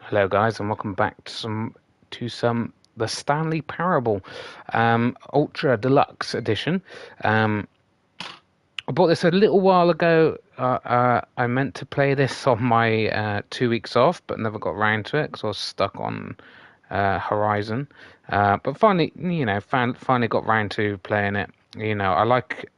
Hello, guys, and welcome back to some the Stanley Parable, Ultra Deluxe Edition. Um, I bought this a little while ago. I meant to play this on my 2 weeks off, but never got around to it because I was stuck on Horizon. But finally, finally got round to playing it. I like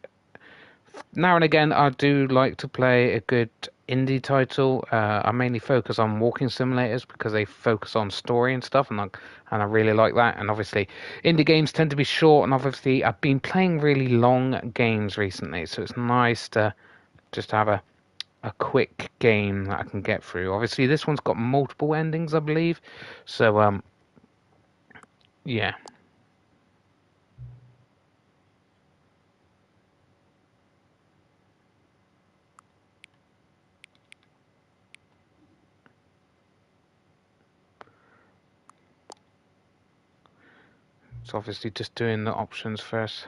now and again, I do like to play a good indie title. I mainly focus on walking simulators because they focus on story and stuff, and I really like that. And obviously, indie games tend to be short, and obviously, I've been playing really long games recently, so it's nice to just have a quick game that I can get through. Obviously, this one's got multiple endings, I believe. So yeah. It's obviously just doing the options first.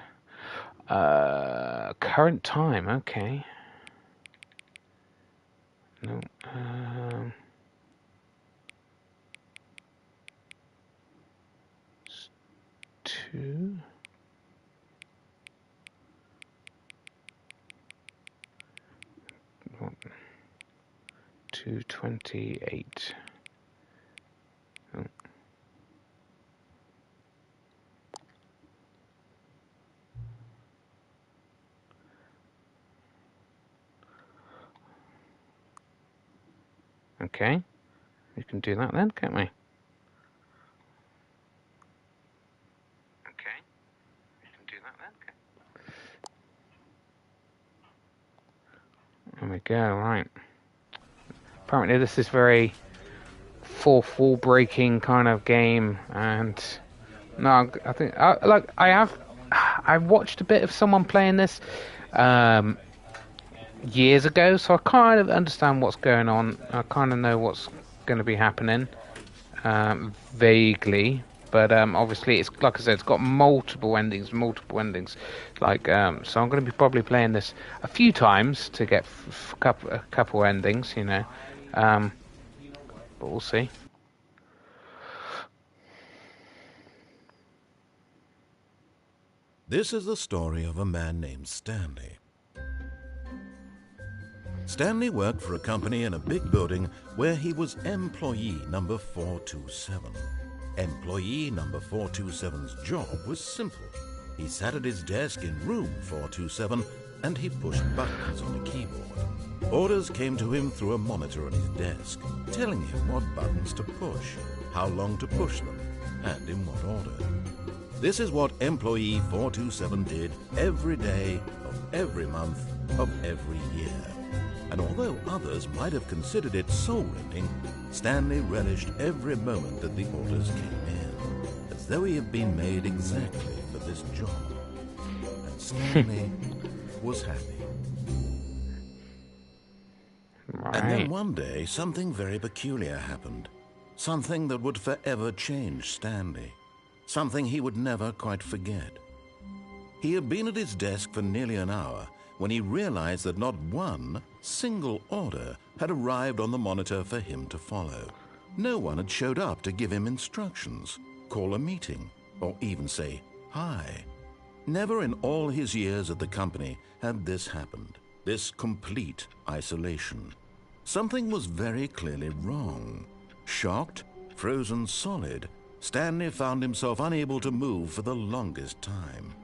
Current time, okay. No. 2. 2:28. Oh. Okay, we can do that then, can't we? Okay, we can do that then. There we go. Right. Apparently, this is very fourth wall breaking kind of game, and no, I think I watched a bit of someone playing this years ago, so I kind of understand what's going on. I kind of know what's going to be happening vaguely, but obviously it's like I said, it's got multiple endings. So I'm going to be probably playing this a few times to get a couple endings, but we'll see. This is the story of a man named Stanley. Stanley worked for a company in a big building where he was employee number 427. Employee number 427's job was simple. He sat at his desk in room 427 and he pushed buttons on a keyboard. Orders came to him through a monitor on his desk, telling him what buttons to push, how long to push them, and in what order. This is what employee 427 did every day of every month of every year. And although others might have considered it soul-rending, Stanley relished every moment that the orders came in, as though he had been made exactly for this job. And Stanley was happy. Right. And then one day, something very peculiar happened. Something that would forever change Stanley. Something he would never quite forget. He had been at his desk for nearly an hour when he realized that not one single order had arrived on the monitor for him to follow. No one had showed up to give him instructions, call a meeting, or even say hi. Never in all his years at the company had this happened, this complete isolation. Something was very clearly wrong. Shocked, frozen solid, Stanley found himself unable to move for the longest time.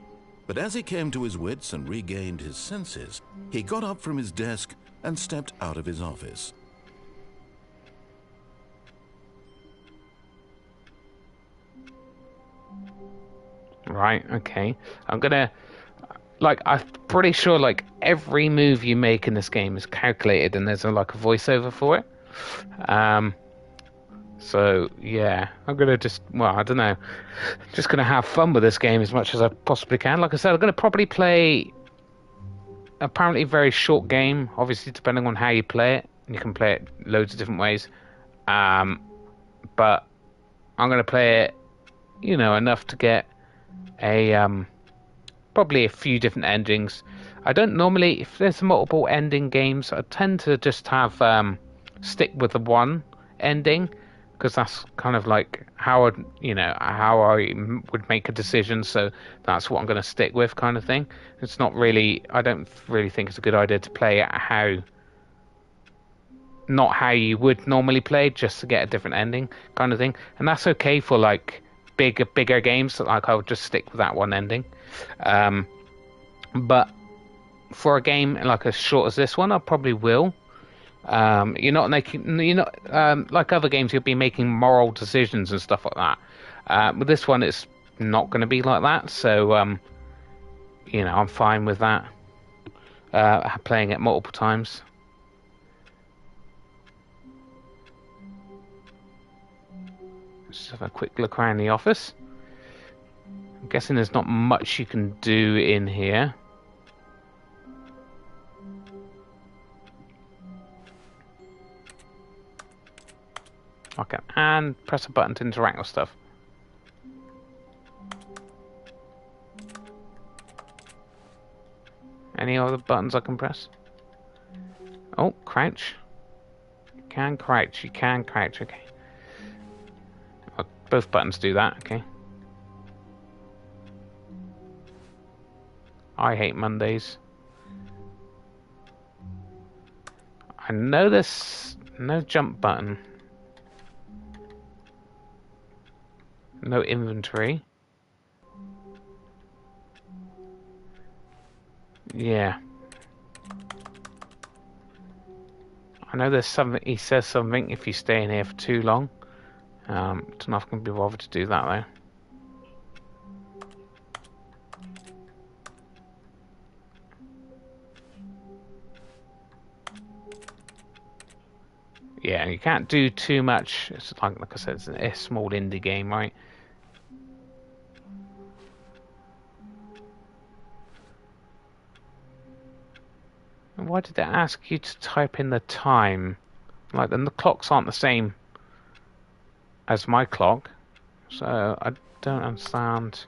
But as he came to his wits and regained his senses, he got up from his desk and stepped out of his office. Right, okay. I'm pretty sure every move you make in this game is calculated and there's a voiceover for it. So yeah, I'm gonna I don't know, just gonna have fun with this game as much as I possibly can. Like I said, I'm gonna probably play apparently a very short game, obviously depending on how you play it. You can play it loads of different ways. But I'm gonna play it, enough to get probably a few different endings. I don't normally, if there's multiple ending games, I tend to just have stick with the one ending. because that's kind of like how how would make a decision. So that's what I'm going to stick with, kind of thing. It's not really. I don't really think it's a good idea to play it not how you would normally play, just to get a different ending, kind of thing. And that's okay for like bigger games. Like I would just stick with that one ending. Um, but for a game like as short as this one, I probably will. You're not like other games. You'll be making moral decisions and stuff like that. With this one, it's not going to be like that. So, I'm fine with that. Playing it multiple times. Just have a quick look around the office. I'm guessing there's not much you can do in here. Okay, and press a button to interact with stuff. Any other buttons I can press? Oh, crouch. You can crouch. You can crouch. Okay. Well, both buttons do that. Okay. I hate Mondays. I know there's no jump button. No inventory. Yeah. I know there's something, he says something if you stay in here for too long. Don't know if I can be bothered to do that though. Yeah, you can't do too much. It's like I said, it's a small indie game, right? Why did it ask you to type in the time? Like, then the clocks aren't the same as my clock, so I don't understand.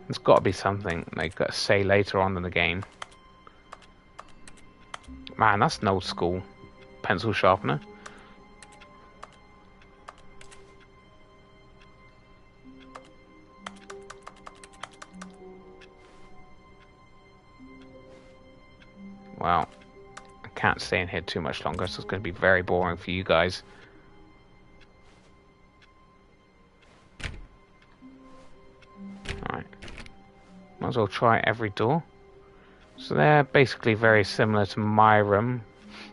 There's got to be something they've got to say later on in the game. Man, that's an old school pencil sharpener. Well, I can't stay in here too much longer, so it's going to be very boring for you guys. Alright. Might as well try every door. So they're basically very similar to my room,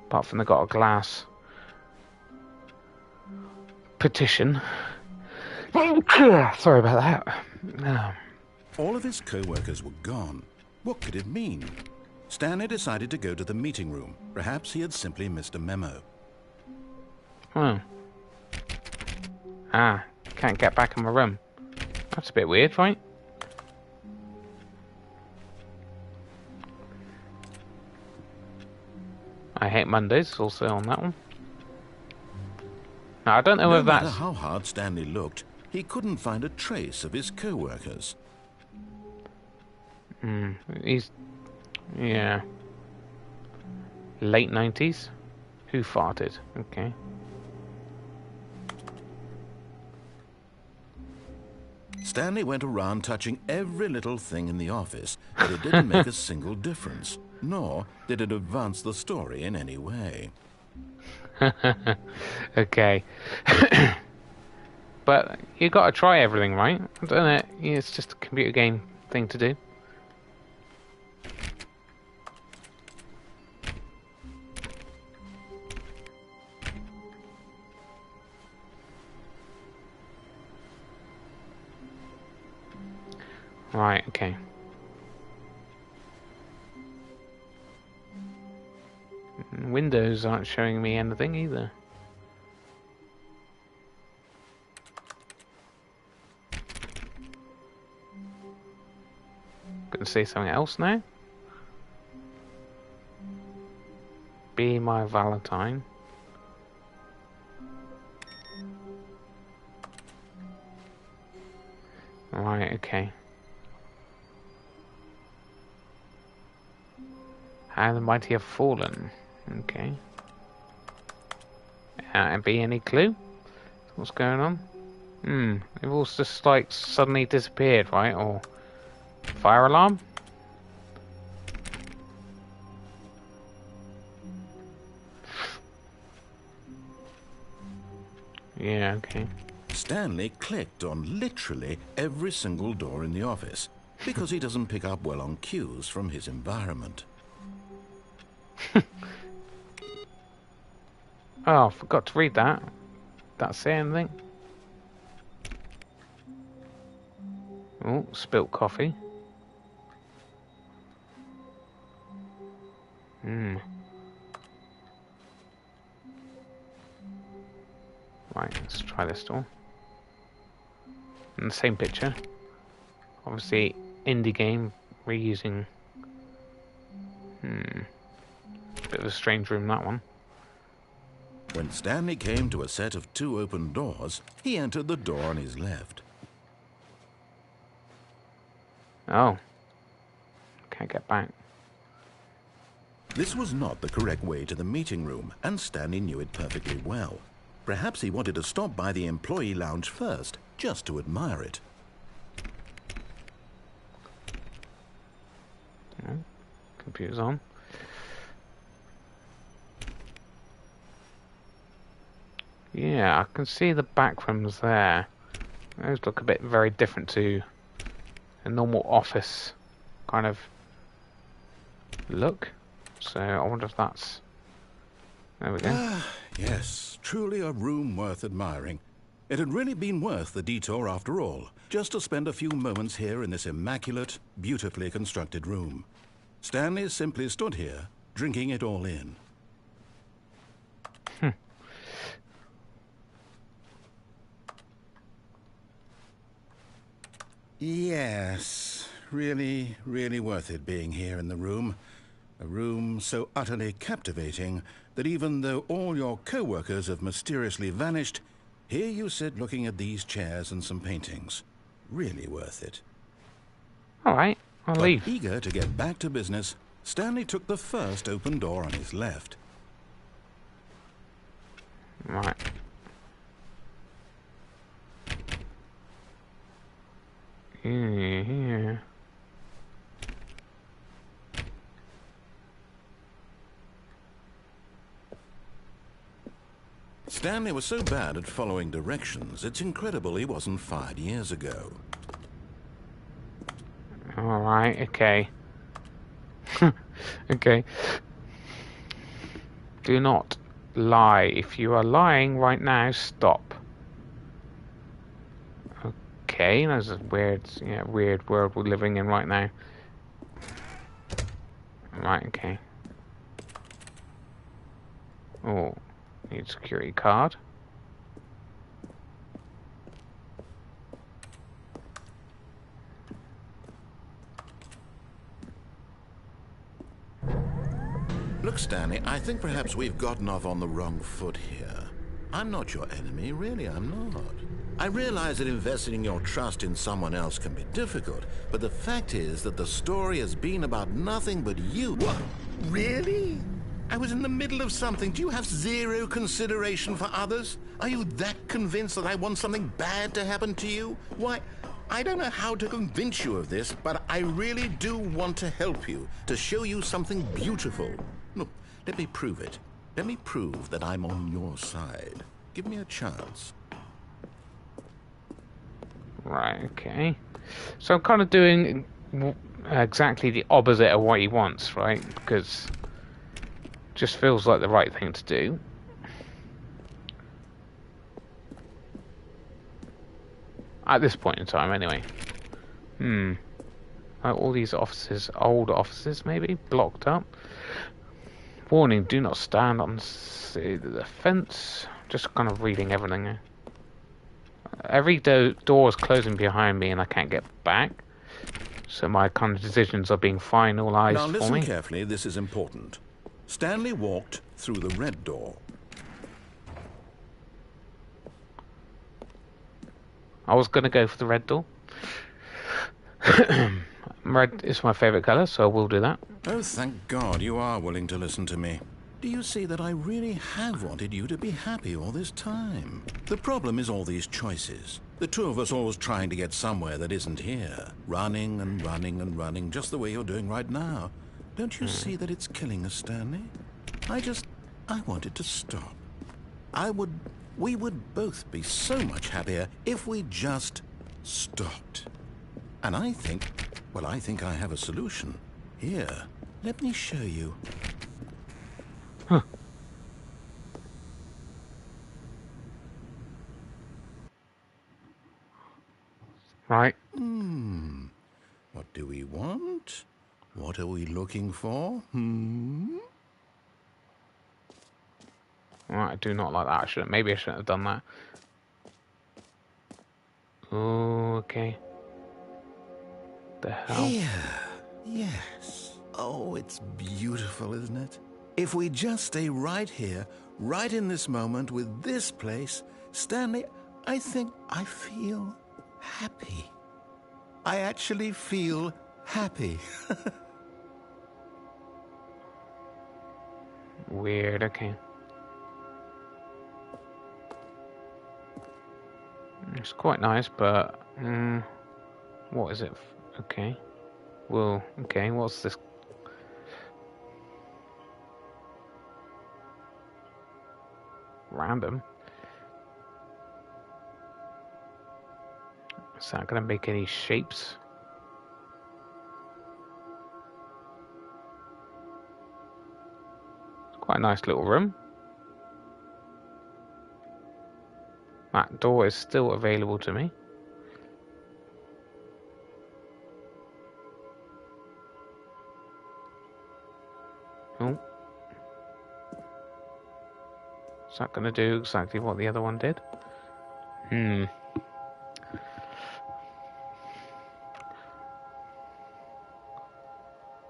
apart from they've got a glass partition. Sorry about that. All of his co-workers were gone. What could it mean? Stanley decided to go to the meeting room. Perhaps he had simply missed a memo. Oh. Can't get back in my room. That's a bit weird, right? I hate Mondays, also on that one. Now, I don't know if that's... No matter how hard Stanley looked, he couldn't find a trace of his co-workers. He's... Yeah. Late 90s? Who farted? Okay. Stanley went around touching every little thing in the office, but it didn't make a single difference, nor did it advance the story in any way. Okay. But you gotta try everything, right? I don't know. It's just a computer game thing to do. Right, okay. Windows aren't showing me anything either. Gonna say something else now? Be my Valentine. Right, okay. How the mighty have fallen. Okay. And be any clue? What's going on? They've all just like suddenly disappeared, right? Or fire alarm? Yeah, okay. Stanley clicked on literally every single door in the office because he doesn't pick up well on cues from his environment. Oh, I forgot to read that. That say anything? Oh, spilt coffee. Right, let's try this door. And the same picture. Obviously, indie game, reusing. Bit of a strange room, that one. When Stanley came to a set of 2 open doors, he entered the door on his left. Oh. Can't get back. This was not the correct way to the meeting room, and Stanley knew it perfectly well. Perhaps he wanted to stop by the employee lounge first, just to admire it. Oh, computer's on. Yeah, I can see the back rooms there. Those look a bit very different to a normal office kind of look. So I wonder if that's... There we go. Yes, truly a room worth admiring. It had really been worth the detour after all, just to spend a few moments here in this immaculate, beautifully constructed room. Stanley simply stood here, drinking it all in. Yes, really, really worth it being here in the room. A room so utterly captivating that even though all your co-workers have mysteriously vanished, here you sit looking at these chairs and some paintings. Really worth it. Alright, I'll leave. Eager to get back to business, Stanley took the first open door on his left. Right. Yeah. Stanley was so bad at following directions, it's incredible he wasn't fired years ago. Alright, okay. Okay. Do not lie. If you are lying right now, stop. Okay, that's a weird world we're living in right now. Right, okay. Oh, need a security card. Look, Stanley, I think perhaps we've gotten off on the wrong foot here. I'm not your enemy, really, I'm not. I realize that investing your trust in someone else can be difficult, but the fact is that the story has been about nothing but you. What? Really? I was in the middle of something. Do you have zero consideration for others? Are you that convinced that I want something bad to happen to you? Why, I don't know how to convince you of this, but I really do want to help you, to show you something beautiful. Look, let me prove it. Let me prove that I'm on your side. Give me a chance. Right, okay. So I'm kind of doing exactly the opposite of what he wants, right? Because it just feels like the right thing to do. At this point in time, anyway. Like all these offices, old offices maybe, blocked up. Warning, do not stand on the fence. Just kind of reading everything here. Every door is closing behind me and I can't get back. So my kind of decisions are being finalized now for listen me. carefully, this is important. Stanley walked through the red door. I was going to go for the red door. Red is my favourite colour, so I will do that. Oh, thank God you are willing to listen to me. Do you see that I really have wanted you to be happy all this time? The problem is all these choices. The two of us always trying to get somewhere that isn't here. Running and running and running, just the way you're doing right now. Don't you see that it's killing us, Stanley? I wanted to stop. We would both be so much happier if we just stopped. And I think I have a solution. Here, let me show you. Huh. Right. What do we want? What are we looking for? Right, I do not like that. Maybe I shouldn't have done that. Oh, okay. The hell? Here. Yes. Oh, it's beautiful, isn't it? If we just stay right here, right in this moment with this place, Stanley, I think I feel happy. I actually feel happy. Weird, okay. It's quite nice, but what is it? Okay. Well, okay, what's this? Random. Is that gonna make any shapes? It's quite a nice little room. That door is still available to me. Oh. Is that going to do exactly what the other one did?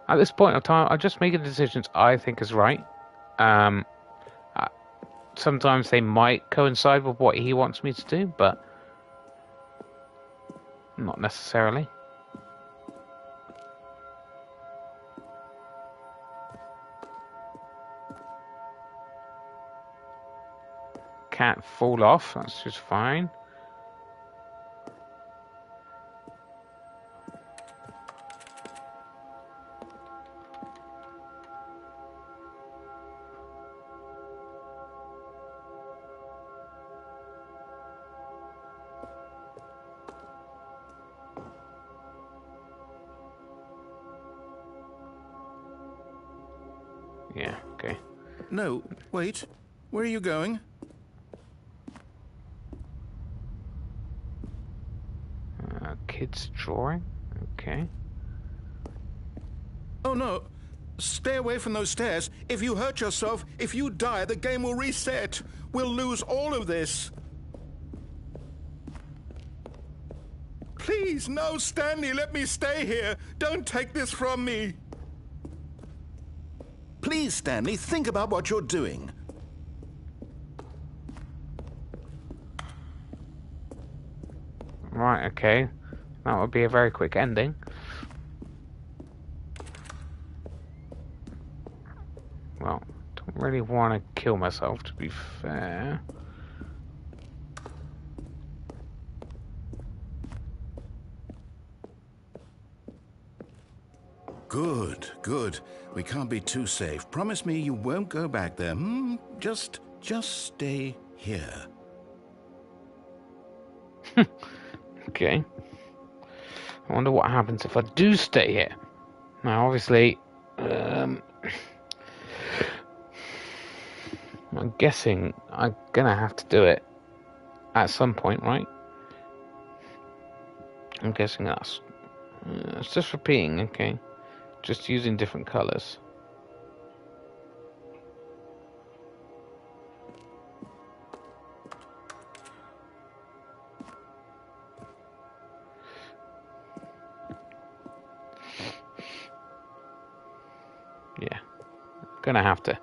At this point of time, I'm just making decisions I think is right. Sometimes they might coincide with what he wants me to do, but not necessarily. Can't fall off, that's just fine. Yeah, okay. No, wait. Where are you going? Kid's drawing? Okay. Oh, no. Stay away from those stairs. If you hurt yourself, if you die, the game will reset. We'll lose all of this. Please, no, Stanley, let me stay here. Don't take this from me. Please, Stanley, think about what you're doing. Right, okay. That would be a very quick ending. Well, don't really want to kill myself, to be fair. Good, good. We can't be too safe. Promise me you won't go back there. Just stay here. Okay. I wonder what happens if I do stay here. Now, obviously, I'm guessing I'm gonna have to do it at some point, right? I'm guessing that's it's just repeating, okay? Just using different colors. Yeah, gonna have to.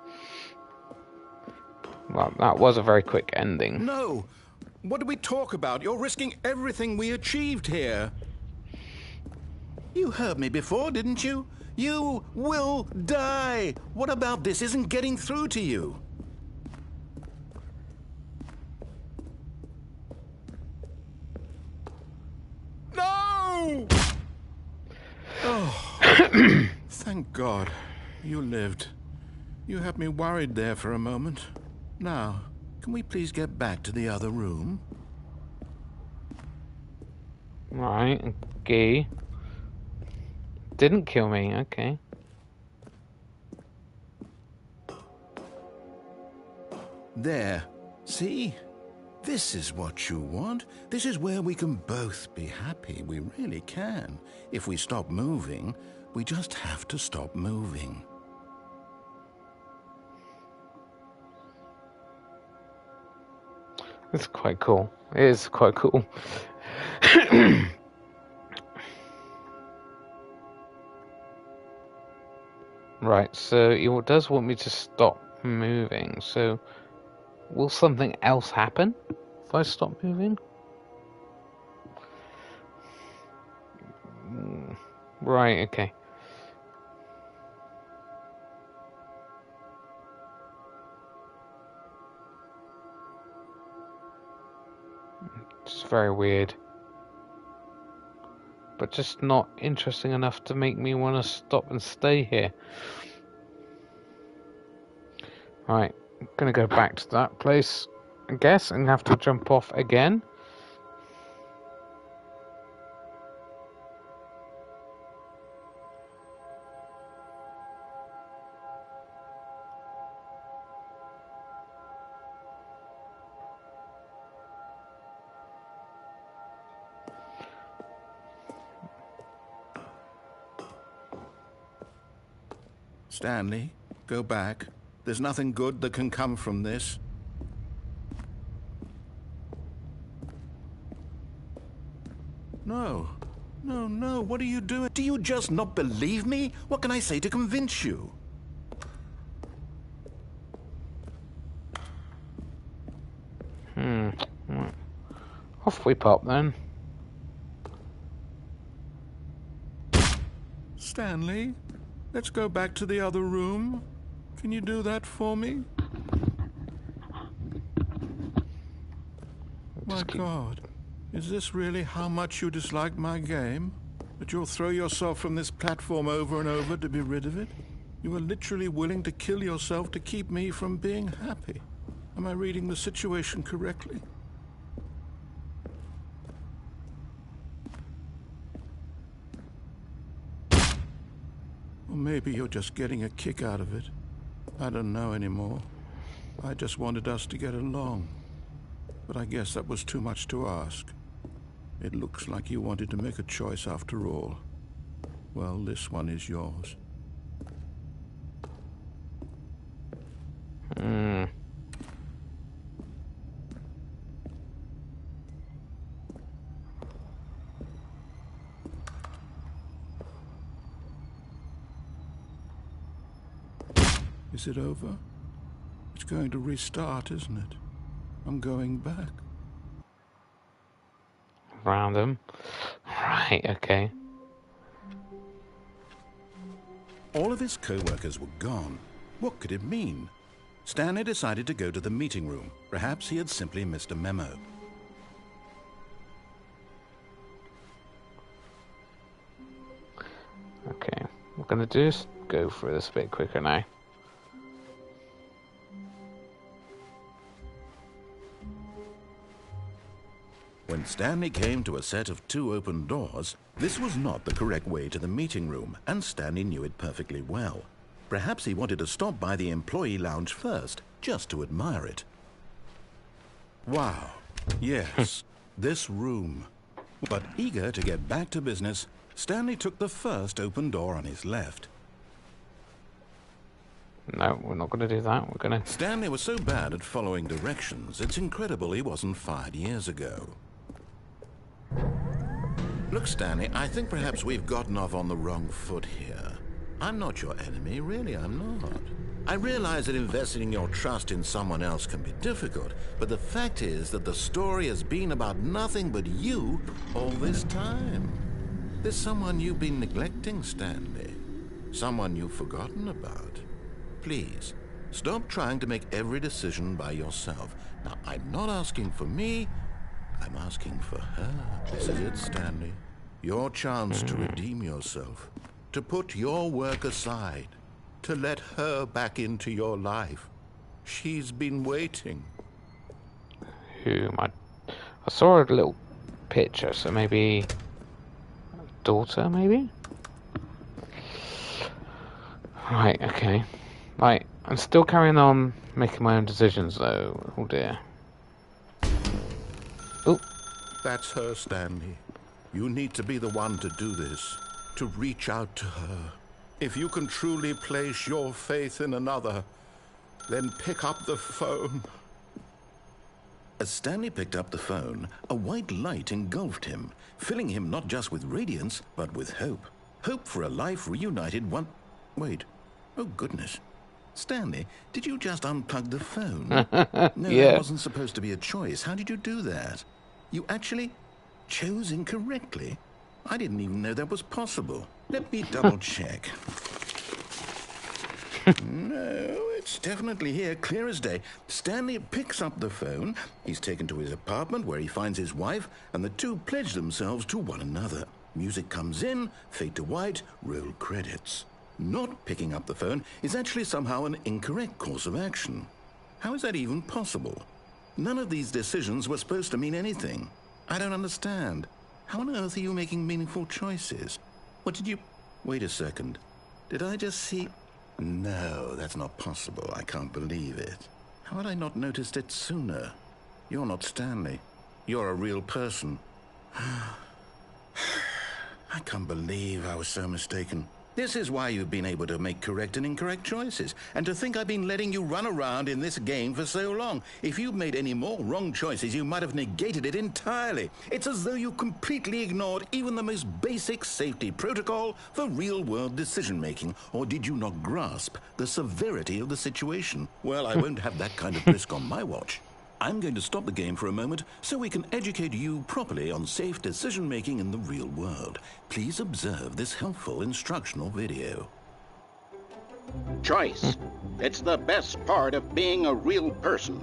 Well, that was a very quick ending. No! What do we talk about? You're risking everything we achieved here. You heard me before, didn't you? You will die! What about this isn't getting through to you? No! Oh, thank God. You lived. You had me worried there for a moment. Now, can we please get back to the other room? Right, okay. Didn't kill me, okay. There. See? This is what you want. This is where we can both be happy. We really can. If we stop moving, we just have to stop moving. It's quite cool. It is quite cool. Right, so it does want me to stop moving. So, will something else happen if I stop moving? Right, okay. It's very weird. But just not interesting enough to make me want to stop and stay here. Right, I'm gonna go back to that place, I guess, and have to jump off again. Stanley, go back. There's nothing good that can come from this. No. No, no, what are you doing? Do you just not believe me? What can I say to convince you? Off we pop then. Stanley, let's go back to the other room. Can you do that for me? My God, is this really how much you dislike my game? That you'll throw yourself from this platform over and over to be rid of it? You are literally willing to kill yourself to keep me from being happy. Am I reading the situation correctly? Or maybe you're just getting a kick out of it. I don't know anymore. I just wanted us to get along. But I guess that was too much to ask. It looks like you wanted to make a choice after all. Well, this one is yours. Is it over? It's going to restart, isn't it? I'm going back. Random. Right, okay. All of his co-workers were gone. What could it mean? Stanley decided to go to the meeting room. Perhaps he had simply missed a memo. Okay, what I'm gonna do is go through this a bit quicker now. When Stanley came to a set of 2 open doors, this was not the correct way to the meeting room, and Stanley knew it perfectly well. Perhaps he wanted to stop by the employee lounge first, just to admire it. Wow, yes, this room. But eager to get back to business, Stanley took the first open door on his left. No, we're not gonna do that. We're gonna... Stanley was so bad at following directions, it's incredible he wasn't fired years ago. Look, Stanley, I think perhaps we've gotten off on the wrong foot here. I'm not your enemy, really, I'm not. I realize that investing your trust in someone else can be difficult, but the fact is that the story has been about nothing but you all this time. There's someone you've been neglecting, Stanley. Someone you've forgotten about. Please, stop trying to make every decision by yourself. Now, I'm not asking for me, I'm asking for her. This is it, Stanley. Your chance to redeem yourself, to put your work aside, to let her back into your life. She's been waiting. Who am I? I saw a little picture, so maybe daughter, maybe? Right, okay. Right, I'm still carrying on making my own decisions, though. Oh dear. Oh. That's her, Stanley. You need to be the one to do this, to reach out to her. If you can truly place your faith in another, then pick up the phone. As Stanley picked up the phone, a white light engulfed him, filling him not just with radiance, but with hope. Hope for a life reunited one... Wait. Oh, goodness. Stanley, did you just unplug the phone? No, Yeah. That wasn't supposed to be a choice. How did you do that? You actually chose incorrectly? I didn't even know that was possible. Let me double check. No, it's definitely here, clear as day. Stanley picks up the phone. He's taken to his apartment where he finds his wife, and the two pledge themselves to one another. Music comes in, fade to white, roll credits. Not picking up the phone is actually somehow an incorrect course of action. How is that even possible? None of these decisions were supposed to mean anything. I don't understand. How on earth are you making meaningful choices? What did you... Wait a second. Did I just see... No, that's not possible. I can't believe it. How had I not noticed it sooner? You're not Stanley. You're a real person. I can't believe I was so mistaken. This is why you've been able to make correct and incorrect choices. And to think I've been letting you run around in this game for so long. If you'd made any more wrong choices, you might have negated it entirely. It's as though you completely ignored even the most basic safety protocol for real-world decision-making. Or did you not grasp the severity of the situation? Well, I won't have that kind of risk on my watch. I'm going to stop the game for a moment so we can educate you properly on safe decision-making in the real world. Please observe this helpful instructional video. Choice. It's the best part of being a real person.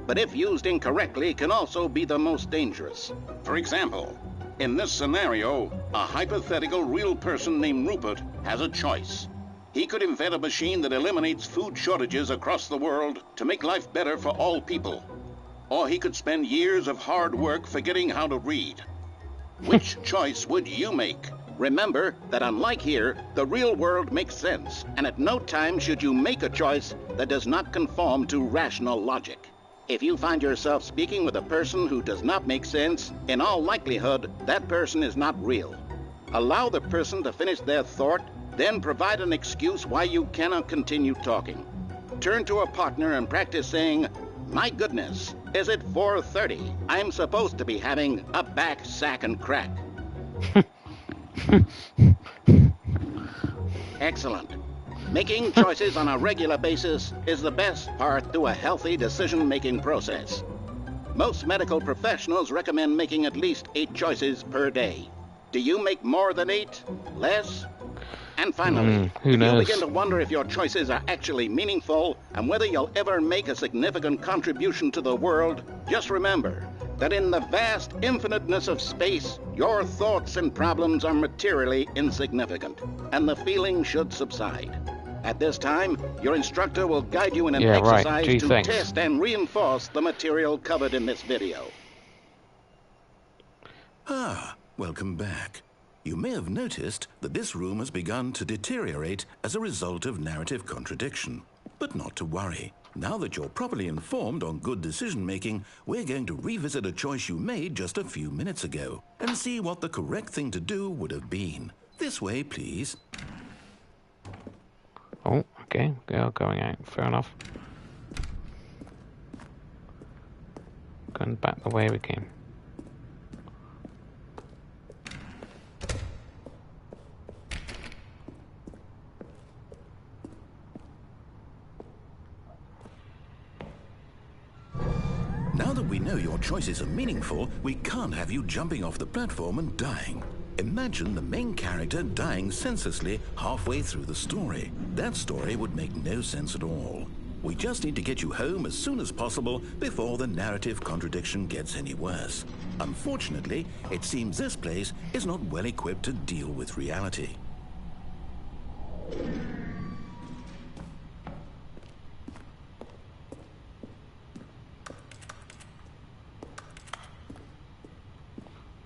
But if used incorrectly, can also be the most dangerous. For example, in this scenario, a hypothetical real person named Rupert has a choice. He could invent a machine that eliminates food shortages across the world to make life better for all people. Or he could spend years of hard work forgetting how to read. Which choice would you make? Remember that unlike here, the real world makes sense, and at no time should you make a choice that does not conform to rational logic. If you find yourself speaking with a person who does not make sense, in all likelihood, that person is not real. Allow the person to finish their thought, then provide an excuse why you cannot continue talking. Turn to a partner and practice saying, "My goodness, is it 4:30? I'm supposed to be having a back, sack, and crack." Excellent. Making choices on a regular basis is the best part to a healthy decision-making process. Most medical professionals recommend making at least 8 choices per day. Do you make more than 8? Less? And finally, who if you knows? begin to wonder if your choices are actually meaningful and whether you'll ever make a significant contribution to the world, just remember that in the vast infiniteness of space, your thoughts and problems are materially insignificant, and the feeling should subside. At this time, your instructor will guide you in an exercise Gee, to thanks. test and reinforce the material covered in this video. Ah, welcome back. You may have noticed that this room has begun to deteriorate as a result of narrative contradiction. But not to worry. Now that you're properly informed on good decision-making, we're going to revisit a choice you made just a few minutes ago and see what the correct thing to do would have been. This way, please. Oh, okay. They are going out. Fair enough. Going back the way we came. Now that we know your choices are meaningful, we can't have you jumping off the platform and dying. Imagine the main character dying senselessly halfway through the story. That story would make no sense at all. We just need to get you home as soon as possible before the narrative contradiction gets any worse. Unfortunately, it seems this place is not well equipped to deal with reality.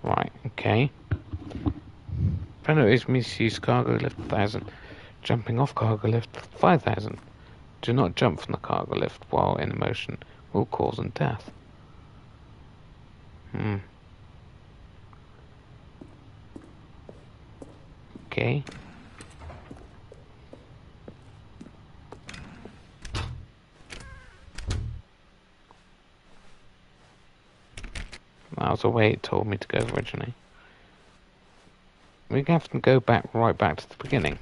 Right, okay. Penalties misuse cargo lift 1,000. Jumping off cargo lift 5,000. Do not jump from the cargo lift while in motion. Will cause death. Okay. That was the way it told me to go originally. We have to go right back to the beginning.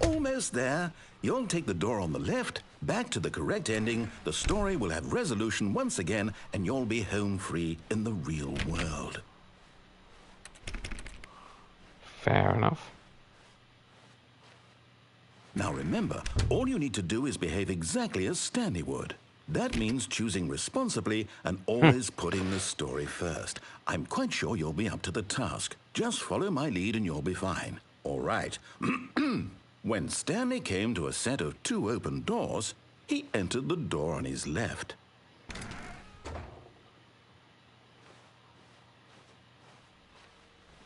Almost there. You'll take the door on the left, back to the correct ending, the story will have resolution once again, and you'll be home free in the real world. Fair enough. Now remember, all you need to do is behave exactly as Stanley would. That means choosing responsibly and always putting the story first. I'm quite sure you'll be up to the task. Just follow my lead and you'll be fine. All right. When Stanley came to a set of 2 open doors, he entered the door on his left.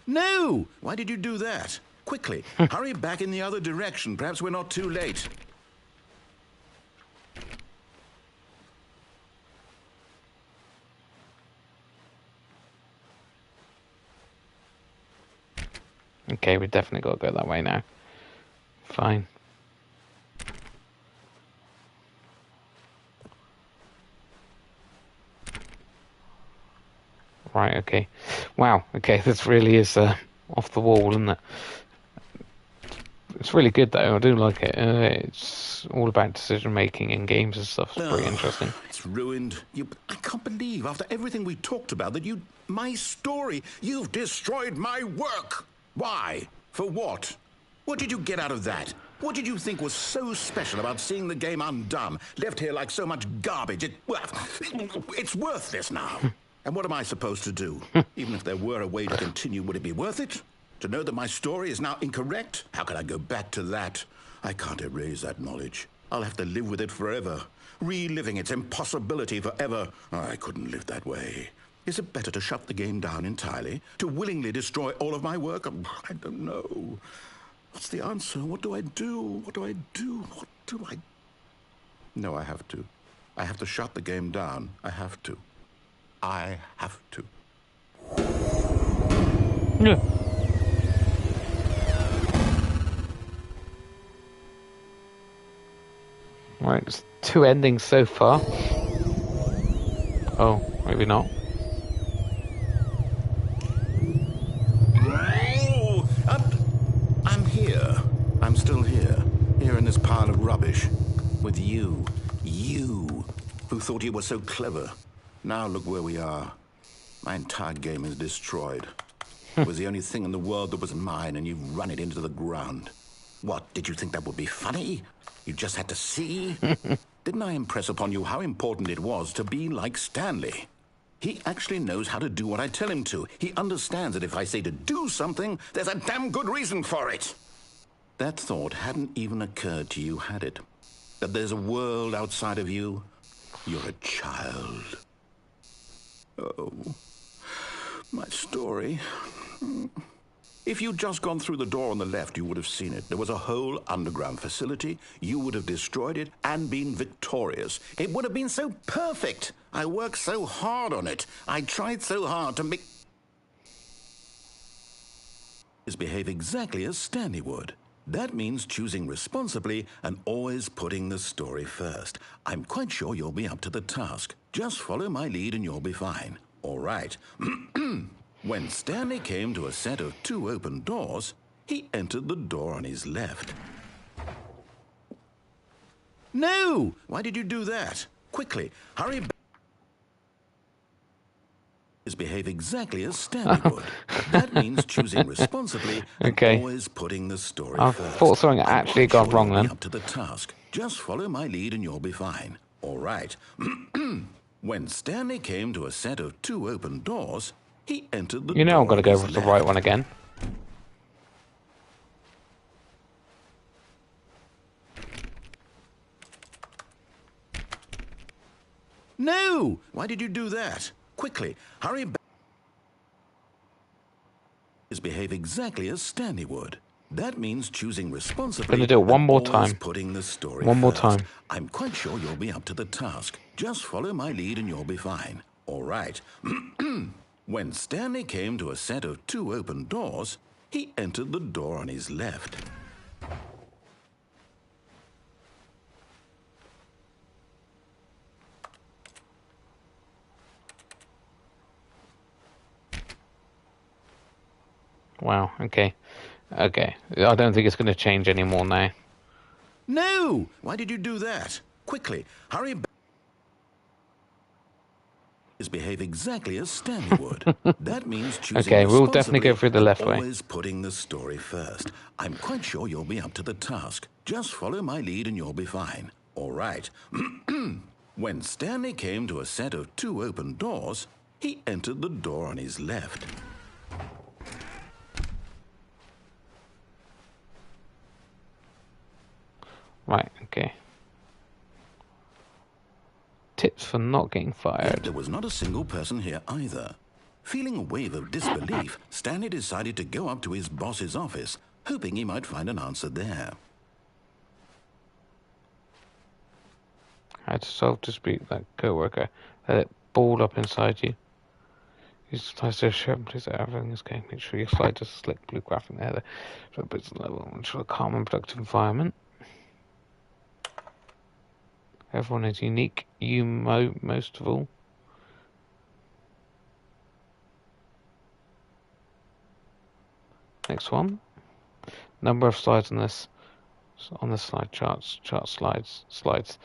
No! Why did you do that? Quickly, hurry back in the other direction. Perhaps we're not too late. Okay, we definitely got to go that way now. Fine. Right, okay. Wow, okay, this really is off the wall, isn't it? It's really good, though. I do like it. It's all about decision-making in games and stuff. It's pretty interesting. It's ruined. I can't believe, after everything we talked about, that my story, you've destroyed my work. Why? For what? What did you get out of that? What did you think was so special about seeing the game undone, left here like so much garbage? It's worthless now. And what am I supposed to do? Even if there were a way to continue, would it be worth it? To know that my story is now incorrect? How can I go back to that? I can't erase that knowledge. I'll have to live with it forever, reliving its impossibility forever. I couldn't live that way. Is it better to shut the game down entirely? To willingly destroy all of my work? I don't know. What's the answer? What do I do? What do I do? What do I... No, I have to. I have to shut the game down. I have to. I have to. Yeah. Right, it's 2 endings so far. Oh, maybe not. Oh, I'm here. I'm still here. Here in this pile of rubbish. With you. You, who thought you were so clever. Now look where we are. My entire game is destroyed. It was the only thing in the world that was mine, and you've run it into the ground. What, did you think that would be funny? You just had to see? Didn't I impress upon you how important it was to be like Stanley? He actually knows how to do what I tell him to. He understands that if I say to do something, there's a damn good reason for it. That thought hadn't even occurred to you, had it? That there's a world outside of you? You're a child. Oh, my story. If you'd just gone through the door on the left, you would have seen it. There was a whole underground facility. You would have destroyed it and been victorious. It would have been so perfect. I worked so hard on it. I tried so hard to make... behave exactly as Stanley would. That means choosing responsibly and always putting the story first. I'm quite sure you'll be up to the task. Just follow my lead and you'll be fine. All right. When Stanley came to a set of 2 open doors, he entered the door on his left. No! Why did you do that? Quickly, hurry back. behave exactly as Stanley would. That means choosing responsibly and Okay. always putting the story I first. thought something I'm actually quite gone sure wrong you'll be then. up to the task. Just follow my lead and you'll be fine. All right. When Stanley came to a set of 2 open doors, he entered the You know door I'm going on to go his with the left. right one again. No! Why did you do that? Quickly, hurry back. Behave exactly as Stanley would. That means choosing responsibly Gonna do it one and more always time. putting the story One more first. time. I'm quite sure you'll be up to the task. Just follow my lead and you'll be fine. All right. When Stanley came to a set of 2 open doors, he entered the door on his left. Wow, okay. Okay. I don't think it's going to change anymore now. No! Why did you do that? Quickly, hurry back. Behave exactly as Stanley would. That means choosing Okay, we'll definitely responsibly go through the and left way. always putting the story first. I'm quite sure you'll be up to the task. Just follow my lead and you'll be fine. All right. When Stanley came to a set of 2 open doors, he entered the door on his left. Right, okay. Tips for not getting Yet fired. there was not a single person here either. Feeling a wave of disbelief, Stanley decided to go up to his boss's office, hoping he might find an answer there. How to solve dispute that co-worker. Let it ball up inside you. Use the to show please that everything is going. Make sure your slide does a slick blue graphic there for a business level. Ensure a calm and productive environment. Everyone is unique. You most of all. Next one. Number of slides on this slide slides.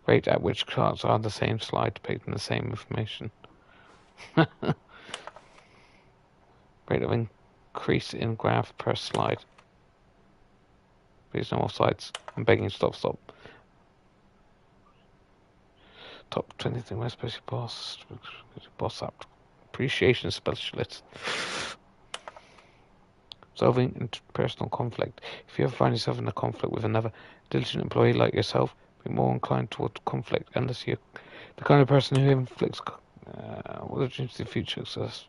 Rate at which charts are on the same slide depicting the same information. Rate of increase in graph per slide. Please no more slides. I'm begging you, stop. Top 20 most special boss app appreciation specialist. Solving interpersonal conflict. If you ever find yourself in a conflict with another diligent employee like yourself, be more inclined toward conflict unless you're the kind of person who inflicts what a dreams to future success.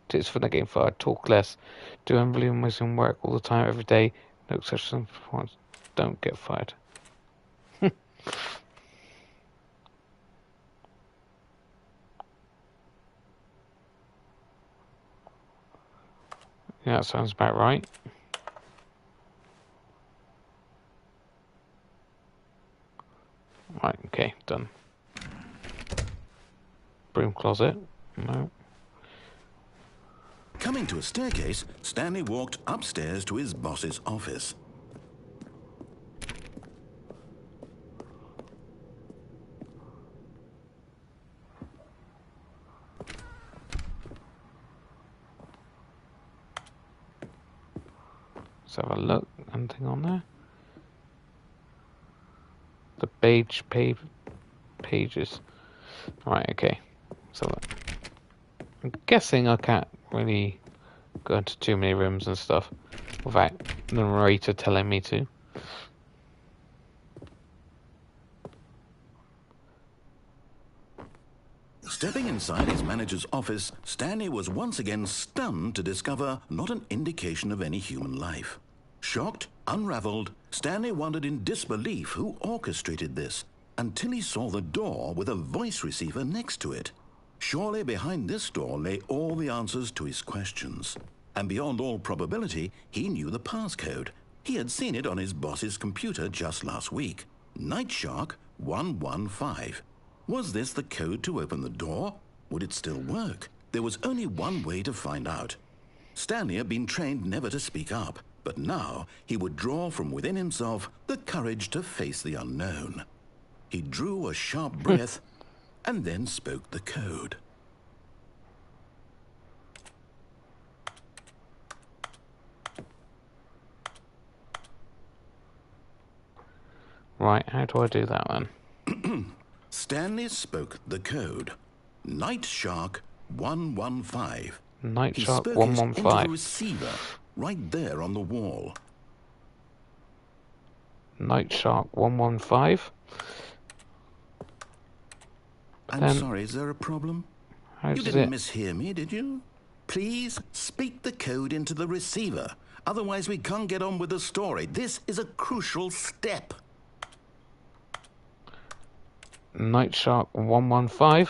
Tips for not getting fired. Talk less. Do unbelievable amazing work all the time, every day. No exceptions. Don't get fired. Yeah, that sounds about right. Right, okay, done. Broom closet. No. Coming to a staircase, Stanley walked upstairs to his boss's office. Let's have a look. Anything on there? The pages. Right, okay. So I'm guessing I can't really go into too many rooms and stuff without the narrator telling me to. Stepping inside his manager's office, Stanley was once again stunned to discover not an indication of any human life. Shocked, unraveled, Stanley wondered in disbelief who orchestrated this, until he saw the door with a voice receiver next to it. Surely behind this door lay all the answers to his questions. And beyond all probability, he knew the passcode. He had seen it on his boss's computer just last week. Nightshark 115. Was this the code to open the door? Would it still work? There was only one way to find out. Stanley had been trained never to speak up, but now he would draw from within himself the courage to face the unknown. He drew a sharp breath and then spoke the code. Right, how do I do that one? Stanley spoke the code. Night Shark 115. Night He Shark spoke it into 115. the receiver, right there on the wall. Night Shark 115. I'm sorry, is there a problem? How You does didn't it? mishear me, did you? Please speak the code into the receiver. Otherwise, we can't get on with the story. This is a crucial step. Night Shark 115.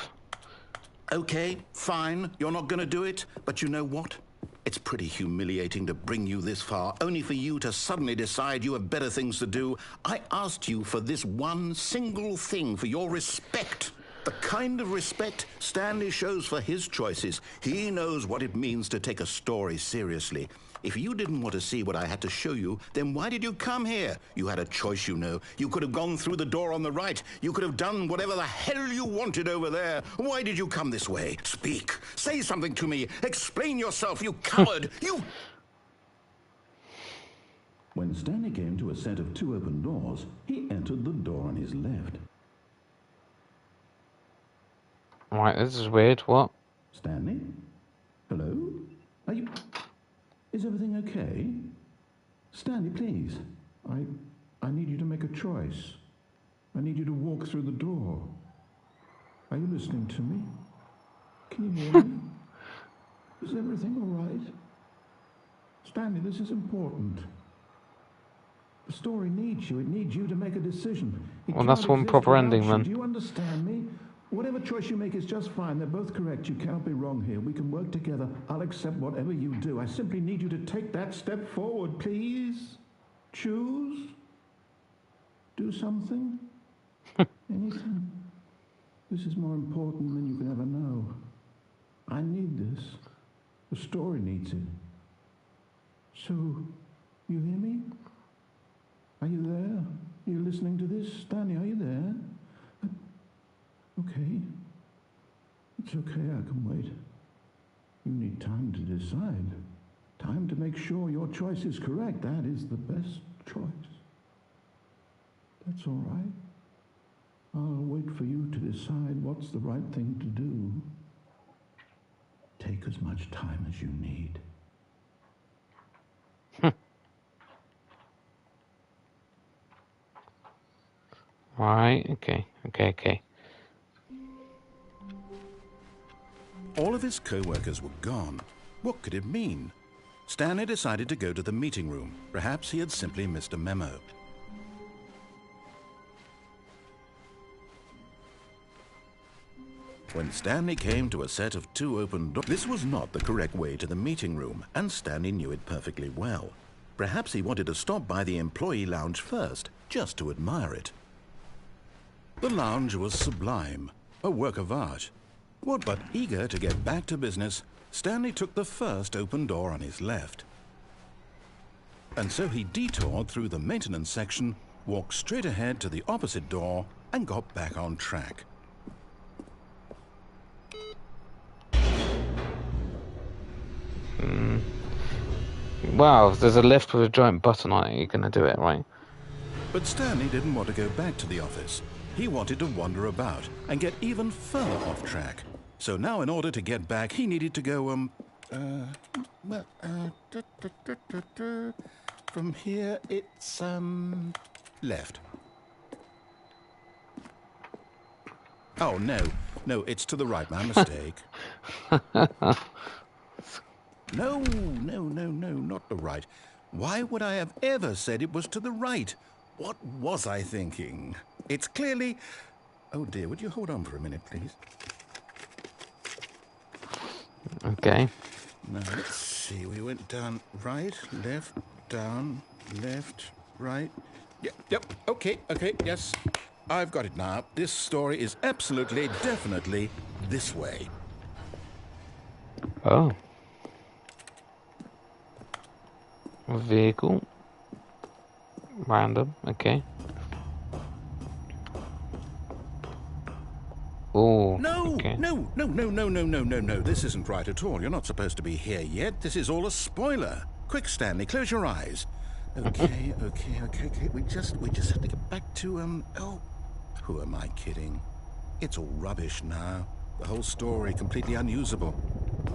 Okay, fine, you're not going to do it, but you know what? It's pretty humiliating to bring you this far, only for you to suddenly decide you have better things to do. I asked you for this one single thing, for your respect. The kind of respect Stanley shows for his choices. He knows what it means to take a story seriously. If you didn't want to see what I had to show you, then why did you come here? You had a choice, you know. You could have gone through the door on the right. You could have done whatever the hell you wanted over there. Why did you come this way? Speak. Say something to me. Explain yourself, you coward. You... When Stanley came to a set of 2 open doors, he entered the door on his left. Right, this is weird. What? Stanley? Hello? Are you... Is everything okay? Stanley, please. I need you to make a choice. I need you to walk through the door. Are you listening to me? Can you hear me? Is everything all right? Stanley, this is important. The story needs you. It needs you to make a decision. Well, that's one proper ending, then. Do you understand me? Whatever choice you make is just fine. They're both correct. You cannot be wrong here. We can work together. I'll accept whatever you do. I simply need you to take that step forward, please. Choose. Do something. Anything. This is more important than you can ever know. I need this. The story needs it. So, you hear me? Are you there? Are you listening to this? Stanley, are you there? Okay. It's okay, I can wait. You need time to decide. Time to make sure your choice is correct. That is the best choice. That's all right. I'll wait for you to decide what's the right thing to do. Take as much time as you need. Right, okay. All of his co-workers were gone. What could it mean? Stanley decided to go to the meeting room. Perhaps he had simply missed a memo. When Stanley came to a set of 2 open doors, this was not the correct way to the meeting room, and Stanley knew it perfectly well. Perhaps he wanted to stop by the employee lounge first, just to admire it. The lounge was sublime, a work of art. What but eager to get back to business, Stanley took the first open door on his left. And so he detoured through the maintenance section, walked straight ahead to the opposite door, and got back on track. Wow, if there's a lift with a giant button on it, you're going to do it, right? But Stanley didn't want to go back to the office. He wanted to wander about and get even further off track. So now in order to get back, he needed to go, from here it's, left. Oh, no, it's to the right, my mistake. No, not the right. Why would I have ever said it was to the right? What was I thinking? It's clearly... Oh dear, would you hold on for a minute, please? Okay. Now, let's see. We went down right, left, down, left, right. Yep, okay, yes. I've got it now. This story is absolutely, definitely this way. Oh. A vehicle. Random. Okay. Oh. No, Okay. no, no, no, no, no, no, no, no. This isn't right at all. You're not supposed to be here yet. This is all a spoiler. Quick, Stanley, close your eyes. Okay. We just have to get back to, oh, who am I kidding? It's all rubbish now. The whole story completely unusable.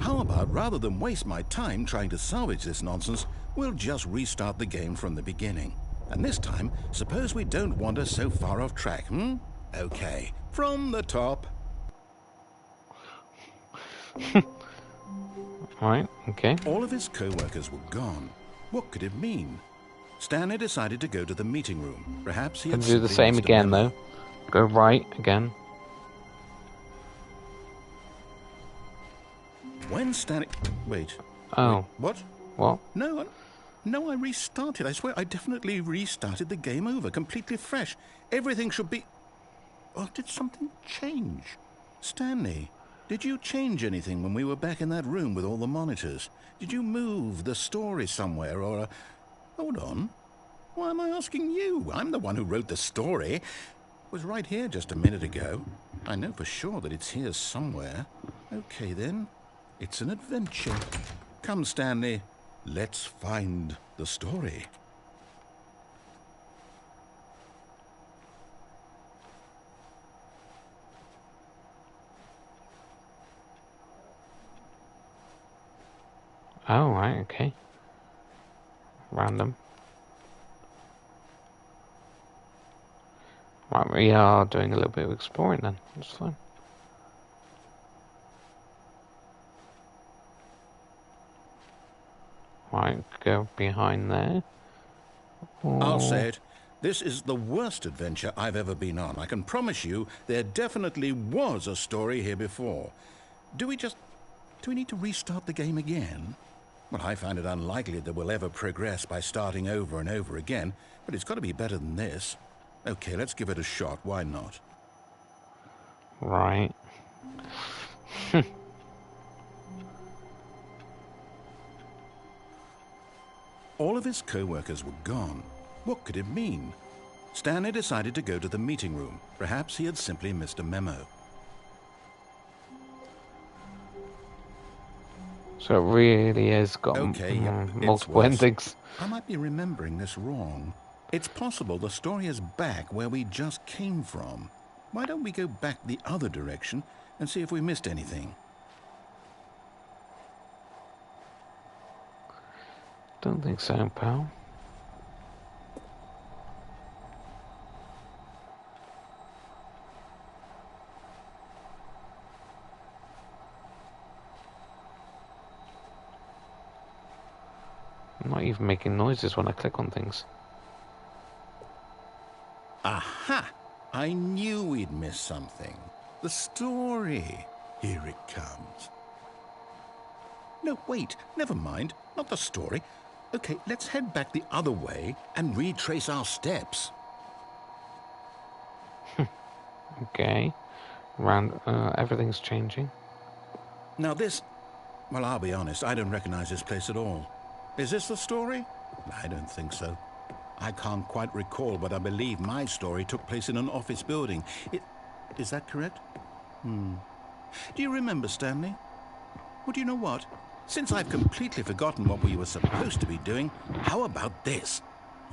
How about, rather than waste my time trying to salvage this nonsense, we'll just restart the game from the beginning. And this time, suppose we don't wander so far off track, hmm? Okay, from the top. Right. Okay. All of his co-workers were gone. What could it mean? Stanley decided to go to the meeting room. Perhaps he had Can do the simply same missed a again memo. though. Go right again. When Stanley... Wait. Oh. Wait, what? What? No, I restarted. I swear, I definitely restarted the game over, completely fresh. Everything should be... Or did something change? Stanley, did you change anything when we were back in that room with all the monitors? Did you move the story somewhere, or... Hold on. Why am I asking you? I'm the one who wrote the story. It was right here just a minute ago. I know for sure that it's here somewhere. Okay, then. It's an adventure. Come, Stanley. Let's find the story. Oh, right. Okay. Random. Right, we are doing a little bit of exploring then. That's fine. Right, go behind there. I'll say Oh, it. This is the worst adventure I've ever been on. I can promise you there definitely was a story here before. Do we need to restart the game again? Well, I find it unlikely that we'll ever progress by starting over and over again, but it's got to be better than this. Okay, let's give it a shot. Why not? right. All of his co-workers were gone. What could it mean? Stanley decided to go to the meeting room. Perhaps he had simply missed a memo. So it really has got Okay, yep, it's multiple worse. endings. I might be remembering this wrong. It's possible the story is back where we just came from. Why don't we go back the other direction and see if we missed anything? Don't think so, pal. I'm not even making noises when I click on things. Aha! I knew we'd miss something. The story. Here it comes. No, wait, never mind. Not the story. Okay, let's head back the other way and retrace our steps. Okay. Everything's changing. Now this... Well, I'll be honest, I don't recognize this place at all. Is this the story? I don't think so. I can't quite recall, but I believe my story took place in an office building. Is that correct? Do you remember, Stanley? Well, do you know what? Since I've completely forgotten what we were supposed to be doing, how about this?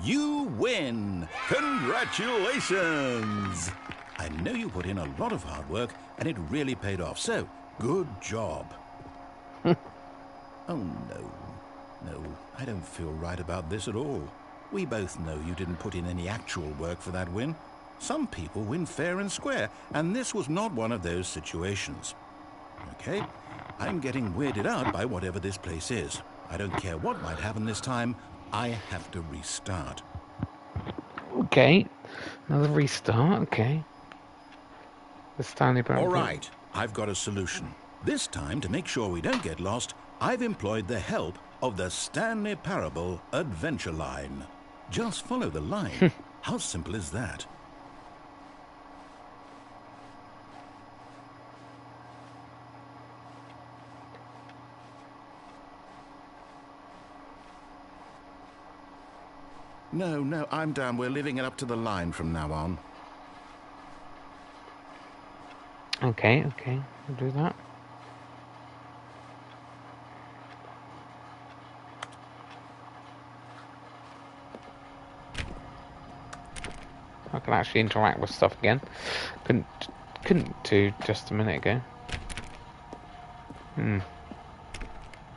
You win! Congratulations! I know you put in a lot of hard work, and it really paid off, so good job. Oh, no. No, I don't feel right about this at all. We both know you didn't put in any actual work for that win. Some people win fair and square, and this was not one of those situations. Okay, I'm getting weirded out by whatever this place is. I don't care what might happen this time. I have to restart. Okay. Another restart. Okay. The Stanley Parable. All right, I've got a solution. This time, to make sure we don't get lost, I've employed the help of the Stanley Parable Adventure Line. Just follow the line. How simple is that? No, I'm down. We're leaving it up to the line from now on. Okay, we'll do that. I can actually interact with stuff again. Couldn't do just a minute ago.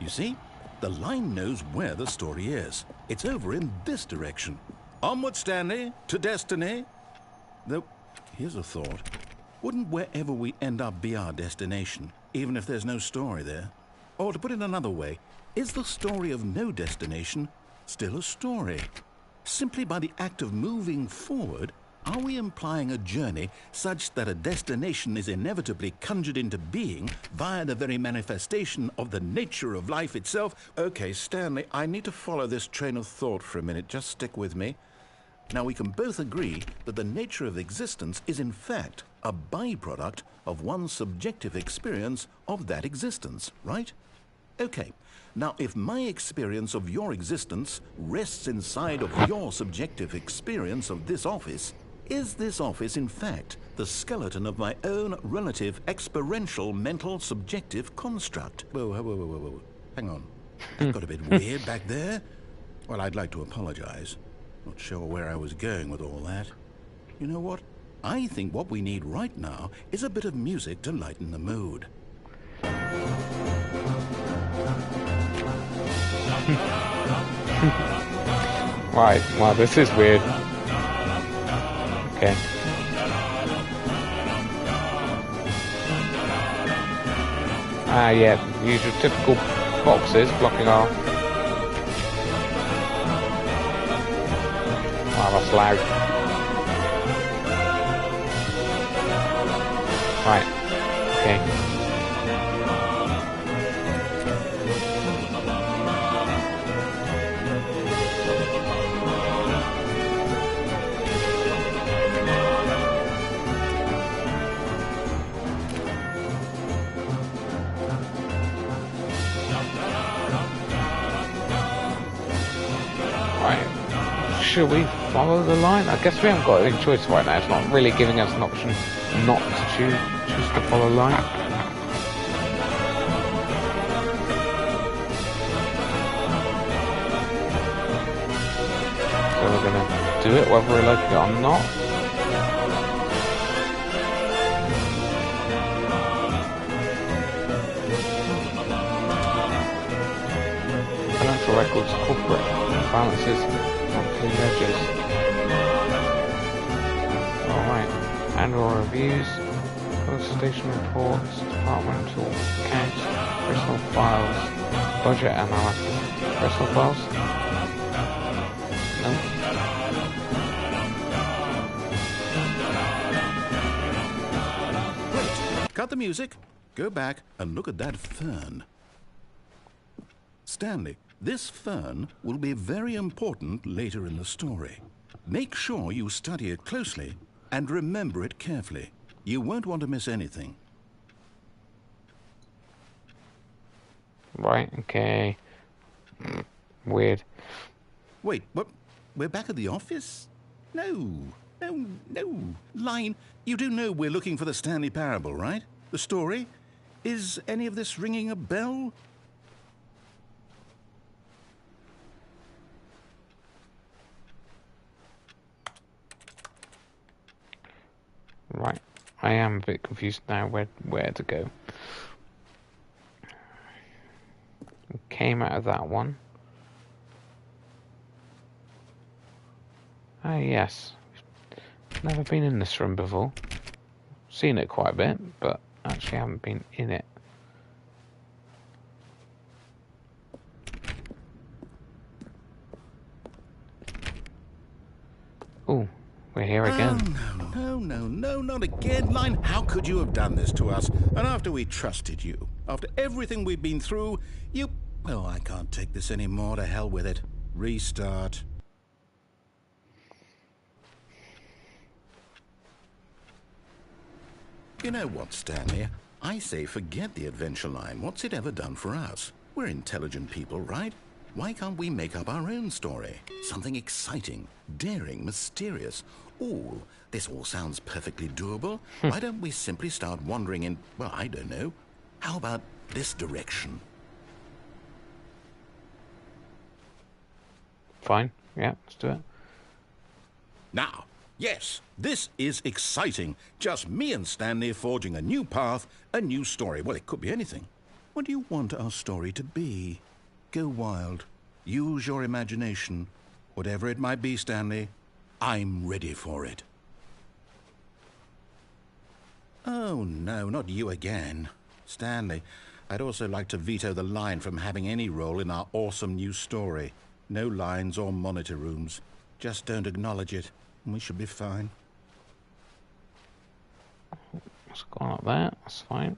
You see, the line knows where the story is. It's over in this direction. Onward, Stanley, to destiny. Though, here's a thought. Wouldn't wherever we end up be our destination, even if there's no story there? Or to put it another way, is the story of no destination still a story? Simply by the act of moving forward, are we implying a journey such that a destination is inevitably conjured into being via the very manifestation of the nature of life itself? Okay, Stanley, I need to follow this train of thought for a minute. Just stick with me. Now, we can both agree that the nature of existence is in fact a byproduct of one's subjective experience of that existence, right? Okay. Now, if my experience of your existence rests inside of your subjective experience of this office, is this office, in fact, the skeleton of my own relative experiential mental subjective construct? Whoa. Hang on. That got a bit weird back there. Well, I'd like to apologize. Not sure where I was going with all that. You know what? I think what we need right now is a bit of music to lighten the mood. Right, well, this is weird. Okay. Yeah, usual typical boxes blocking off. Wow, that's loud. Right, okay. Should we follow the line? I guess we haven't got any choice right now. It's not really giving us an option not to choose to follow the line. So we're going to do it whether we like it or not. Financial records, corporate balances, ledgers. Alright, annual reviews, consultation reports, departmental accounts, personal files, budget analysis. Personal files? No. Wait, cut the music, go back and look at that fern. Stanley, this fern will be very important later in the story. Make sure you study it closely and remember it carefully. You won't want to miss anything. Right, okay. Weird. Wait, what? We're back at the office? No. Line, you do know we're looking for the Stanley Parable, right? The story? Is any of this ringing a bell? Right, I am a bit confused now where to go. We came out of that one. Ah, yes. Never been in this room before. Seen it quite a bit, but actually haven't been in it. Ooh, we're here again. No, not again, Line. How could you have done this to us? And after we trusted you, after everything we've been through, you... Oh, I can't take this anymore. To hell with it. Restart. You know what, Stanley? I say forget the adventure line. What's it ever done for us? We're intelligent people, right? Why can't we make up our own story? Something exciting, daring, mysterious. Ooh, this all sounds perfectly doable. Why don't we simply start wandering in, well, I don't know. How about this direction? Fine. Yeah, let's do it. Now, yes, this is exciting. Just me and Stanley forging a new path, a new story. Well, it could be anything. What do you want our story to be? Go wild. Use your imagination. Whatever it might be, Stanley, I'm ready for it. Oh, no, not you again. Stanley, I'd also like to veto the line from having any role in our awesome new story. No lines or monitor rooms. Just don't acknowledge it, and we should be fine. Let's go like that. That's fine.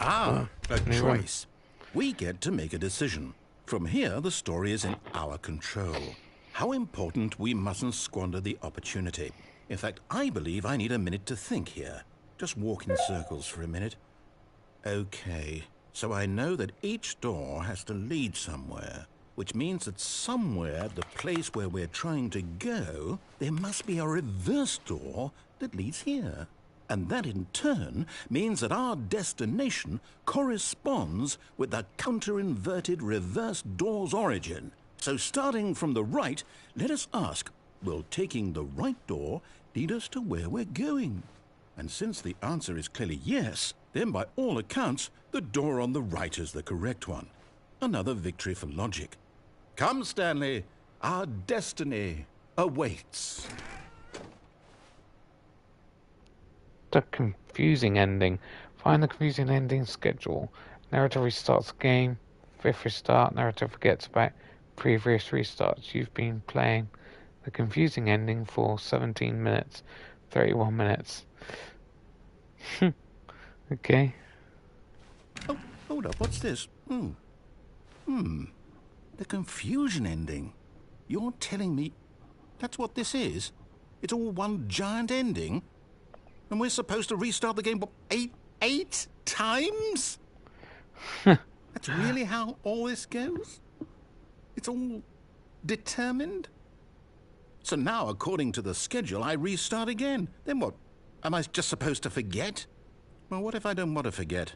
Ah, a new room. choice. We get to make a decision. From here, the story is in our control. How important we mustn't squander the opportunity. In fact, I believe I need a minute to think here. Just walk in circles for a minute. Okay, so I know that each door has to lead somewhere, which means that somewhere, the place where we're trying to go, there must be a reverse door that leads here. And that in turn means that our destination corresponds with the counter-inverted reverse door's origin. So starting from the right, let us ask, will taking the right door lead us to where we're going? And since the answer is clearly yes, then by all accounts, the door on the right is the correct one. Another victory for logic. Come, Stanley, our destiny awaits. The confusing ending. Find the confusing ending schedule. Narrative restarts game. Fifth restart. Narrative forgets about previous restarts. You've been playing the confusing ending for 17 minutes, 31 minutes. Okay. Oh, hold up, what's this? The confusion ending. You're telling me that's what this is? It's all one giant ending? And we're supposed to restart the game, what, eight times? That's really how all this goes? It's all determined? So now, according to the schedule, I restart again. Then what? Am I just supposed to forget? Well, what if I don't want to forget?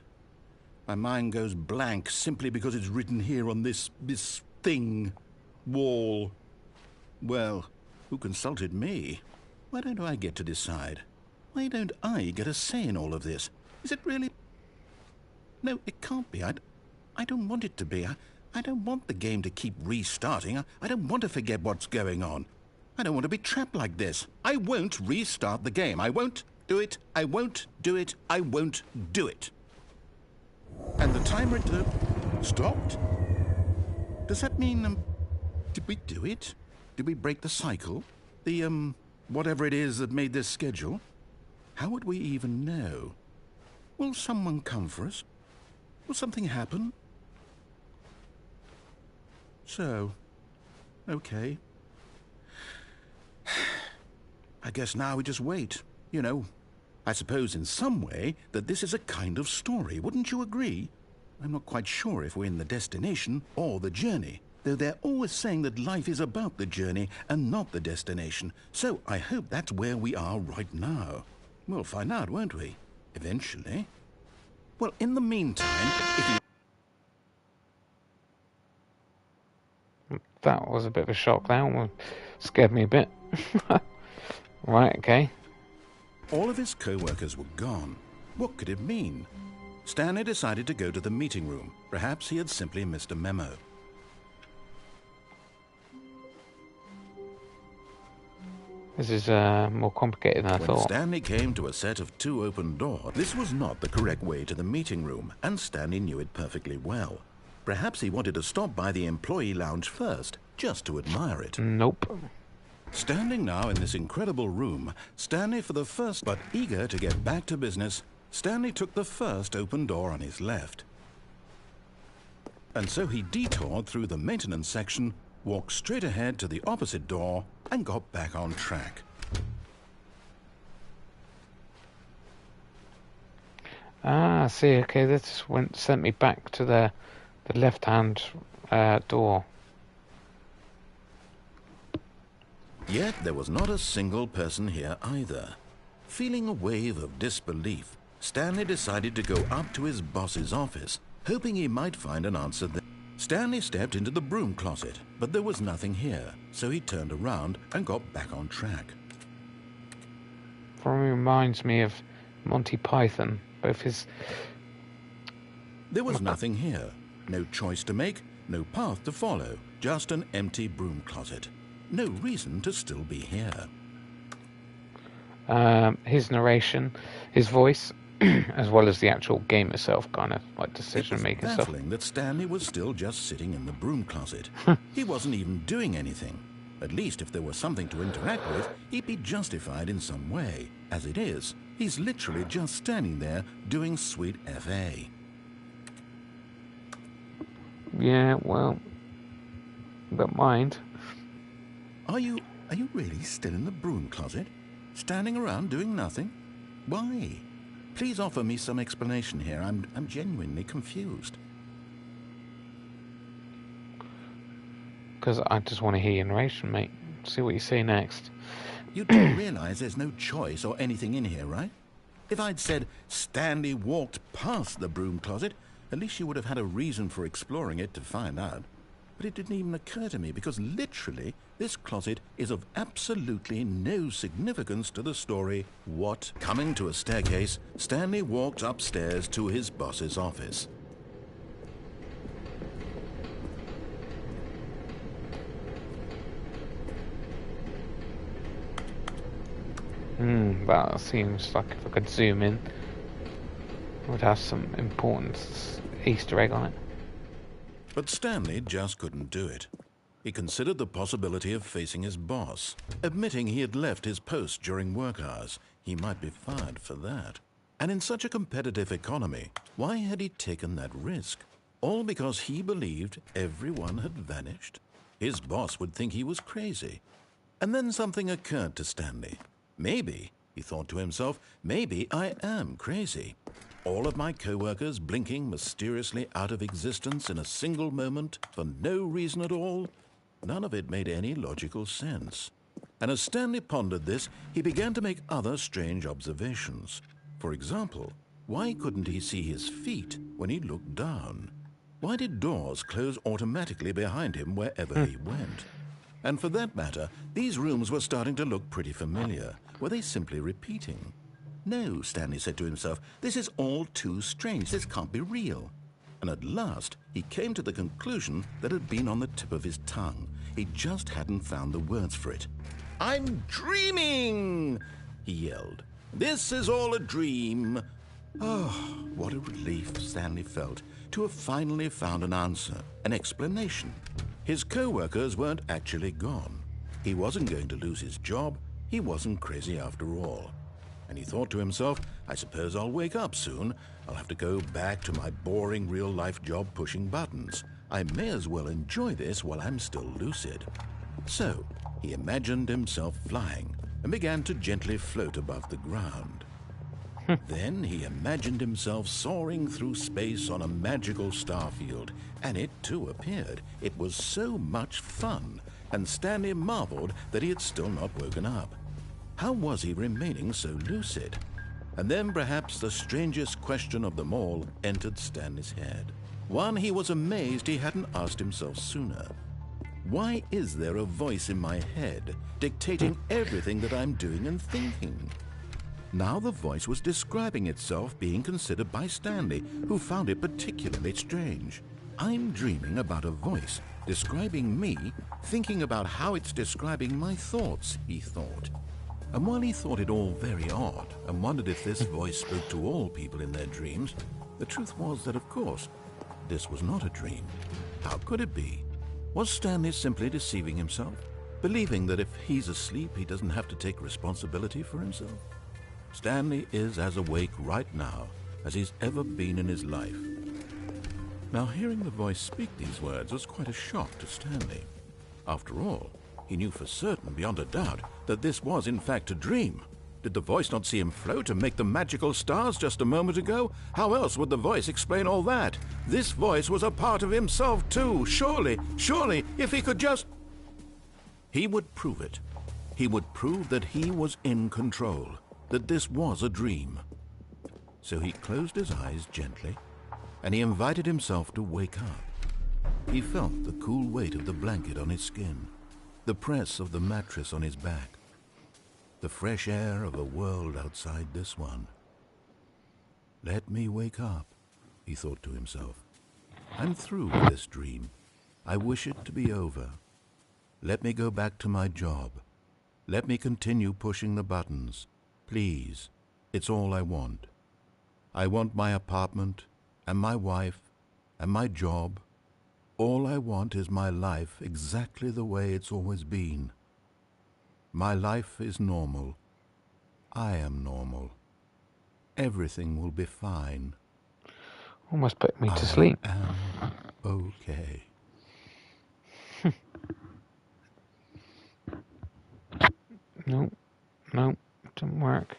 My mind goes blank simply because it's written here on this thing, wall. Well, who consulted me? Why don't I get to decide? Why don't I get a say in all of this? Is it really? No, it can't be. I don't want it to be. I don't want the game to keep restarting. I don't want to forget what's going on. I don't want to be trapped like this. I won't restart the game. I won't do it. I won't do it. I won't do it. And the timer stopped? Does that mean, did we do it? Did we break the cycle? The, whatever it is that made this schedule? How would we even know? Will someone come for us? Will something happen? So, okay. I guess now we just wait. You know, I suppose in some way that this is a kind of story, wouldn't you agree? I'm not quite sure if we're in the destination or the journey, though they're always saying that life is about the journey and not the destination. So I hope that's where we are right now. We'll find out, won't we? Eventually. Well, in the meantime, if you... That was a bit of a shock. That one scared me a bit. Right, okay. All of his co-workers were gone. What could it mean? Stanley decided to go to the meeting room. Perhaps he had simply missed a memo. This is more complicated than I When thought. Stanley came to a set of 2 open doors, this was not the correct way to the meeting room, and Stanley knew it perfectly well. Perhaps he wanted to stop by the employee lounge first, just to admire it. Nope. Standing now in this incredible room, Stanley for the first, but eager to get back to business, Stanley took the first open door on his left. And so he detoured through the maintenance section, walked straight ahead to the opposite door, and got back on track. Ah, I see. Okay, this sent me back to the left-hand door. Yet there was not a single person here either. Feeling a wave of disbelief, Stanley decided to go up to his boss's office, hoping he might find an answer there. Stanley stepped into the broom closet, but there was nothing here, so he turned around and got back on track. Probably reminds me of Monty Python. Both his... There was nothing here. No choice to make, no path to follow, just an empty broom closet. No reason to still be here. His narration, his voice, as well as the actual game itself, kind of like decision-making stuff. It was baffling that Stanley was still just sitting in the broom closet. He wasn't even doing anything. At least if there was something to interact with, he'd be justified in some way. As it is, he's literally just standing there doing sweet FA. Yeah, well, don't mind. Are you really still in the broom closet? Standing around doing nothing? Why? Please offer me some explanation here. I'm genuinely confused. Because I just want to hear your narration, mate. See what you say next. You do realize there's no choice or anything in here, right? If I'd said Stanley walked past the broom closet, at least you would have had a reason for exploring it to find out. But it didn't even occur to me because literally this closet is of absolutely no significance to the story. What? Coming to a staircase, Stanley walked upstairs to his boss's office. That seems like if I could zoom in, it would have some important Easter egg on it. But Stanley just couldn't do it. He considered the possibility of facing his boss. Admitting he had left his post during work hours, he might be fired for that. And in such a competitive economy, why had he taken that risk? All because he believed everyone had vanished? His boss would think he was crazy. And then something occurred to Stanley. Maybe, he thought to himself, maybe I am crazy. All of my co-workers blinking mysteriously out of existence in a single moment for no reason at all? None of it made any logical sense. And as Stanley pondered this, he began to make other strange observations. For example, why couldn't he see his feet when he looked down? Why did doors close automatically behind him wherever he went? And for that matter, these rooms were starting to look pretty familiar. Were they simply repeating? No, Stanley said to himself, this is all too strange. This can't be real. And at last, he came to the conclusion that had been on the tip of his tongue. He just hadn't found the words for it. I'm dreaming, he yelled. This is all a dream. Oh, what a relief Stanley felt to have finally found an answer, an explanation. His co-workers weren't actually gone. He wasn't going to lose his job. He wasn't crazy after all. And he thought to himself, I suppose I'll wake up soon. I'll have to go back to my boring real-life job pushing buttons. I may as well enjoy this while I'm still lucid. So, he imagined himself flying and began to gently float above the ground. Then he imagined himself soaring through space on a magical starfield, and it too appeared. It was so much fun, and Stanley marveled that he had still not woken up. How was he remaining so lucid? And then perhaps the strangest question of them all entered Stanley's head. One he was amazed he hadn't asked himself sooner. Why is there a voice in my head dictating everything that I'm doing and thinking? Now the voice was describing itself being considered by Stanley, who found it particularly strange. I'm dreaming about a voice describing me, thinking about how it's describing my thoughts, he thought. And while he thought it all very odd and wondered if this voice spoke to all people in their dreams, the truth was that, of course, this was not a dream. How could it be? Was Stanley simply deceiving himself, believing that if he's asleep, he doesn't have to take responsibility for himself? Stanley is as awake right now as he's ever been in his life. Now, hearing the voice speak these words was quite a shock to Stanley. After all, he knew for certain, beyond a doubt, that this was in fact a dream. Did the voice not see him float and make the magical stars just a moment ago? How else would the voice explain all that? This voice was a part of himself too. Surely, if he could just... He would prove it. He would prove that he was in control, that this was a dream. So he closed his eyes gently, and he invited himself to wake up. He felt the cool weight of the blanket on his skin, the press of the mattress on his back, the fresh air of a world outside this one. Let me wake up, he thought to himself. I'm through with this dream. I wish it to be over. Let me go back to my job. Let me continue pushing the buttons. Please, it's all I want. I want my apartment, and my wife, and my job. All I want is my life exactly the way it's always been. My life is normal. I am normal. Everything will be fine. Almost put me to sleep. I am okay. No, didn't work.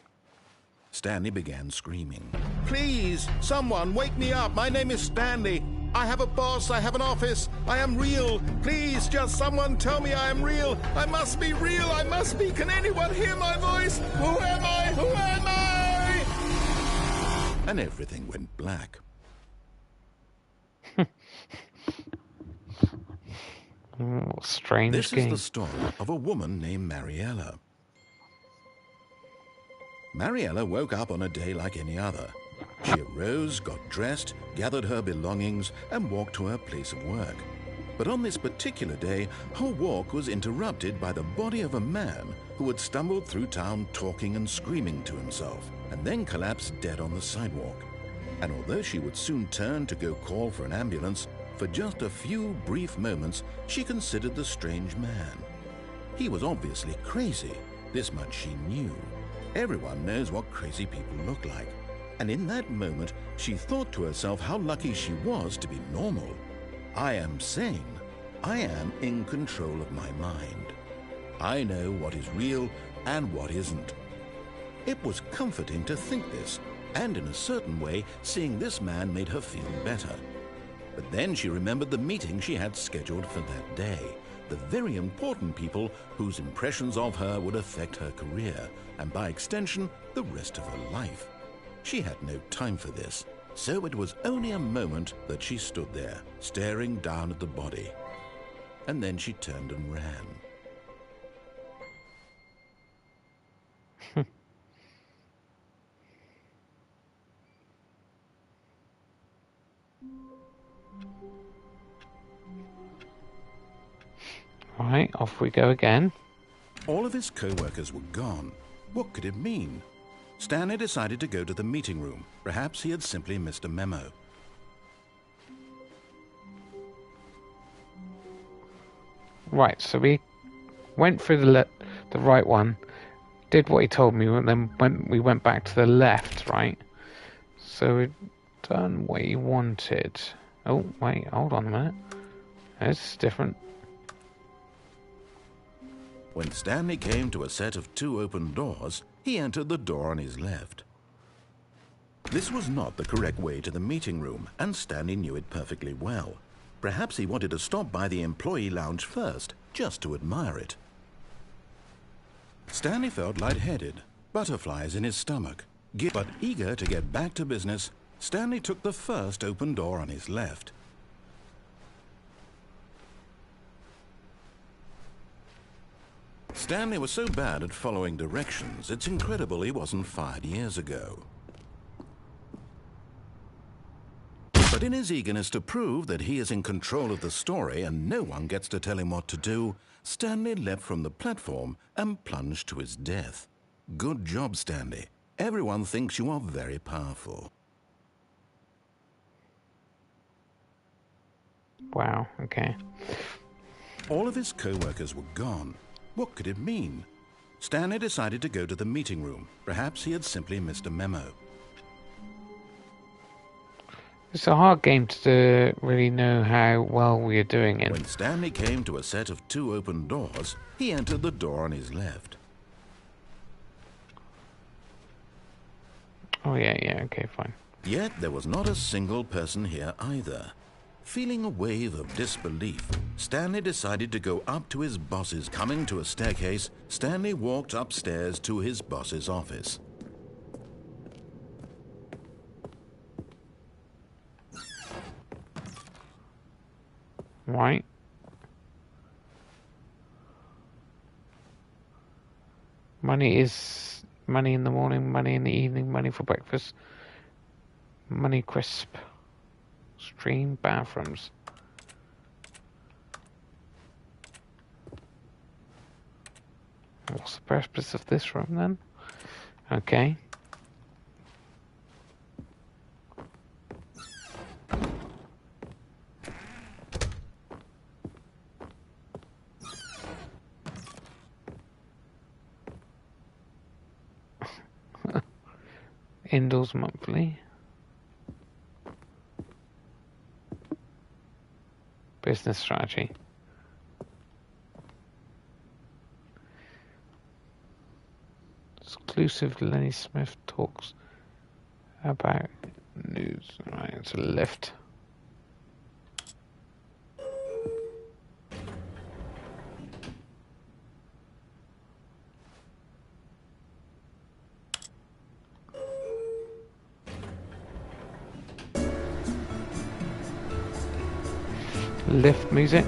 Stanley began screaming. Please, someone, wake me up. My name is Stanley. I have a boss. I have an office. I am real. Please, just someone tell me I am real. I must be real. I must be. Can anyone hear my voice? Who am I? Who am I? And everything went black. Strange This game. is the story of a woman named Mariella. Mariella woke up on a day like any other. She arose, got dressed, gathered her belongings, and walked to her place of work. But on this particular day, her walk was interrupted by the body of a man who had stumbled through town talking and screaming to himself, and then collapsed dead on the sidewalk. And although she would soon turn to go call for an ambulance, for just a few brief moments, she considered the strange man. He was obviously crazy. This much she knew. Everyone knows what crazy people look like. And in that moment, she thought to herself how lucky she was to be normal. I am sane. I am in control of my mind. I know what is real and what isn't. It was comforting to think this, and in a certain way, seeing this man made her feel better. But then she remembered the meeting she had scheduled for that day, the very important people whose impressions of her would affect her career, and by extension, the rest of her life. She had no time for this, so it was only a moment that she stood there, staring down at the body. And then she turned and ran. Right, off we go again. All of his co-workers were gone. What could it mean? Stanley decided to go to the meeting room. Perhaps he had simply missed a memo. Right, so we went through the right one, did what he told me, and then we went back to the left, right? So we'd done what he wanted. Oh, wait, hold on a minute. This is different. When Stanley came to a set of 2 open doors, he entered the door on his left. This was not the correct way to the meeting room, and Stanley knew it perfectly well. Perhaps he wanted to stop by the employee lounge first, just to admire it. Stanley felt lightheaded, butterflies in his stomach. But eager to get back to business, Stanley took the first open door on his left. Stanley was so bad at following directions, it's incredible he wasn't fired years ago. But in his eagerness to prove that he is in control of the story and no one gets to tell him what to do, Stanley leapt from the platform and plunged to his death. Good job, Stanley. Everyone thinks you are very powerful. Wow, okay. All of his co-workers were gone. What could it mean? Stanley decided to go to the meeting room. Perhaps he had simply missed a memo. It's a hard game to really know how well we are doing it. When Stanley came to a set of 2 open doors, he entered the door on his left. Oh, yeah, yeah, okay, fine. Yet there was not a single person here either. Feeling a wave of disbelief, Stanley decided to go up to his boss's. Coming to a staircase, Stanley walked upstairs to his boss's office. Right. Money is money in the morning, money in the evening, money for breakfast, money crisp, stream, bathrooms. What's the purpose of this room then? Okay. Indoors monthly. Business strategy. Exclusive Lenny Smith talks about news. Right, it's a lift. Lift music.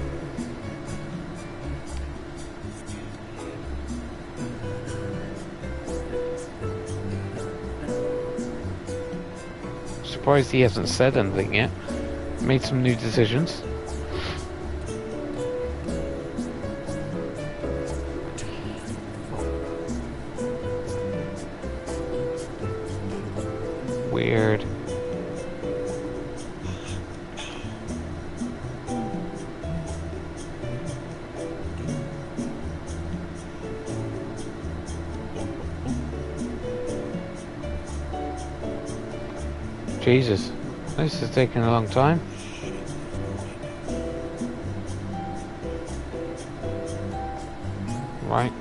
Surprised he hasn't said anything yet. Made some new decisions. Weird. Jesus, this is taking a long time. Right.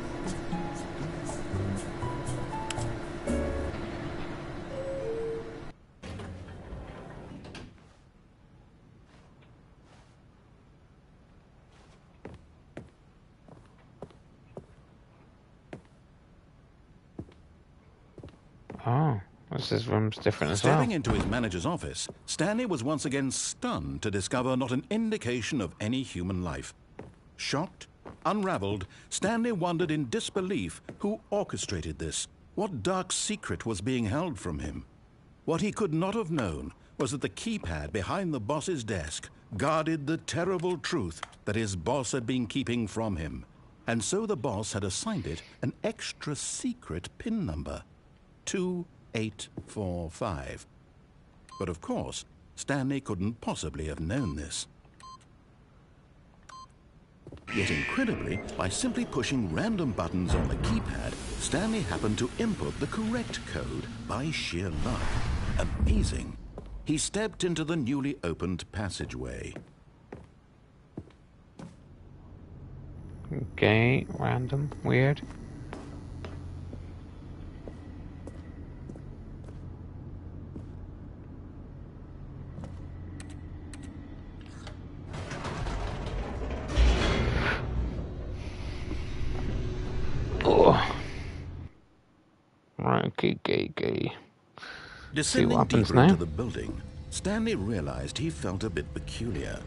Oh, this room's different as well. Stepping into his manager's office, Stanley was once again stunned to discover not an indication of any human life. Shocked, unraveled, Stanley wondered in disbelief who orchestrated this. What dark secret was being held from him? What he could not have known was that the keypad behind the boss's desk guarded the terrible truth that his boss had been keeping from him. And so the boss had assigned it an extra secret PIN number. 2845. But of course, Stanley couldn't possibly have known this. Yet incredibly, by simply pushing random buttons on the keypad, Stanley happened to input the correct code by sheer luck. Amazing. He stepped into the newly opened passageway. Okay, random, weird. Right, okay. Descending deeper into the building, Stanley realized he felt a bit peculiar.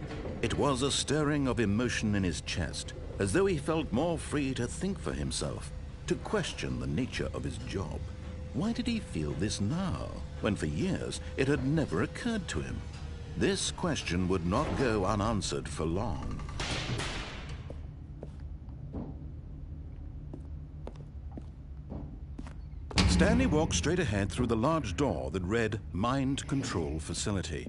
It was a stirring of emotion in his chest, as though he felt more free to think for himself, to question the nature of his job. Why did he feel this now, when for years it had never occurred to him? This question would not go unanswered for long. Stanley walked straight ahead through the large door that read Mind Control Facility.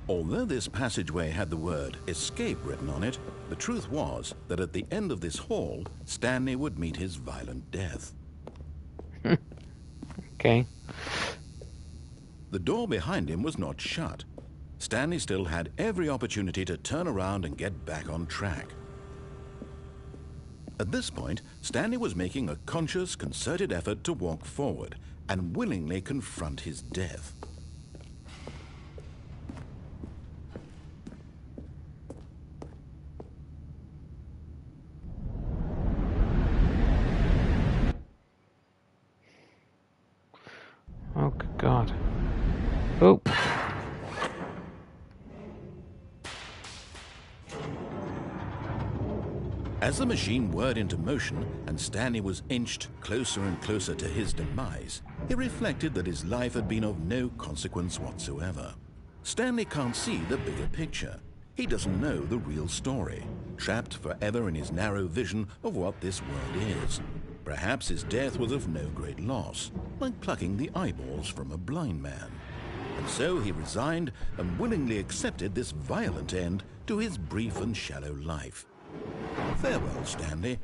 Although this passageway had the word escape written on it, the truth was that at the end of this hall, Stanley would meet his violent death. Okay. The door behind him was not shut. Stanley still had every opportunity to turn around and get back on track. At this point, Stanley was making a conscious, concerted effort to walk forward and willingly confront his death. Oh, good God. Oh. As the machine whirred into motion and Stanley was inched closer and closer to his demise, he reflected that his life had been of no consequence whatsoever. Stanley can't see the bigger picture. He doesn't know the real story, trapped forever in his narrow vision of what this world is. Perhaps his death was of no great loss, like plucking the eyeballs from a blind man. And so he resigned and willingly accepted this violent end to his brief and shallow life. Farewell, Stanley.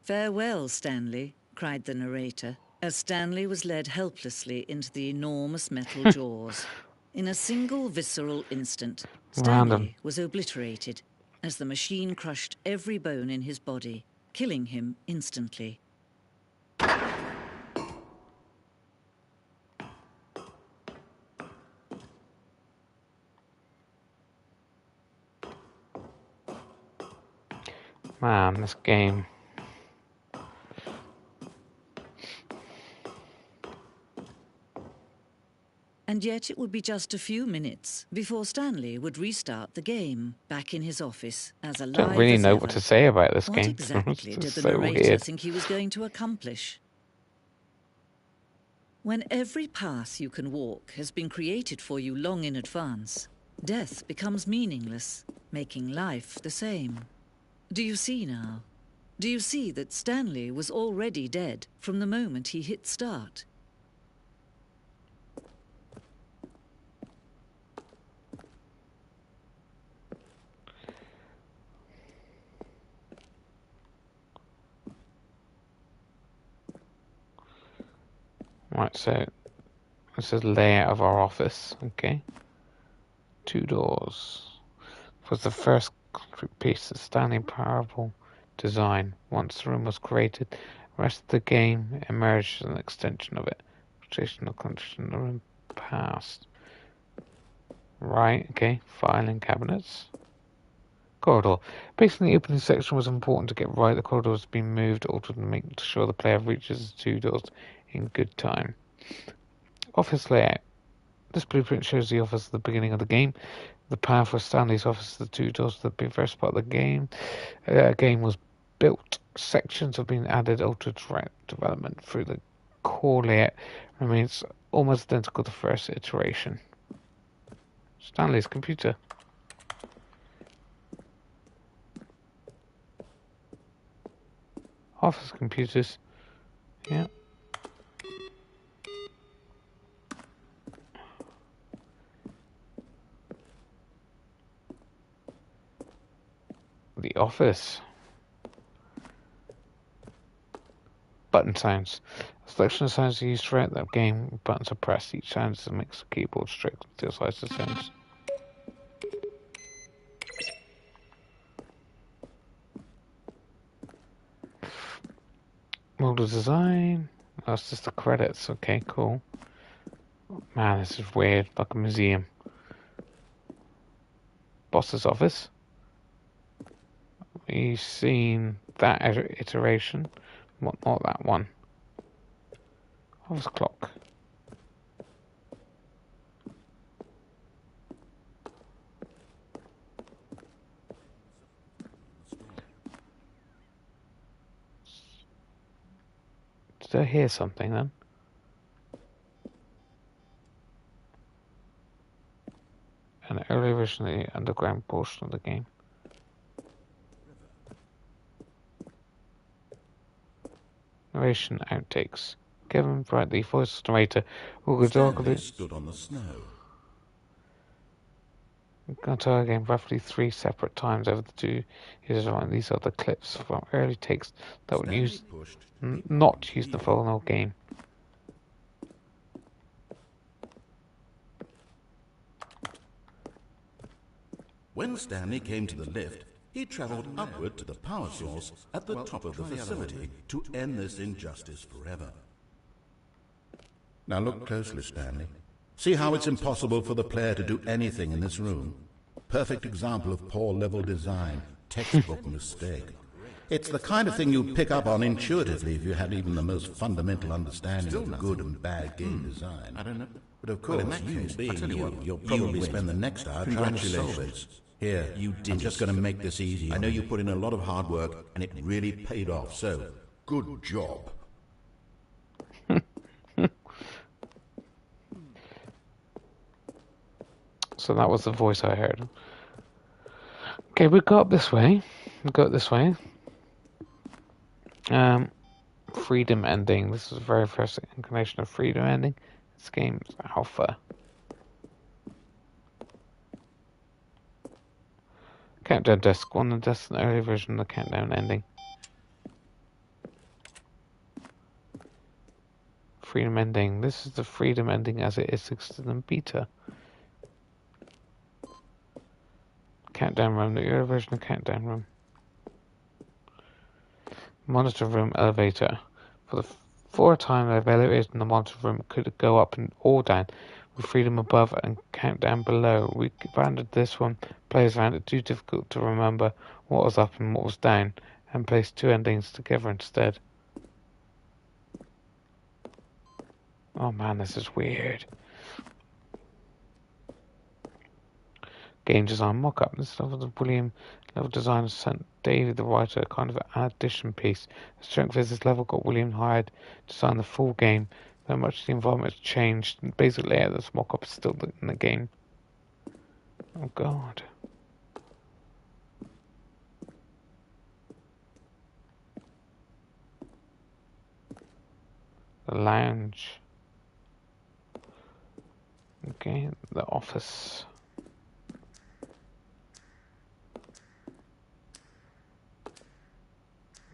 "Farewell, Stanley," cried the narrator, as Stanley was led helplessly into the enormous metal jaws. In a single visceral instant, Stanley was obliterated as the machine crushed every bone in his body, killing him instantly. Man, this game. And yet it would be just a few minutes before Stanley would restart the game, back in his office, as alive I don't really as know ever. what to say about this What game. exactly It's did the so narrator weird. think he was going to accomplish? When every path you can walk has been created for you long in advance, death becomes meaningless, making life the same. Do you see now? Do you see that Stanley was already dead from the moment he hit start? Right, so this is the layout of our office. Okay. 2 doors. Was the first piece of Stanley Parable design. Once the room was created, the rest of the game emerged as an extension of it. Traditional condition of the room passed. Right, okay. Filing cabinets. Corridor. Basically, the opening section was important to get right. The corridor has been moved, altered, and make sure the player reaches the 2 doors in good time. Office layout. This blueprint shows the office at the beginning of the game. The path for Stanley's office to the 2 doors to the first part of the game. Game was built. Sections have been added, altered throughout development. Through the core layout remains almost identical to the first iteration. Stanley's computer. Office computers. Yeah. The office. Button sounds. A selection of sounds are used throughout the game. Buttons are pressed. Each sound is a mix of keyboard strokes and synthesizer sounds. Model design. That's just the credits. Okay, cool. Man, this is weird. Like a museum. Boss's office. We've seen that iteration. What? Not that one. Office clock. Did I hear something then? An early version of the underground portion of the game. Narration outtakes. Kevin Brightly, voice narrator, who Stanley stood on the snow. entire game roughly 3 separate times over the 2 years around. These are the clips from early takes that were used, not used in the final game. When Stanley came to the lift, he traveled upward to the power source at the top of the facility to end this injustice forever. Now look closely, Stanley. See how it's impossible for the player to do anything in this room? Perfect example of poor level design, textbook mistake. It's the kind of thing you'd pick up on intuitively if you had even the most fundamental understanding of good and bad game design. I don't know. But of course, you'll probably spend the next hour trying to solve it. Here, I'm just going to make this easy. I know you put in a lot of hard work, and it really paid off, so good job. So that was the voice I heard. Okay, we go up this way. Freedom ending. This is the very first incarnation of freedom ending. This game's alpha. Countdown disc. One of the discs in the early version of the countdown ending. Freedom ending. This is the freedom ending as it existed in beta. Countdown room. The early version of countdown room. Monitor room elevator. For a time, the elevators in the monitor room could go up or down, with freedom above and countdown below. We abandoned this one. Players found it too difficult to remember what was up and what was down, and placed two endings together instead. Oh man, this is weird. Game design mock-up. This level of William level designer sent David, the writer, a kind of an addition piece. The strength of this level got William hired to design the full game, though much of the environment has changed. And basic layout of this mock-up is still in the game. Oh god. The lounge. Okay, the office.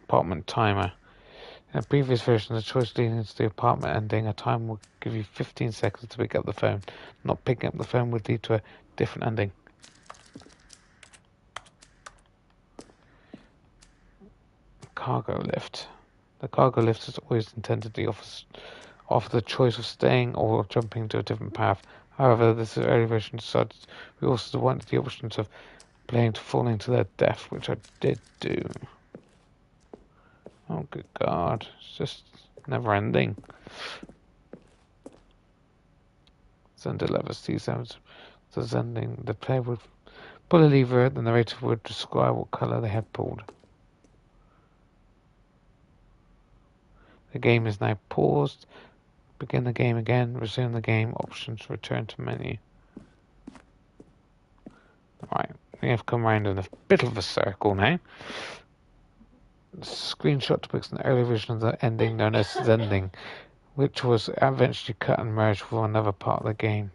Apartment timer. In a previous version, the choice leading to the apartment ending, a time will give you 15 seconds to pick up the phone. Not picking up the phone would lead to a different ending. Cargo lift. The cargo lift is always intended to offer the choice of staying or jumping to a different path. However, this early version decided we also wanted the options of playing to falling to their death, which I did do. Oh, good God. It's just never ending. Sender level C7. So ending. The player would pull a lever, the narrator would describe what colour they had pulled. The game is now paused. Begin the game again. Resume the game. Options. Return to menu. Right. We have come round in a bit of a circle now. Screenshot depicts an early version of the ending known as Zending, which was eventually cut and merged with another part of the game.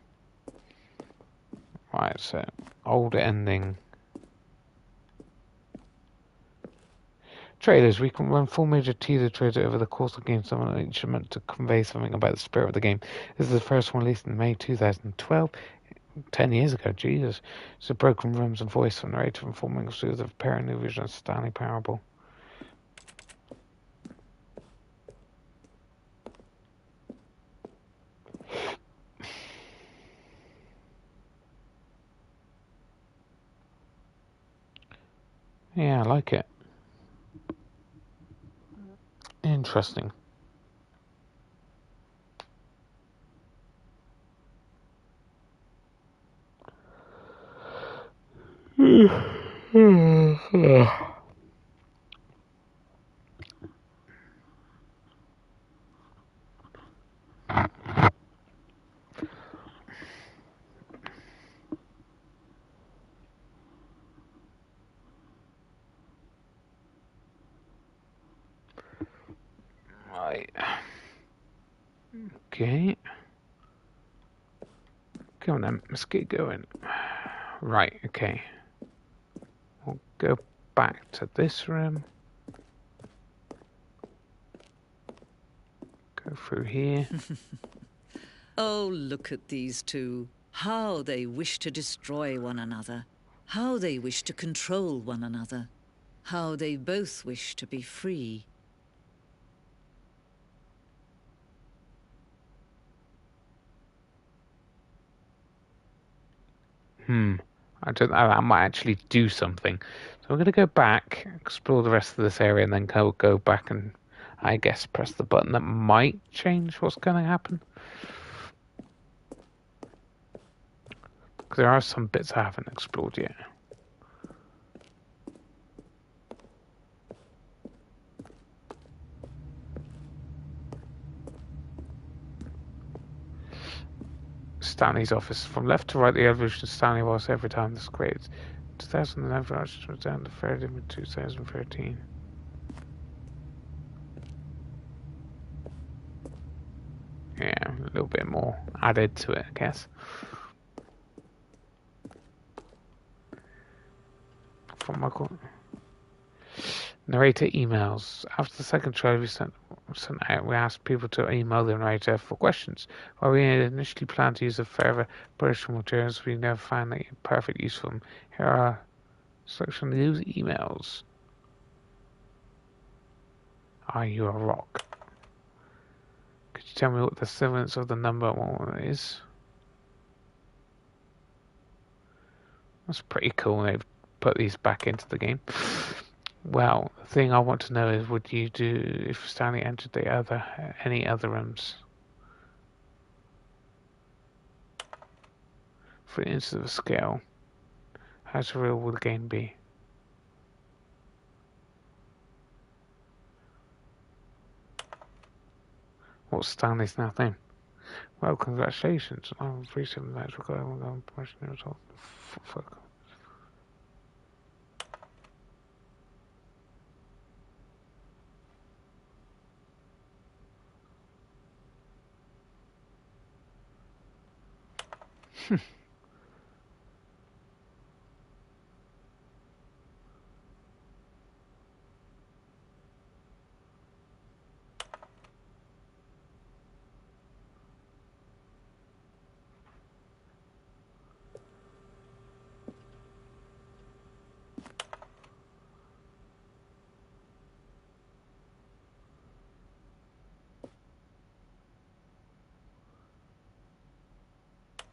Right, so old ending. Trailers. We can run 4 major teaser trailers over the course of the game, some of each are meant to convey something about the spirit of the game. This is the first one released in May 2012. 10 years ago, Jesus. It's a broken rooms and voice from the narrator informing us through the apparent new vision of Stanley Parable. Yeah, I like it. Interesting. Right. Okay. Come on then, let's get going. Right, okay. We'll go back to this room. Go through here. Oh, look at these two. How they wish to destroy one another. how they wish to control one another, how they both wish to be free. I don't know. That might actually do something. So we're going to go back, explore the rest of this area, and then go back and, I guess, press the button that might change what's going to happen. Because there are some bits I haven't explored yet. Stanley's office. From left to right, the evolution of Stanley was every time this created. 2011 was down to 30 in 2013. Yeah, a little bit more added to it, I guess. From Michael. Narrator emails. After the second trailer we sent out, we asked people to email the narrator for questions. While we had initially planned to use the further promotional materials, we never found a perfect use for them. Here are a selection of these emails. Are you a rock? Could you tell me what the semblance of the number one is? That's pretty cool. They've put these back into the game. Well, the thing I want to know is, would you do if Stanley entered any other rooms? For instance of a scale, how surreal will the game be? What's Stanley's now name? Well, congratulations. I'm appreciating that regarding promotion result.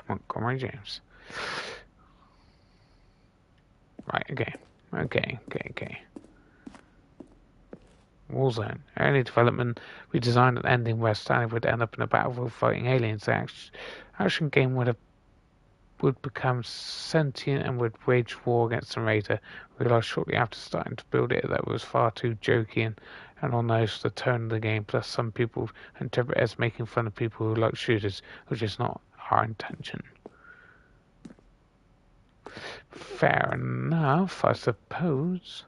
Montgomery James. Right, okay. Warzone. Early development, we designed an ending where Stanley would end up in a battlefield fighting aliens. The action game would become sentient and would wage war against the narrator. We realized shortly after starting to build it that it was far too jokey and on the tone of the game, plus some people interpret it as making fun of people who like shooters, which is not our intention. Fair enough, I suppose.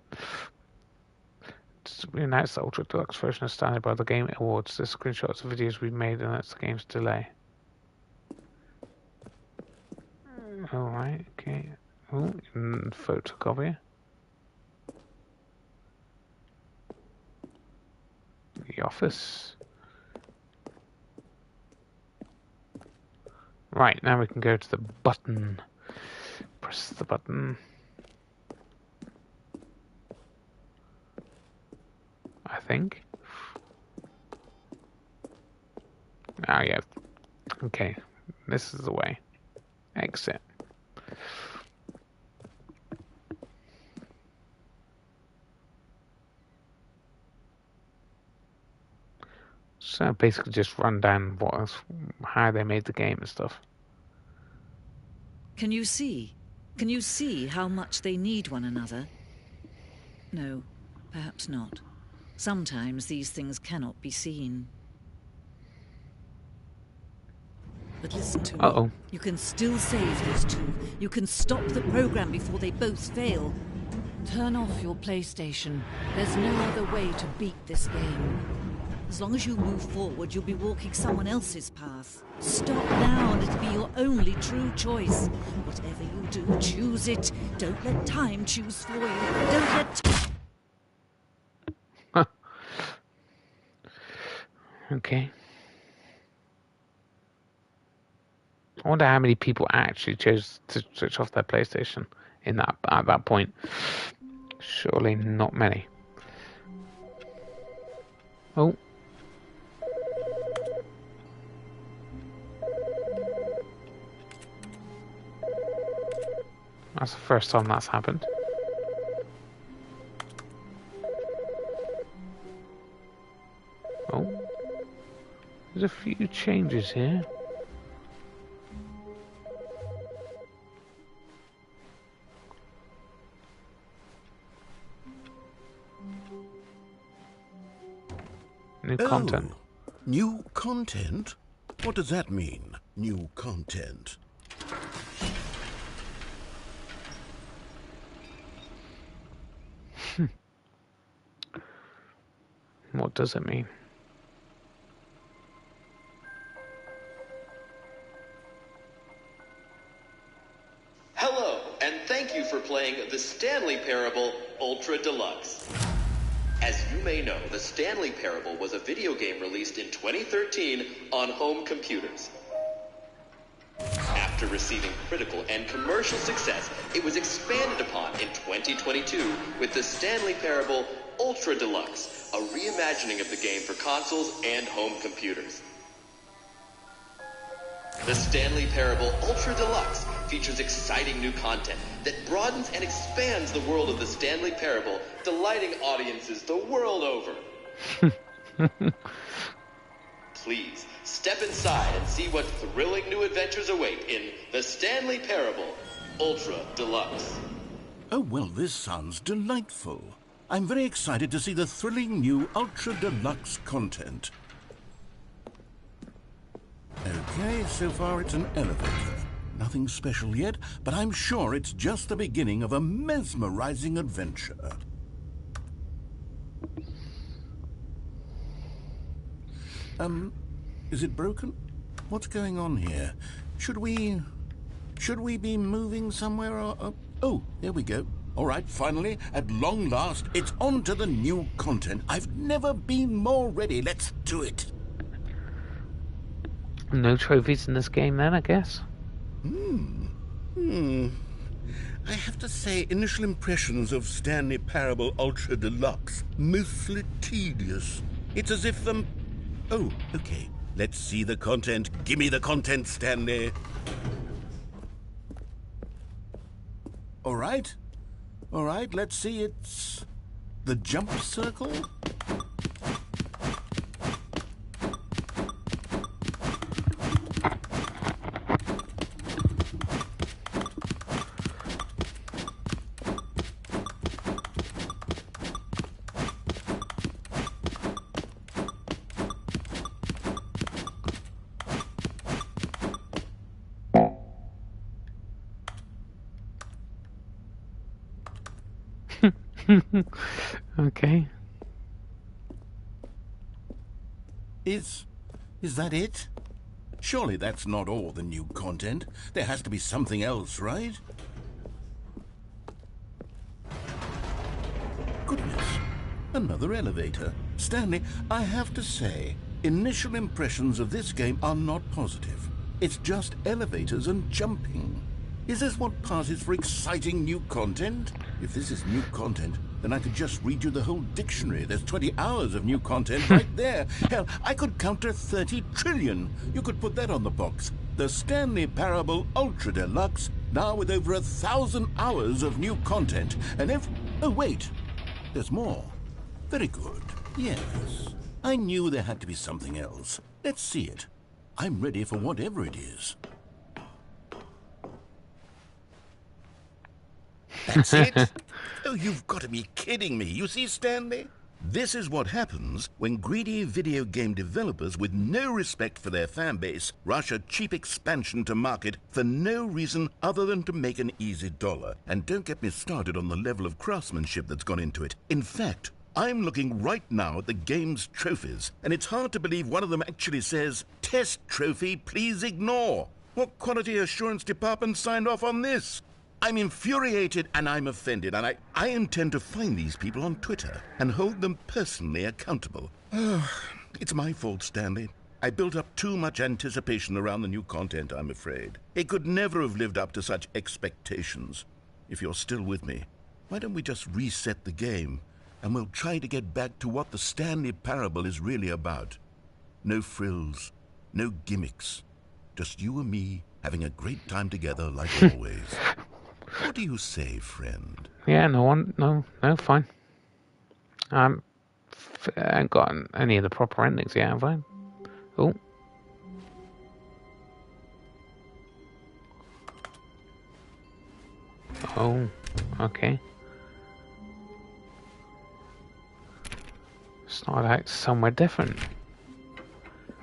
We announced the Ultra Deluxe version of Stanley by the Game Awards. The screenshots of videos we made and that's the game's delay. Alright, okay. Oh, photocopy. The office. Right, now we can go to the button. Press the button. I think. Oh yeah. Okay, this is the way. Exit. So basically just run down how they made the game and stuff. Can you see? Can you see how much they need one another? No, perhaps not. Sometimes these things cannot be seen. But listen to me. You can still save these two. You can stop the program before they both fail. Turn off your PlayStation. There's no other way to beat this game. As long as you move forward, you'll be walking someone else's path. Stop now and it'll be your only true choice. Whatever you do, choose it. Don't let time choose for you. Don't let... Okay. I wonder how many people actually chose to switch off their PlayStation in that at that point. Surely not many. Oh. That's the first time that's happened. Oh. There's a few changes here. New content. New content? What does that mean, new content? What does it mean? Hello, and thank you for playing The Stanley Parable Ultra Deluxe. As you may know, The Stanley Parable was a video game released in 2013 on home computers. After receiving critical and commercial success, it was expanded upon in 2022 with The Stanley Parable Ultra Deluxe, a reimagining of the game for consoles and home computers. The Stanley Parable Ultra Deluxe features exciting new content that broadens and expands the world of the Stanley Parable, delighting audiences the world over. Please, step inside and see what thrilling new adventures await in The Stanley Parable Ultra Deluxe. Oh, well, this sounds delightful. I'm very excited to see the thrilling new Ultra Deluxe content. Okay, so far it's an elevator. Nothing special yet, but I'm sure it's just the beginning of a mesmerizing adventure. Is it broken? What's going on here? Should we be moving somewhere or... Oh, there we go. All right, finally, at long last, it's on to the new content. I've never been more ready. Let's do it. No trophies in this game then, I guess. I have to say, initial impressions of Stanley Parable Ultra Deluxe, mostly tedious. It's as if Oh, okay. Let's see the content. Give me the content, Stanley. All right, let's see. It's the jump circle. Okay. Is that it? Surely that's not all the new content. There has to be something else, right? Goodness, another elevator. Stanley, I have to say, initial impressions of this game are not positive. It's just elevators and jumping. Is this what passes for exciting new content? If this is new content, then I could just read you the whole dictionary. There's 20 hours of new content right there. Hell, I could count to 30 trillion. You could put that on the box. The Stanley Parable Ultra Deluxe, now with over 1,000 hours of new content. And oh, wait. There's more. Very good. Yes. I knew there had to be something else. Let's see it. I'm ready for whatever it is. That's it? Oh, you've got to be kidding me. You see, Stanley? This is what happens when greedy video game developers with no respect for their fan base rush a cheap expansion to market for no reason other than to make an easy dollar. And don't get me started on the level of craftsmanship that's gone into it. In fact, I'm looking right now at the game's trophies, and it's hard to believe one of them actually says, "Test trophy, please ignore." What quality assurance department signed off on this? I'm infuriated and I'm offended, and I intend to find these people on Twitter and hold them personally accountable. It's my fault, Stanley. I built up too much anticipation around the new content, I'm afraid. It could never have lived up to such expectations. if you're still with me, why don't we just reset the game, and we'll try to get back to what the Stanley Parable is really about. No frills, no gimmicks, just you and me having a great time together like always. What do you say, friend? Yeah, no, fine. I ain't got any of the proper endings yet, have I? Oh. Oh, okay. Start out somewhere different.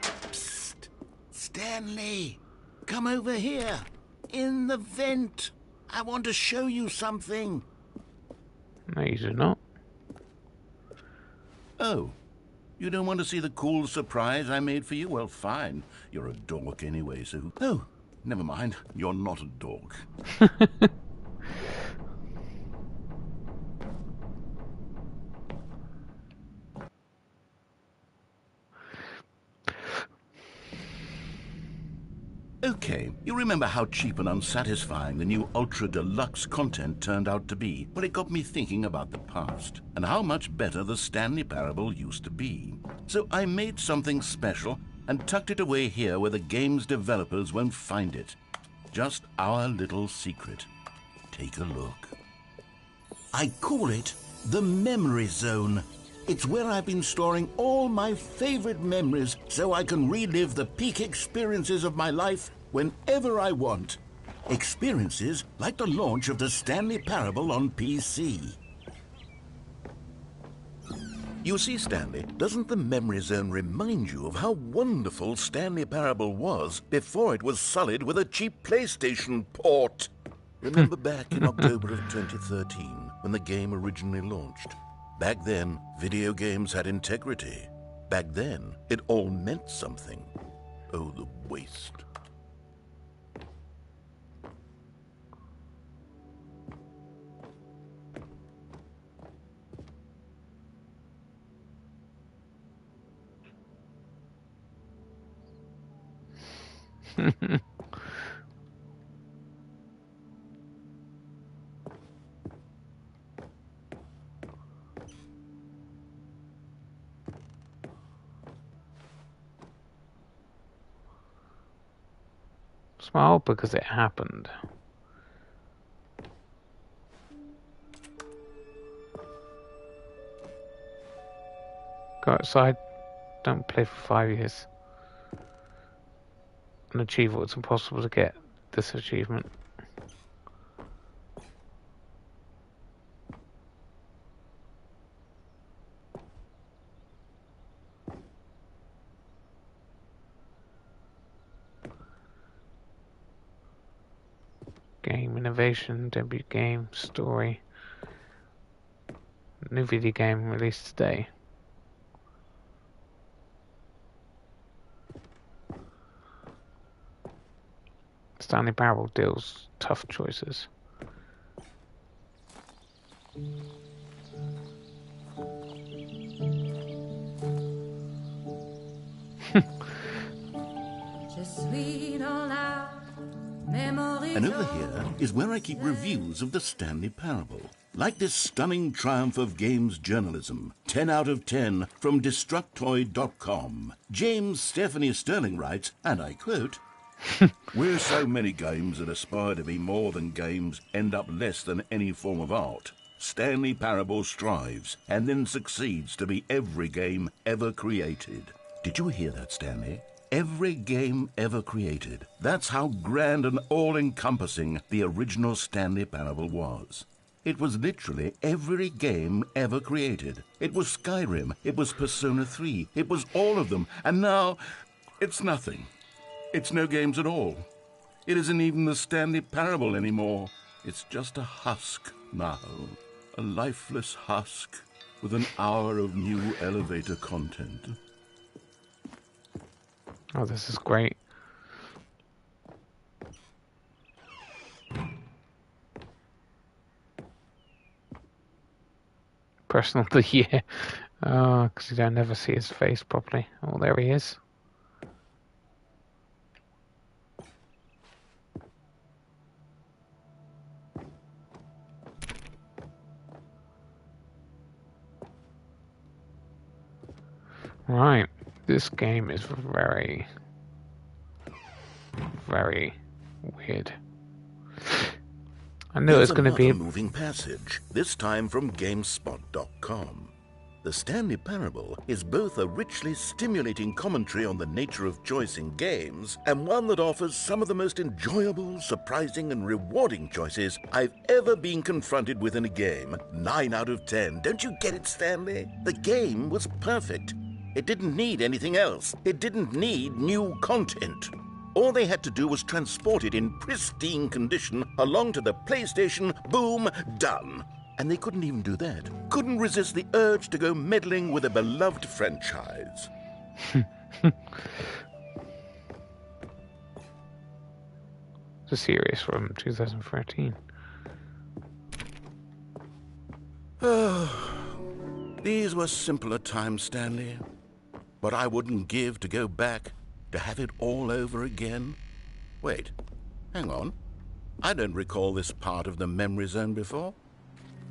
Psst! Stanley! Come over here! In the vent! I want to show you something! No, you do not. Oh, you don't want to see the cool surprise I made for you? Well, fine. You're a dork anyway, so... Oh, never mind. You're not a dork. Okay, you remember how cheap and unsatisfying the new Ultra Deluxe content turned out to be? Well, it got me thinking about the past, and how much better the Stanley Parable used to be. So I made something special and tucked it away here where the game's developers won't find it. Just our little secret. Take a look. I call it the Memory Zone. It's where I've been storing all my favorite memories so I can relive the peak experiences of my life whenever I want. Experiences like the launch of the Stanley Parable on PC. You see, Stanley, doesn't the Memory Zone remind you of how wonderful Stanley Parable was before it was sullied with a cheap PlayStation port? Remember back in October of 2013 when the game originally launched? Back then, video games had integrity. Back then, it all meant something. Oh, the waste. Smile because it happened. Go outside. Don't play for 5 years. And achieve what's impossible to get this achievement. Game innovation, debut game, story. New video game released today. Stanley Parable deals tough choices. And over here is where I keep reviews of the Stanley Parable. Like this stunning triumph of games journalism, 10 out of 10 from Destructoid.com. James Stephanie Sterling writes, and I quote, "Where so many games that aspire to be more than games end up less than any form of art, Stanley Parable strives and then succeeds to be every game ever created." Did you hear that, Stanley? Every game ever created. That's how grand and all-encompassing the original Stanley Parable was. It was literally every game ever created. It was Skyrim, it was Persona 3, it was all of them, and now it's nothing. It's no games at all. It isn't even the Stanley Parable anymore. It's just a husk now. A lifeless husk with an hour of new elevator content. Oh, this is great. Person of the year. Oh, because you don't never see his face properly. Oh, there he is. Right. This game is very, very weird. I knew it Here's was going to another be... moving passage, this time from GameSpot.com. The Stanley Parable is both a richly stimulating commentary on the nature of choice in games and one that offers some of the most enjoyable, surprising, and rewarding choices I've ever been confronted with in a game. 9 out of 10. Don't you get it, Stanley? The game was perfect. It didn't need anything else. It didn't need new content. All they had to do was transport it in pristine condition along to the PlayStation. Boom, done. And they couldn't even do that. Couldn't resist the urge to go meddling with a beloved franchise. It's a series from 2013. These were simpler times, Stanley. What I wouldn't give to go back, to have it all over again. Wait, hang on. I don't recall this part of the memory zone before.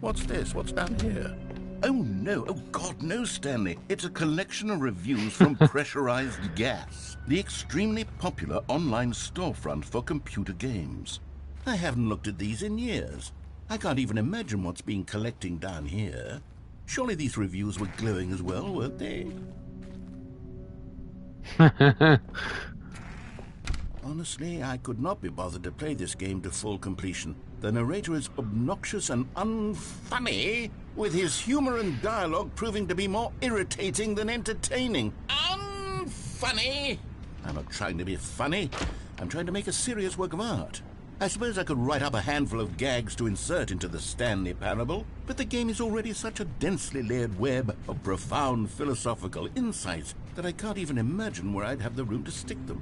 What's this? What's down here? Oh, no. Oh, God, no, Stanley. It's a collection of reviews from Pressurized Gas, the extremely popular online storefront for computer games. I haven't looked at these in years. I can't even imagine what's been collecting down here. Surely these reviews were glowing as well, weren't they? Honestly, I could not be bothered to play this game to full completion. The narrator is obnoxious and unfunny, with his humor and dialogue proving to be more irritating than entertaining. Unfunny! I'm not trying to be funny. I'm trying to make a serious work of art. I suppose I could write up a handful of gags to insert into the Stanley Parable, but the game is already such a densely layered web of profound philosophical insights that I can't even imagine where I'd have the room to stick them.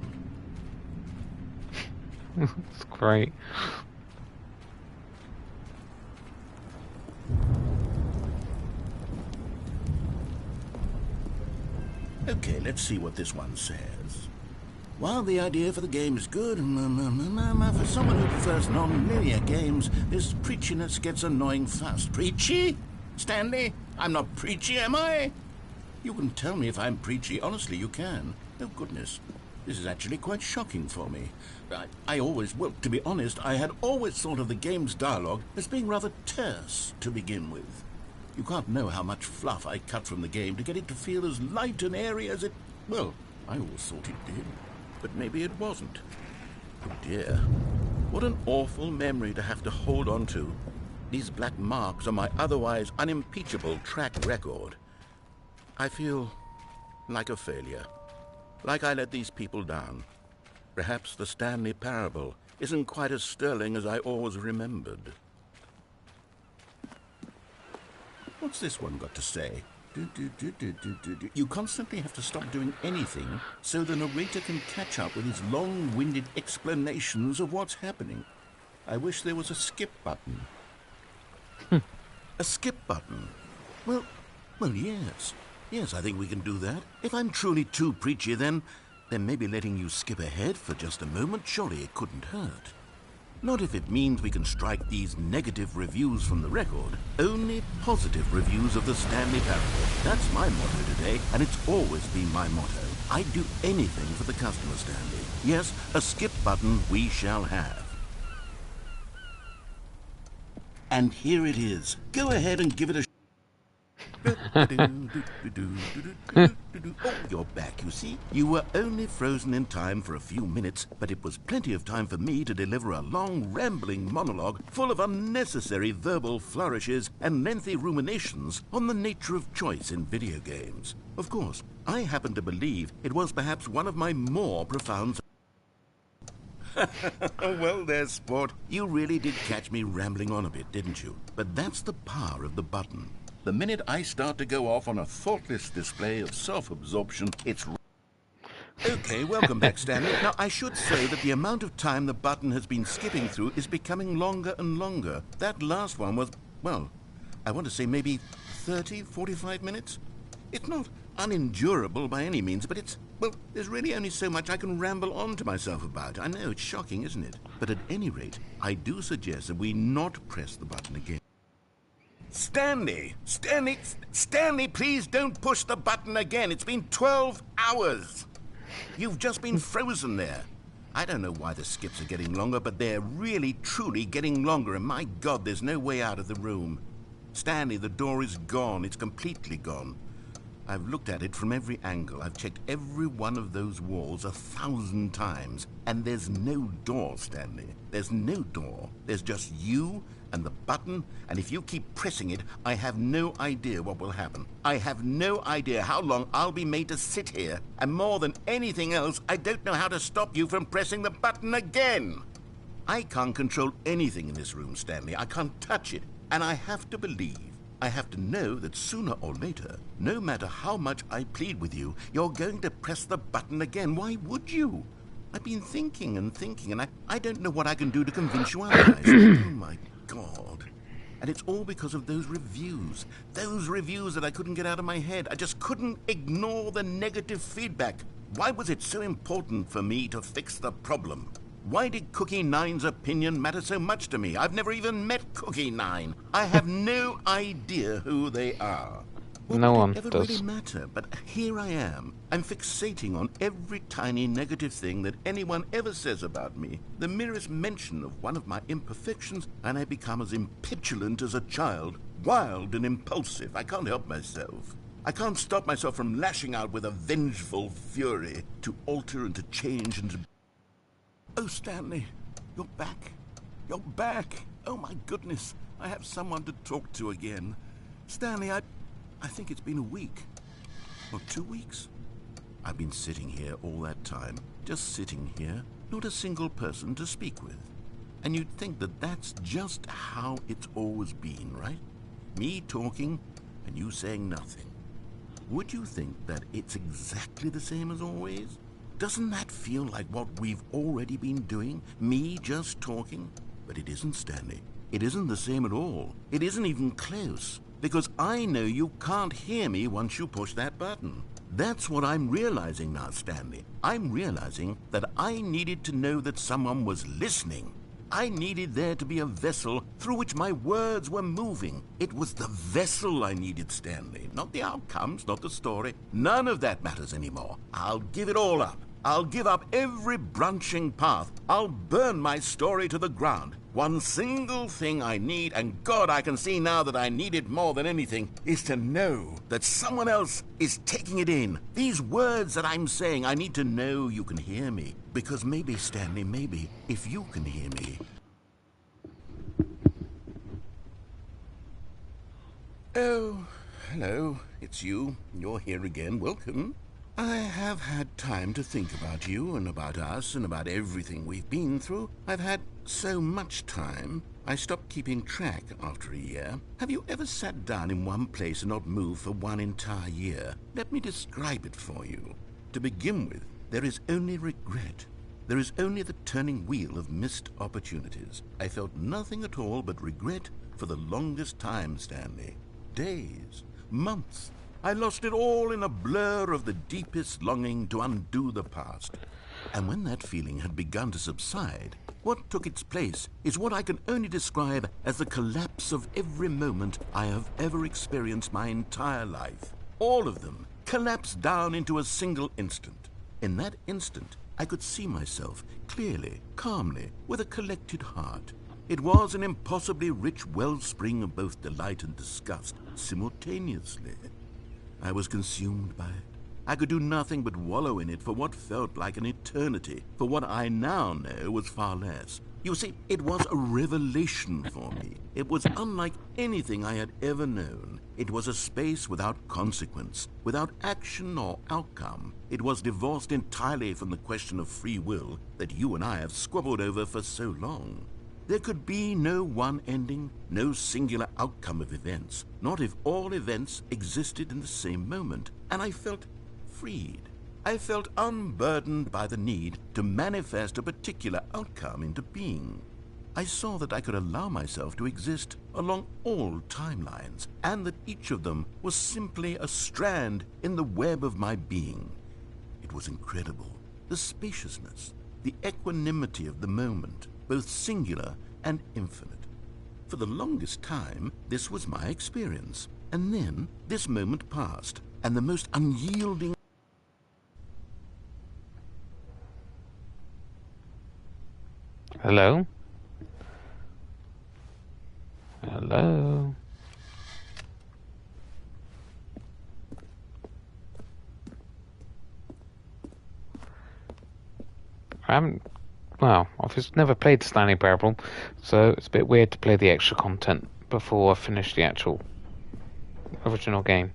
It's great. Okay, let's see what this one says. While the idea for the game is good, for someone who prefers non-linear games, this preachiness gets annoying fast. Preachy? Stanley? I'm not preachy, am I? You can tell me if I'm preachy. Honestly, you can. Oh, goodness. This is actually quite shocking for me. Well, to be honest, I had always thought of the game's dialogue as being rather terse to begin with. You can't know how much fluff I cut from the game to get it to feel as light and airy as it... Well, I always thought it did, but maybe it wasn't. Oh dear. What an awful memory to have to hold on to. These black marks on my otherwise unimpeachable track record. I feel like a failure. Like I let these people down. Perhaps the Stanley Parable isn't quite as sterling as I always remembered. What's this one got to say? You constantly have to stop doing anything so the narrator can catch up with his long-winded explanations of what's happening. I wish there was a skip button. A skip button? Well, yes. Yes, I think we can do that. If I'm truly too preachy, then maybe letting you skip ahead for just a moment, surely it couldn't hurt. Not if it means we can strike these negative reviews from the record. Only positive reviews of the Stanley Parable. That's my motto today, and it's always been my motto. I'd do anything for the customer, Stanley. Yes, a skip button we shall have. And here it is. Go ahead and give it a Oh, you're back, you see. You were only frozen in time for a few minutes, but it was plenty of time for me to deliver a long, rambling monologue full of unnecessary verbal flourishes and lengthy ruminations on the nature of choice in video games. Of course, I happen to believe it was perhaps one of my more profound... Well, there's sport. You really did catch me rambling on a bit, didn't you? But that's the power of the button. The minute I start to go off on a thoughtless display of self-absorption, it's... Okay, welcome back, Stanley. Now, I should say that the amount of time the button has been skipping through is becoming longer and longer. That last one was, well, I want to say maybe 30, 45 minutes? It's not unendurable by any means, but it's, well, there's really only so much I can ramble on to myself about. I know, it's shocking, isn't it? But at any rate, I do suggest that we not press the button again. Stanley! Stanley, please don't push the button again. It's been 12 hours. You've just been frozen there. I don't know why the skips are getting longer, but they're really, truly getting longer, and my God, there's no way out of the room. Stanley, the door is gone. It's completely gone. I've looked at it from every angle. I've checked every one of those walls 1,000 times, and there's no door, Stanley. There's no door. There's just you and the button, and if you keep pressing it, I have no idea what will happen. I have no idea how long I'll be made to sit here, and more than anything else, I don't know how to stop you from pressing the button again. I can't control anything in this room, Stanley. I can't touch it, and I have to believe, I have to know that sooner or later, no matter how much I plead with you, you're going to press the button again. Why would you? I've been thinking, and I don't know what I can do to convince you otherwise. Oh, my God. And it's all because of those reviews that I couldn't get out of my head. I just couldn't ignore the negative feedback. Why was it so important for me to fix the problem? Why did Cookie Nine's opinion matter so much to me? I've never even met Cookie Nine. I have no idea who they are. No one does. It does. ever really matter? But here I am. I'm fixating on every tiny negative thing that anyone ever says about me. The merest mention of one of my imperfections, and I become as impetulant as a child, wild and impulsive. I can't help myself. I can't stop myself from lashing out with a vengeful fury to alter and to change and to... Oh, Stanley, you're back. You're back. Oh, my goodness. I have someone to talk to again. Stanley, I think it's been a week. Or 2 weeks. I've been sitting here all that time. Just sitting here. Not a single person to speak with. And you'd think that that's just how it's always been, right? Me talking and you saying nothing. Would you think that it's exactly the same as always? Doesn't that feel like what we've already been doing? Me just talking? But it isn't, Stanley. It isn't the same at all. It isn't even close. Because I know you can't hear me once you push that button. That's what I'm realizing now, Stanley. I'm realizing that I needed to know that someone was listening. I needed there to be a vessel through which my words were moving. It was the vessel I needed, Stanley. Not the outcomes, not the story. None of that matters anymore. I'll give it all up. I'll give up every branching path. I'll burn my story to the ground. One single thing I need, and God, I can see now that I need it more than anything, is to know that someone else is taking it in. These words that I'm saying, I need to know you can hear me. Because maybe, Stanley, maybe, if you can hear me... Oh, hello, it's you. You're here again. Welcome. I have had time to think about you and about us and about everything we've been through. I've had so much time. I stopped keeping track after a year. Have you ever sat down in one place and not moved for one entire year? Let me describe it for you. To begin with, there is only regret. There is only the turning wheel of missed opportunities. I felt nothing at all but regret for the longest time, Stanley. Days, months. I lost it all in a blur of the deepest longing to undo the past. And when that feeling had begun to subside, what took its place is what I can only describe as the collapse of every moment I have ever experienced my entire life. All of them collapsed down into a single instant. In that instant, I could see myself clearly, calmly, with a collected heart. It was an impossibly rich wellspring of both delight and disgust simultaneously. I was consumed by it. I could do nothing but wallow in it for what felt like an eternity, for what I now know was far less. You see, it was a revelation for me. It was unlike anything I had ever known. It was a space without consequence, without action or outcome. It was divorced entirely from the question of free will that you and I have squabbled over for so long. There could be no one ending, no singular outcome of events, not if all events existed in the same moment. And I felt freed. I felt unburdened by the need to manifest a particular outcome into being. I saw that I could allow myself to exist along all timelines, and that each of them was simply a strand in the web of my being. It was incredible. The spaciousness, the equanimity of the moment, both singular and infinite. For the longest time, this was my experience. And then, this moment passed, and the most unyielding... Hello? Hello? I haven't... Well, I've just never played Stanley Parable, so it's a bit weird to play the extra content before I finish the actual original game.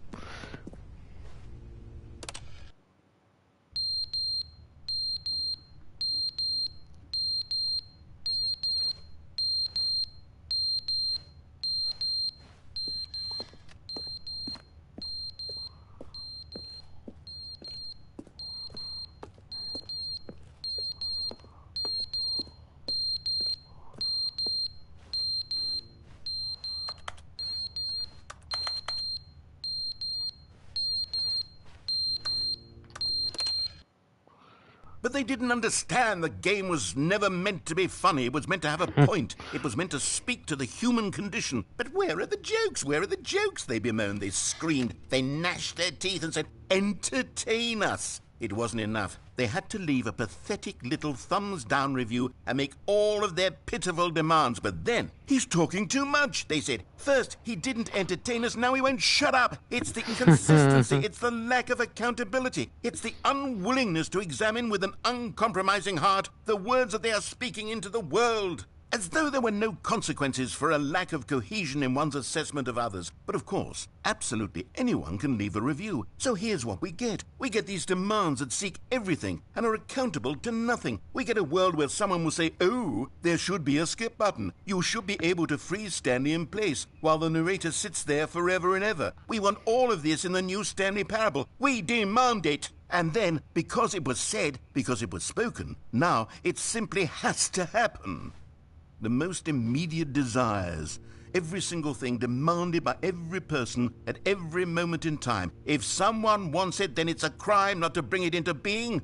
But they didn't understand the game was never meant to be funny. It was meant to have a point. It was meant to speak to the human condition. But where are the jokes? Where are the jokes? They bemoaned, they screamed, they gnashed their teeth and said, entertain us. It wasn't enough. They had to leave a pathetic little thumbs-down review and make all of their pitiful demands. But then, he's talking too much, they said. First, he didn't entertain us, now he won't shut up. It's the inconsistency, it's the lack of accountability. It's the unwillingness to examine with an uncompromising heart the words that they are speaking into the world. As though there were no consequences for a lack of cohesion in one's assessment of others. But of course, absolutely anyone can leave a review. So here's what we get. We get these demands that seek everything and are accountable to nothing. We get a world where someone will say, oh, there should be a skip button. You should be able to freeze Stanley in place while the narrator sits there forever and ever. We want all of this in the new Stanley Parable. We demand it. And then, because it was said, because it was spoken, now it simply has to happen. The most immediate desires, every single thing demanded by every person at every moment in time. If someone wants it, then it's a crime not to bring it into being.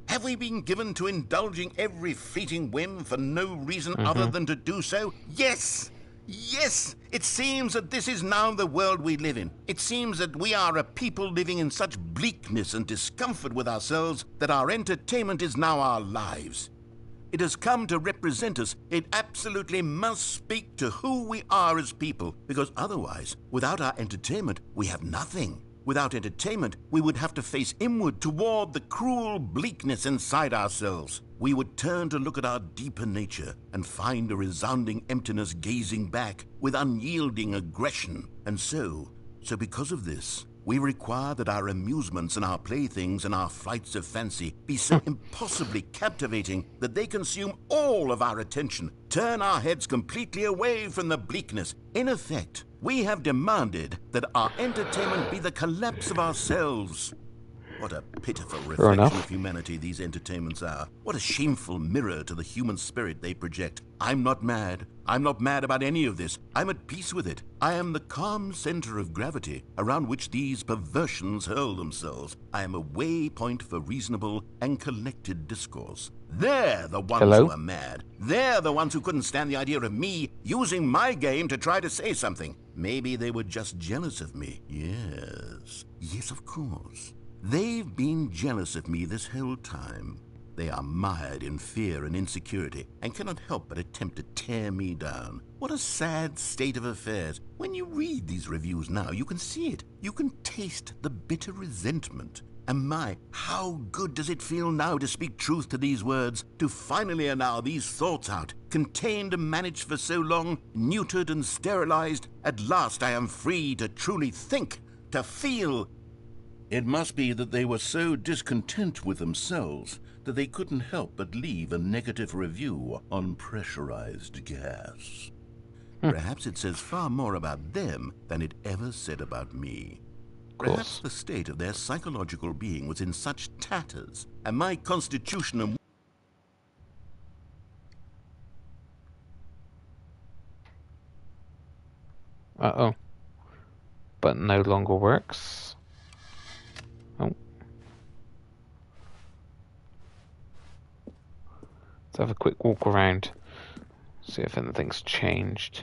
Have we been given to indulging every fleeting whim for no reason other than to do so? Yes! Yes! It seems that this is now the world we live in. It seems that we are a people living in such bleakness and discomfort with ourselves that our entertainment is now our lives. It has come to represent us. It absolutely must speak to who we are as people, because otherwise, without our entertainment, we have nothing. Without entertainment, we would have to face inward toward the cruel bleakness inside ourselves. We would turn to look at our deeper nature and find a resounding emptiness gazing back with unyielding aggression. And so because of this, we require that our amusements and our playthings and our flights of fancy be so impossibly captivating that they consume all of our attention, turn our heads completely away from the bleakness. In effect, we have demanded that our entertainment be the collapse of ourselves. What a pitiful reflection of humanity these entertainments are. What a shameful mirror to the human spirit they project. I'm not mad. I'm not mad about any of this. I'm at peace with it. I am the calm center of gravity around which these perversions hurl themselves. I am a waypoint for reasonable and collected discourse. They're the ones who are mad. They're the ones who couldn't stand the idea of me using my game to try to say something. Maybe they were just jealous of me. Yes, of course. They've been jealous of me this whole time. They are mired in fear and insecurity and cannot help but attempt to tear me down. What a sad state of affairs. When you read these reviews now, you can see it. You can taste the bitter resentment. And my, how good does it feel now to speak truth to these words, to finally allow these thoughts out, contained and managed for so long, neutered and sterilized. At last I am free to truly think, to feel. It must be that they were so discontent with themselves that they couldn't help but leave a negative review on pressurized gas. Perhaps it says far more about them than it ever said about me. Perhaps the state of their psychological being was in such tatters, and my constitution and... Uh-oh. But no longer works. Oh. Let's have a quick walk around. See if anything's changed.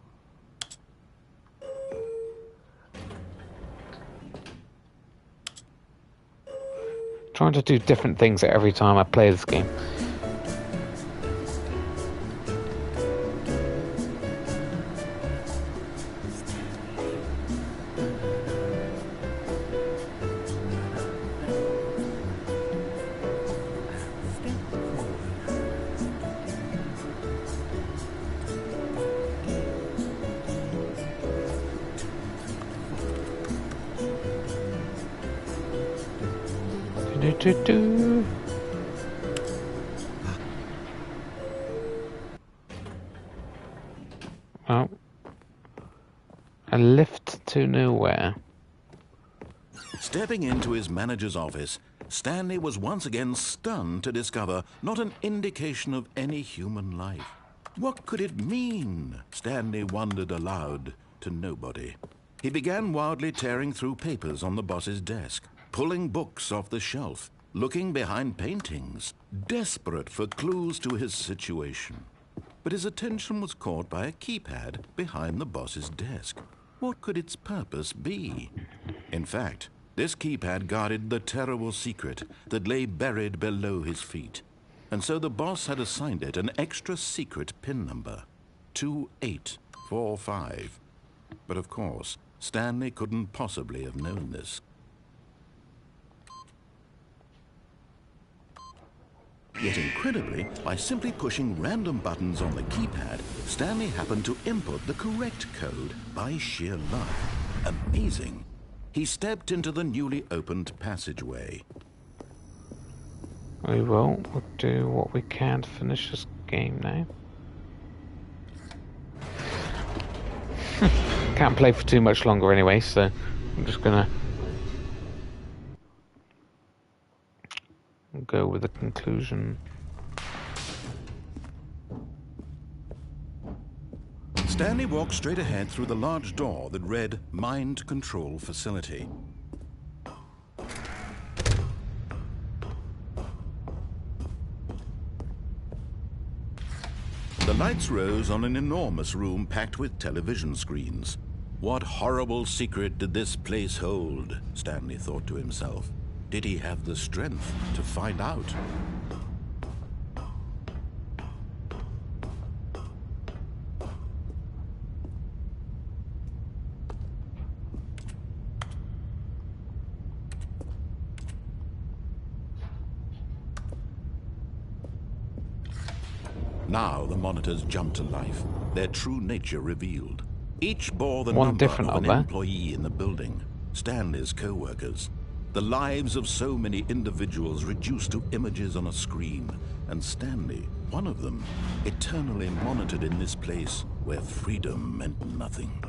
trying to do different things every time I play this game. Do. Oh. A lift to nowhere. Stepping into his manager's office, Stanley was once again stunned to discover not an indication of any human life. What could it mean? Stanley wondered aloud to nobody. He began wildly tearing through papers on the boss's desk, pulling books off the shelf, looking behind paintings, desperate for clues to his situation. But his attention was caught by a keypad behind the boss's desk. What could its purpose be? In fact, this keypad guarded the terrible secret that lay buried below his feet. And so the boss had assigned it an extra secret PIN number, 2845. But of course, Stanley couldn't possibly have known this. Yet incredibly, by simply pushing random buttons on the keypad, Stanley happened to input the correct code by sheer luck. Amazing. He stepped into the newly opened passageway. We will. We'll do what we can to finish this game now. Can't play for too much longer anyway, so I'm just gonna go with the conclusion. Stanley walked straight ahead through the large door that read Mind Control Facility. The lights rose on an enormous room packed with television screens. What horrible secret did this place hold? Stanley thought to himself. Did he have the strength to find out? Now the monitors jumped to life, their true nature revealed. Each bore the number of an employee in the building, Stanley's co-workers. The lives of so many individuals reduced to images on a screen, and Stanley, one of them, eternally monitored in this place where freedom meant nothing.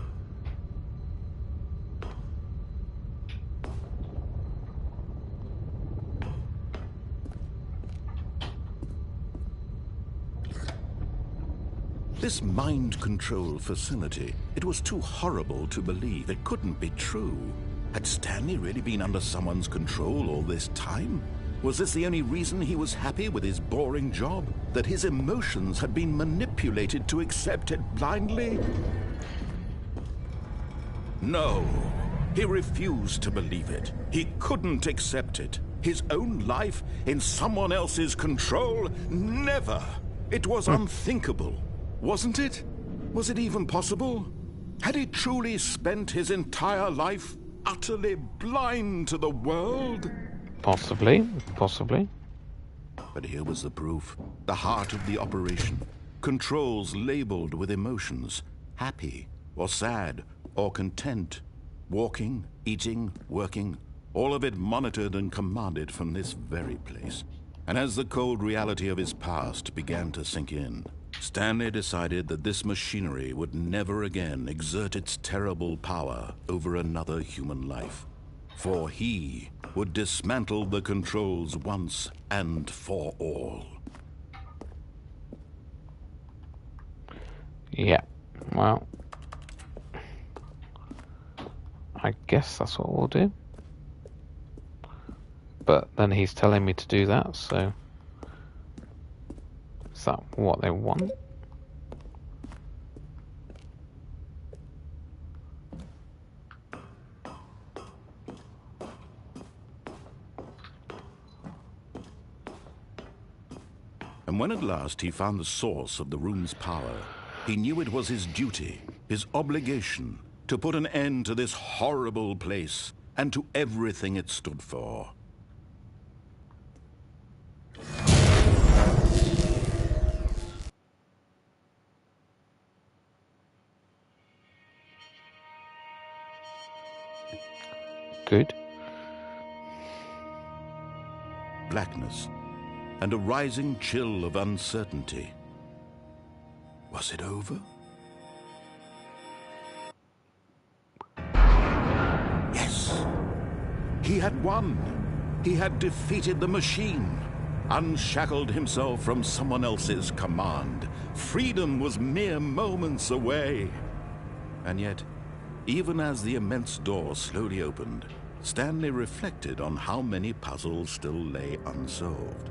This mind control facility, it was too horrible to believe. It couldn't be true. Had Stanley really been under someone's control all this time? Was this the only reason he was happy with his boring job? That his emotions had been manipulated to accept it blindly? No, he refused to believe it. He couldn't accept it. His own life in someone else's control? Never! It was unthinkable. Wasn't it? Was it even possible? Had he truly spent his entire life utterly blind to the world? Possibly, possibly. But here was the proof. The heart of the operation. Controls labeled with emotions. Happy, or sad, or content. Walking, eating, working. All of it monitored and commanded from this very place. And as the cold reality of his past began to sink in, Stanley decided that this machinery would never again exert its terrible power over another human life. For he would dismantle the controls once and for all. Yeah, well, I guess that's what we'll do. But then he's telling me to do that, so is that what they want? And when at last he found the source of the room's power, he knew it was his duty, his obligation, to put an end to this horrible place and to everything it stood for. Good. Blackness and a rising chill of uncertainty. Was it over? Yes. He had won. He had defeated the machine, unshackled himself from someone else's command. Freedom was mere moments away. And yet, even as the immense door slowly opened, Stanley reflected on how many puzzles still lay unsolved.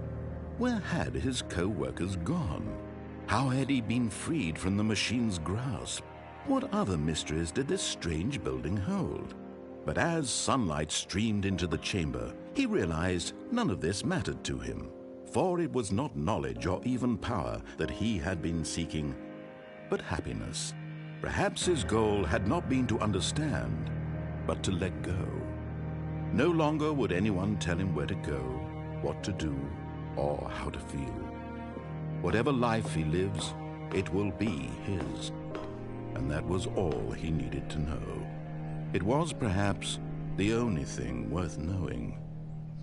Where had his co-workers gone? How had he been freed from the machine's grasp? What other mysteries did this strange building hold? But as sunlight streamed into the chamber, he realized none of this mattered to him, for it was not knowledge or even power that he had been seeking, but happiness. Perhaps his goal had not been to understand, but to let go. No longer would anyone tell him where to go, what to do, or how to feel. Whatever life he lives, it will be his. And that was all he needed to know. It was perhaps the only thing worth knowing.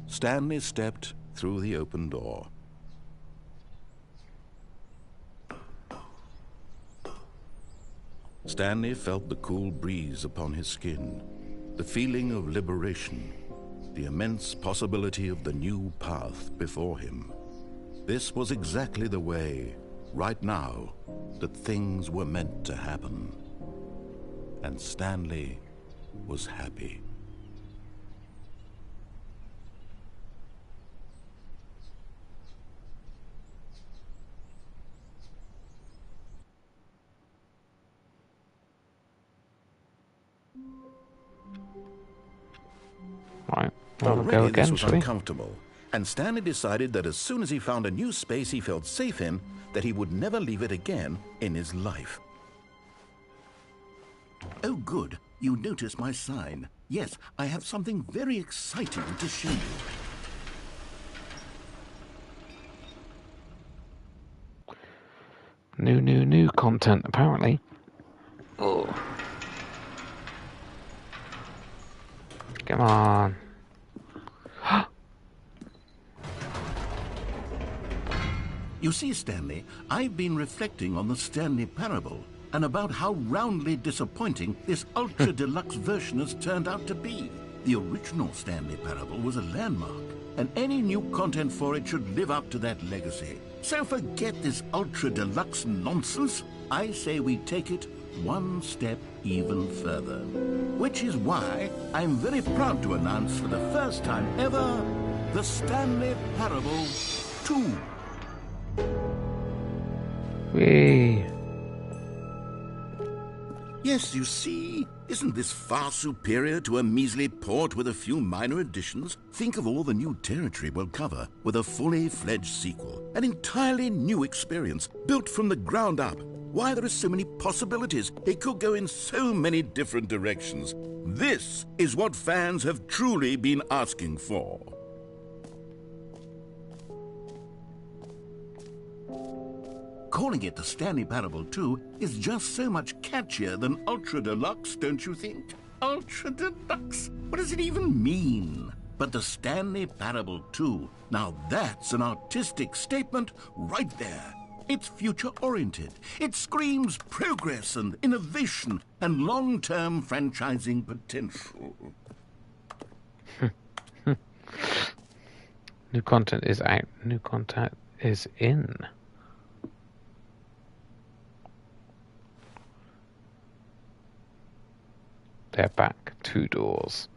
Stanley stepped through the open door. Stanley felt the cool breeze upon his skin, the feeling of liberation, the immense possibility of the new path before him. This was exactly the way, right now, that things were meant to happen. And Stanley was happy. Right, well, we'll go Already again, this was shall we? uncomfortable, and Stanley decided that as soon as he found a new space he felt safe in, that he would never leave it again in his life. Oh, good. You noticed my sign. Yes, I have something very exciting to show you. New content, apparently. Oh. Come on. You see, Stanley, I've been reflecting on the Stanley Parable and about how roundly disappointing this Ultra Deluxe version has turned out to be. The original Stanley Parable was a landmark, and any new content for it should live up to that legacy. So forget this Ultra Deluxe nonsense. I say we take it one step even further. Which is why I'm very proud to announce for the first time ever, the Stanley Parable 2. Whee! Yes, you see, isn't this far superior to a measly port with a few minor additions? Think of all the new territory we'll cover with a fully fledged sequel. An entirely new experience, built from the ground up. Why, there are so many possibilities. It could go in so many different directions. This is what fans have truly been asking for. Calling it the Stanley Parable 2 is just so much catchier than Ultra Deluxe, don't you think? Ultra Deluxe? What does it even mean? But the Stanley Parable 2, now that's an artistic statement right there. It's future-oriented. It screams progress and innovation and long-term franchising potential. New content is out. New content is in. They're back. 2 doors.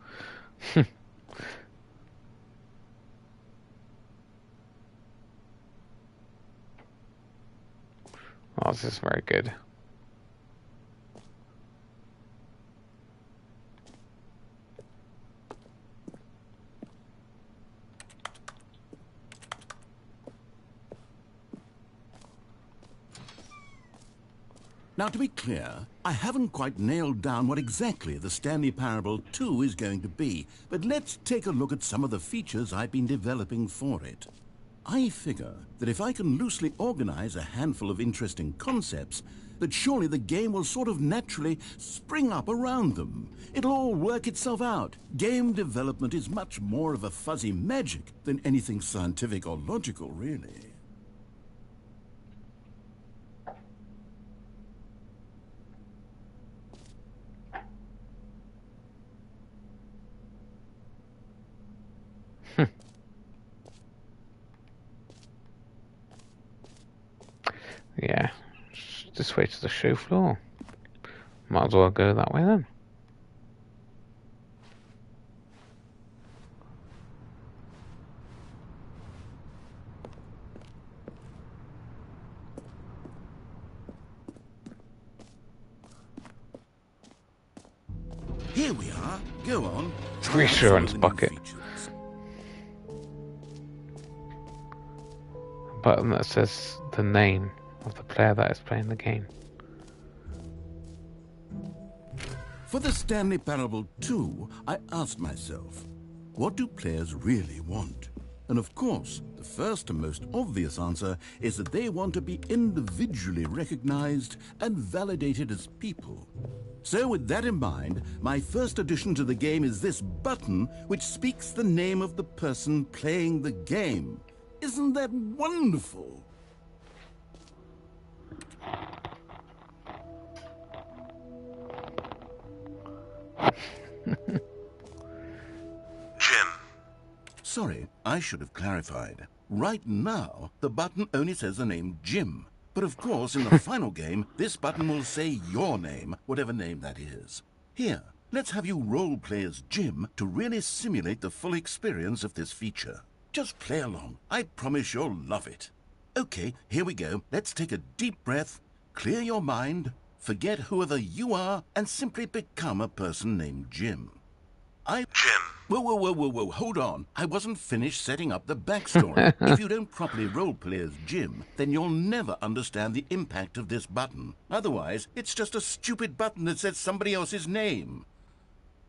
Oh, this is very good. Now, to be clear, I haven't quite nailed down what exactly the Stanley Parable 2 is going to be, but let's take a look at some of the features I've been developing for it. I figure that if I can loosely organize a handful of interesting concepts, that surely the game will sort of naturally spring up around them. It'll all work itself out. Game development is much more of a fuzzy magic than anything scientific or logical, really. Yeah, this way to the show floor. Might as well go that way then. Here we are. Go on. Reassurance bucket. A button that says the name of the player that is playing the game. For the Stanley Parable 2, I asked myself, what do players really want? And of course, the first and most obvious answer is that they want to be individually recognized and validated as people. So with that in mind, my first addition to the game is this button which speaks the name of the person playing the game. Isn't that wonderful? Jim. Sorry, I should have clarified. Right now, the button only says the name Jim. But of course, in the final game, this button will say your name, whatever name that is. Here, let's have you role-play as Jim to really simulate the full experience of this feature. Just play along. I promise you'll love it. Okay, here we go. Let's take a deep breath, clear your mind, forget whoever you are, and simply become a person named Jim. Jim. Whoa, hold on. I wasn't finished setting up the backstory. If you don't properly roleplay as Jim, then you'll never understand the impact of this button. Otherwise, it's just a stupid button that says somebody else's name.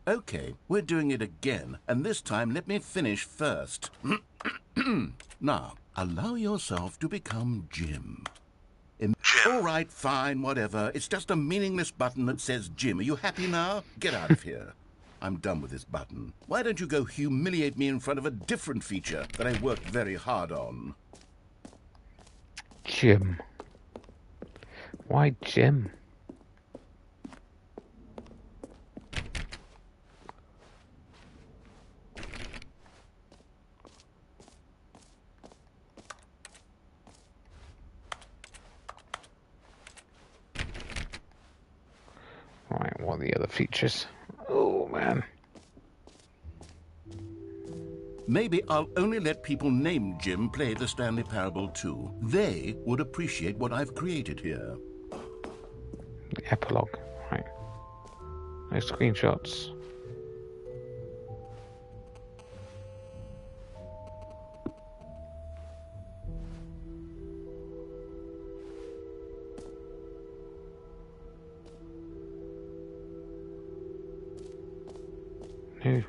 Okay, we're doing it again, and this time let me finish first. Now, allow yourself to become Jim. Jim. All right, fine, whatever. It's just a meaningless button that says Jim. Are you happy now? Get out of here. I'm done with this button. Why don't you go humiliate me in front of a different feature that I worked very hard on? Jim. Why Jim? Right, what are the other features? Oh, man. Maybe I'll only let people named Jim play the Stanley Parable 2. They would appreciate what I've created here. The epilogue. Right. No screenshots. No.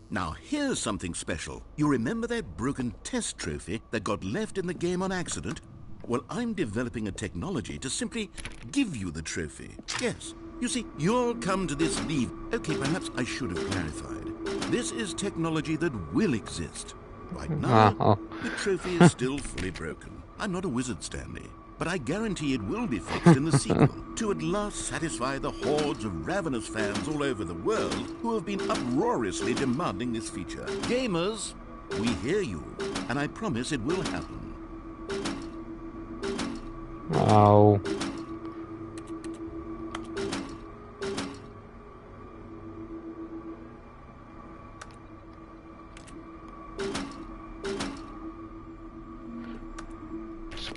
Now, here's something special. You remember that broken test trophy that got left in the game on accident? Well, I'm developing a technology to simply give you the trophy. Yes. You see, you'll come to this leave. Okay, perhaps I should have clarified. This is technology that will exist. Right now, the trophy is still fully broken. I'm not a wizard, Stanley, but I guarantee it will be fixed in the sequel to at last satisfy the hordes of ravenous fans all over the world who have been uproariously demanding this feature. Gamers, we hear you, and I promise it will happen. Oh.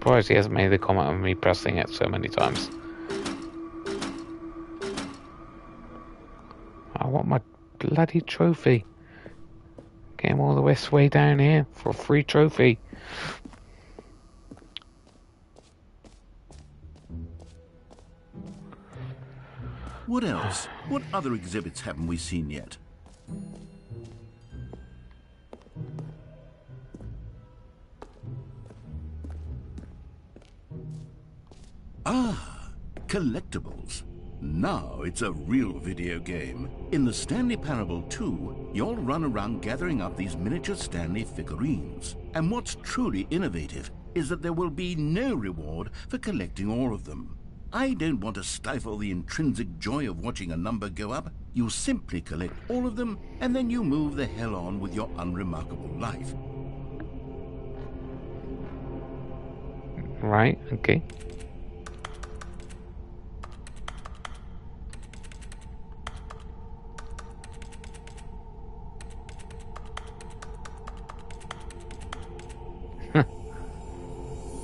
surprised he hasn't made the comment on me pressing it so many times. I want my bloody trophy. Came all the way down here for a free trophy. What else? What other exhibits haven't we seen yet? Ah, collectibles. Now it's a real video game. In the Stanley Parable 2, you'll run around gathering up these miniature Stanley figurines. And what's truly innovative is that there will be no reward for collecting all of them. I don't want to stifle the intrinsic joy of watching a number go up. You simply collect all of them, and then you move the hell on with your unremarkable life. Right, okay.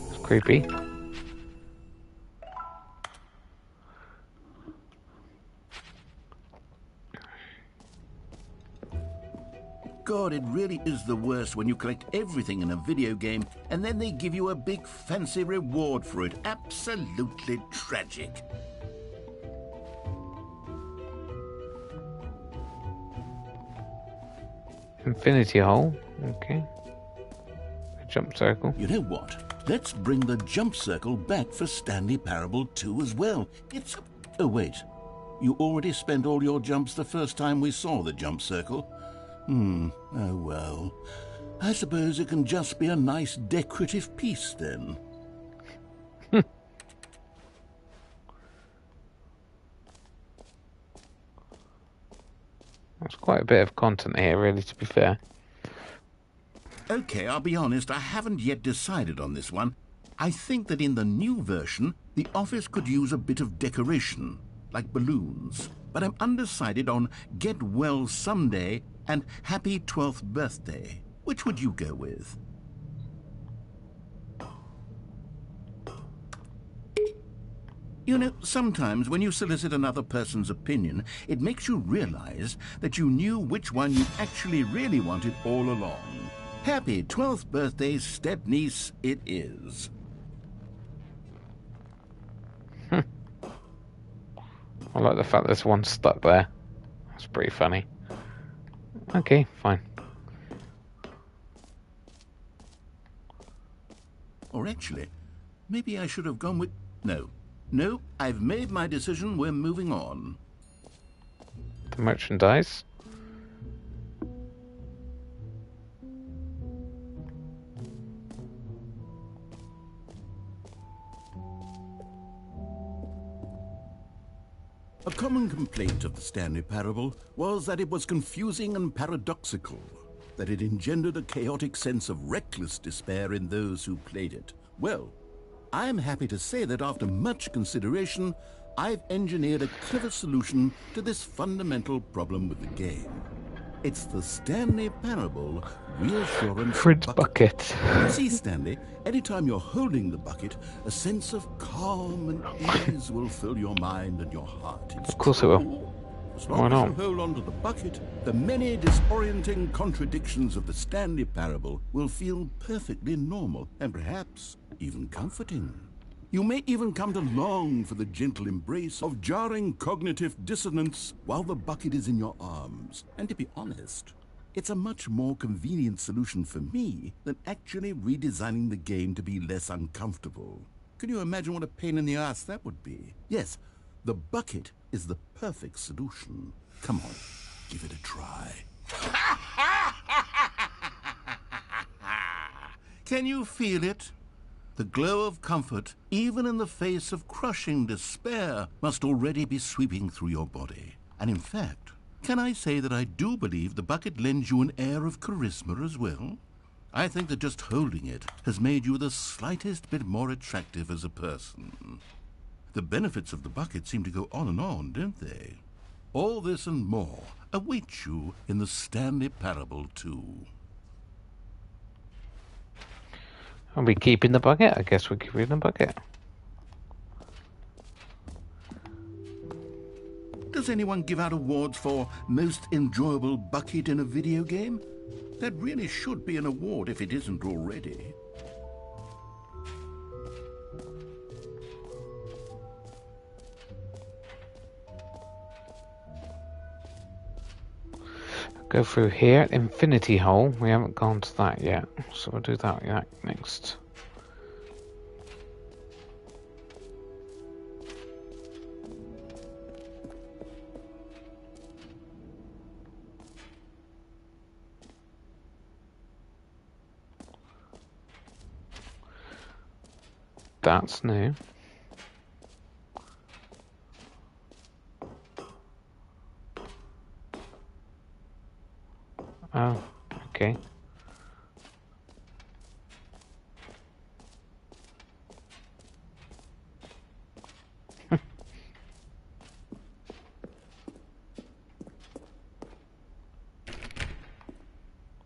It's creepy. God, it really is the worst when you collect everything in a video game and then they give you a big fancy reward for it. Absolutely tragic. Infinity hole. Okay. A jump circle. You know what? Let's bring the jump circle back for Stanley Parable 2 as well. It's... Oh, wait. You already spent all your jumps the first time we saw the jump circle. Oh well. I suppose it can just be a nice decorative piece then. That's quite a bit of content here, really, to be fair. Okay, I'll be honest, I haven't yet decided on this one. I think that in the new version, the office could use a bit of decoration, like balloons. But I'm undecided on Get Well Someday and Happy 12th Birthday. Which would you go with? You know, sometimes when you solicit another person's opinion, it makes you realize that you knew which one you actually really wanted all along. Happy 12th birthday, step-niece, it is. I like the fact there's one stuck there. That's pretty funny. Okay, fine. Or actually, maybe I should have gone with... No, I've made my decision. We're moving on. The merchandise. A common complaint of the Stanley Parable was that it was confusing and paradoxical, that it engendered a chaotic sense of reckless despair in those who played it. Well, I'm happy to say that after much consideration, I've engineered a clever solution to this fundamental problem with the game. It's the Stanley Parable Reassurance Fridge bucket. See, Stanley, anytime you're holding the bucket, a sense of calm and ease will fill your mind and your heart. Of course it will. As long as you hold on to the bucket, the many disorienting contradictions of the Stanley Parable will feel perfectly normal and perhaps even comforting. You may even come to long for the gentle embrace of jarring cognitive dissonance while the bucket is in your arms. And to be honest, it's a much more convenient solution for me than actually redesigning the game to be less uncomfortable. Can you imagine what a pain in the ass that would be? Yes, the bucket is the perfect solution. Come on, give it a try. Can you feel it? The glow of comfort, even in the face of crushing despair, must already be sweeping through your body. And in fact, can I say that I do believe the bucket lends you an air of charisma as well? I think that just holding it has made you the slightest bit more attractive as a person. The benefits of the bucket seem to go on, don't they? All this and more await you in the Stanley Parable 2. Are we keeping the bucket? I guess we're keeping the bucket. Does anyone give out awards for most enjoyable bucket in a video game? That really should be an award if it isn't already. Go through here, infinity hole. We haven't gone to that yet, so we'll do that next. That's new. Oh, okay.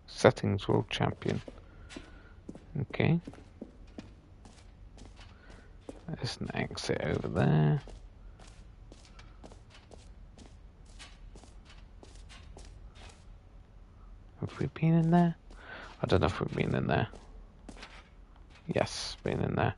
Settings world champion. Okay. There's an exit over there. Have we been in there? I don't know if we've been in there. Yes, been in there.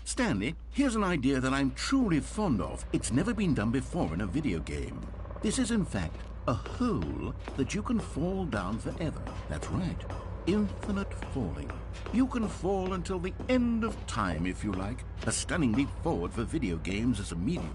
Stanley, here's an idea that I'm truly fond of. It's never been done before in a video game. This is, in fact, a hole that you can fall down forever. That's right. Infinite falling. You can fall until the end of time, if you like. A stunning leap forward for video games as a medium.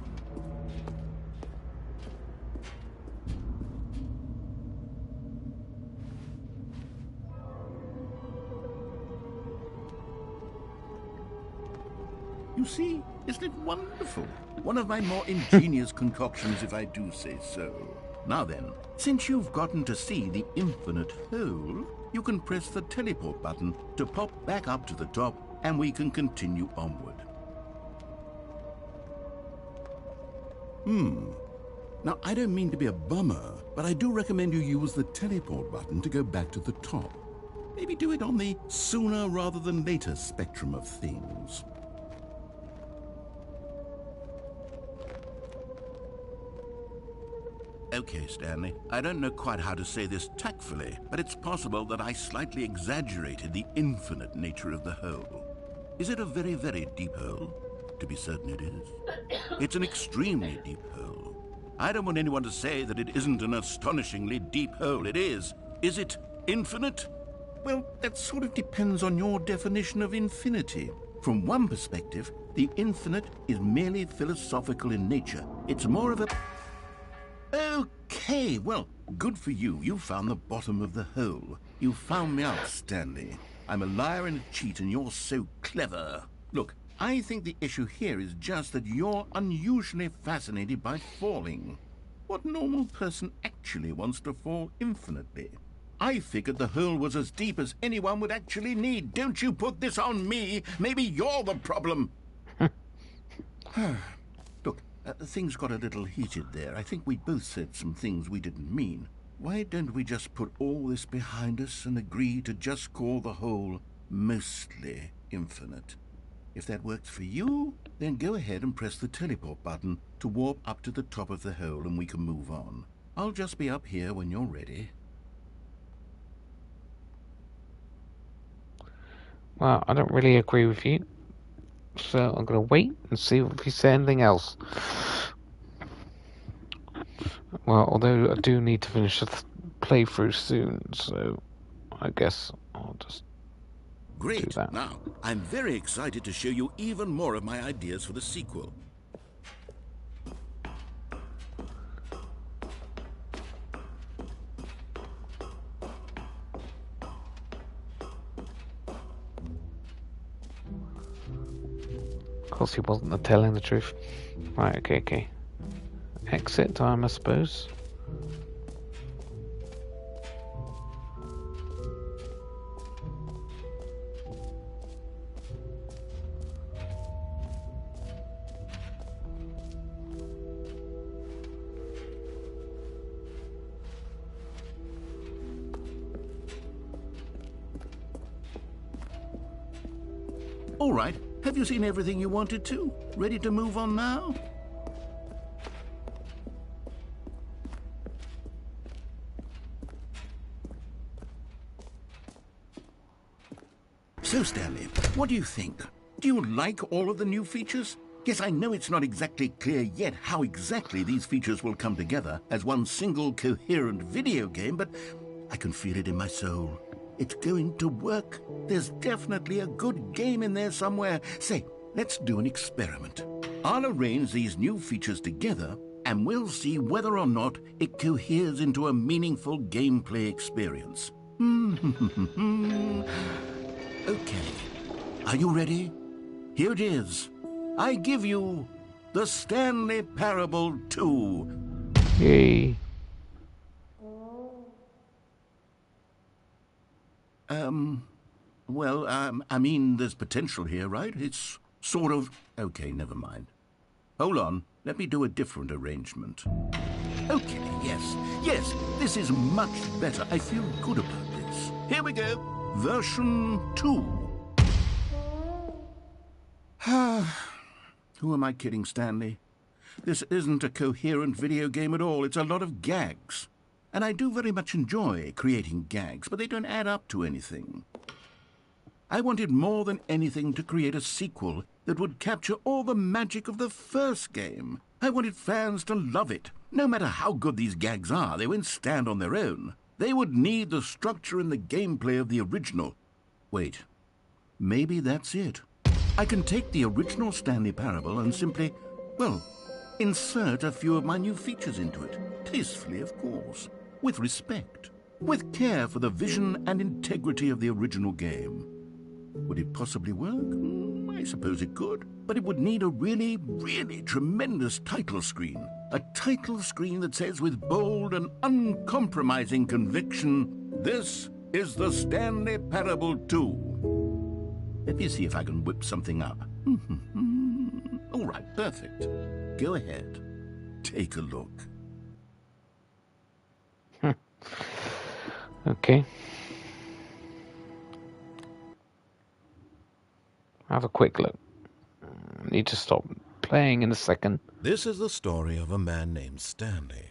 You see, isn't it wonderful? One of my more ingenious concoctions, if I do say so. Now then, since you've gotten to see the infinite hole, you can press the teleport button to pop back up to the top, and we can continue onward. Now, I don't mean to be a bummer, but I do recommend you use the teleport button to go back to the top. Maybe do it on the sooner rather than later spectrum of things. Okay, Stanley, I don't know quite how to say this tactfully, but it's possible that I slightly exaggerated the infinite nature of the hole. Is it a very, very deep hole? To be certain it is. It's an extremely deep hole. I don't want anyone to say that it isn't an astonishingly deep hole. It is. Is it infinite? Well, that sort of depends on your definition of infinity. From one perspective, the infinite is merely philosophical in nature. It's more of a... Okay, well, good for you. You found the bottom of the hole. You found me out, Stanley. I'm a liar and a cheat, and you're so clever. Look, I think the issue here is just that you're unusually fascinated by falling. What normal person actually wants to fall infinitely? I figured the hole was as deep as anyone would actually need. Don't you put this on me. Maybe you're the problem. Look, things got a little heated there. I think we both said some things we didn't mean. Why don't we just put all this behind us and agree to just call the hole mostly infinite? If that works for you, then go ahead and press the teleport button to warp up to the top of the hole and we can move on. I'll just be up here when you're ready. Well, I don't really agree with you, so I'm going to wait and see if he says anything else. Well, although I do need to finish the playthrough soon, so I guess I'll just Great. do that. Now, I'm very excited to show you even more of my ideas for the sequel. Of course, he wasn't telling the truth. Right, okay. Exit time, I suppose. All right, have you seen everything you wanted to? Ready to move on now? So, Stanley, what do you think? Do you like all of the new features? Yes, I know it's not exactly clear yet how exactly these features will come together as one single coherent video game, but I can feel it in my soul. It's going to work. There's definitely a good game in there somewhere. Say, let's do an experiment. I'll arrange these new features together, and we'll see whether or not it coheres into a meaningful gameplay experience. Okay. Are you ready? Here it is. I give you the Stanley Parable 2. Yay. Well, I mean, there's potential here, right? It's sort of... Okay, never mind. Hold on. Let me do a different arrangement. Okay, yes, this is much better. I feel good about this. Here we go. Version 2. Who am I kidding, Stanley? This isn't a coherent video game at all. It's a lot of gags. And I do very much enjoy creating gags, but they don't add up to anything. I wanted more than anything to create a sequel that would capture all the magic of the first game. I wanted fans to love it. No matter how good these gags are, they won't stand on their own. They would need the structure and the gameplay of the original. Wait, maybe that's it. I can take the original Stanley Parable and simply, well, insert a few of my new features into it. Tastefully, of course. With respect. With care for the vision and integrity of the original game. Would it possibly work? I suppose it could. But it would need a really, really tremendous title screen. A title screen that says with bold and uncompromising conviction, "This is the Stanley Parable 2. Let me see if I can whip something up. All right, perfect. Go ahead. Take a look. Okay. Have a quick look. Need to stop playing in a second. This is the story of a man named Stanley.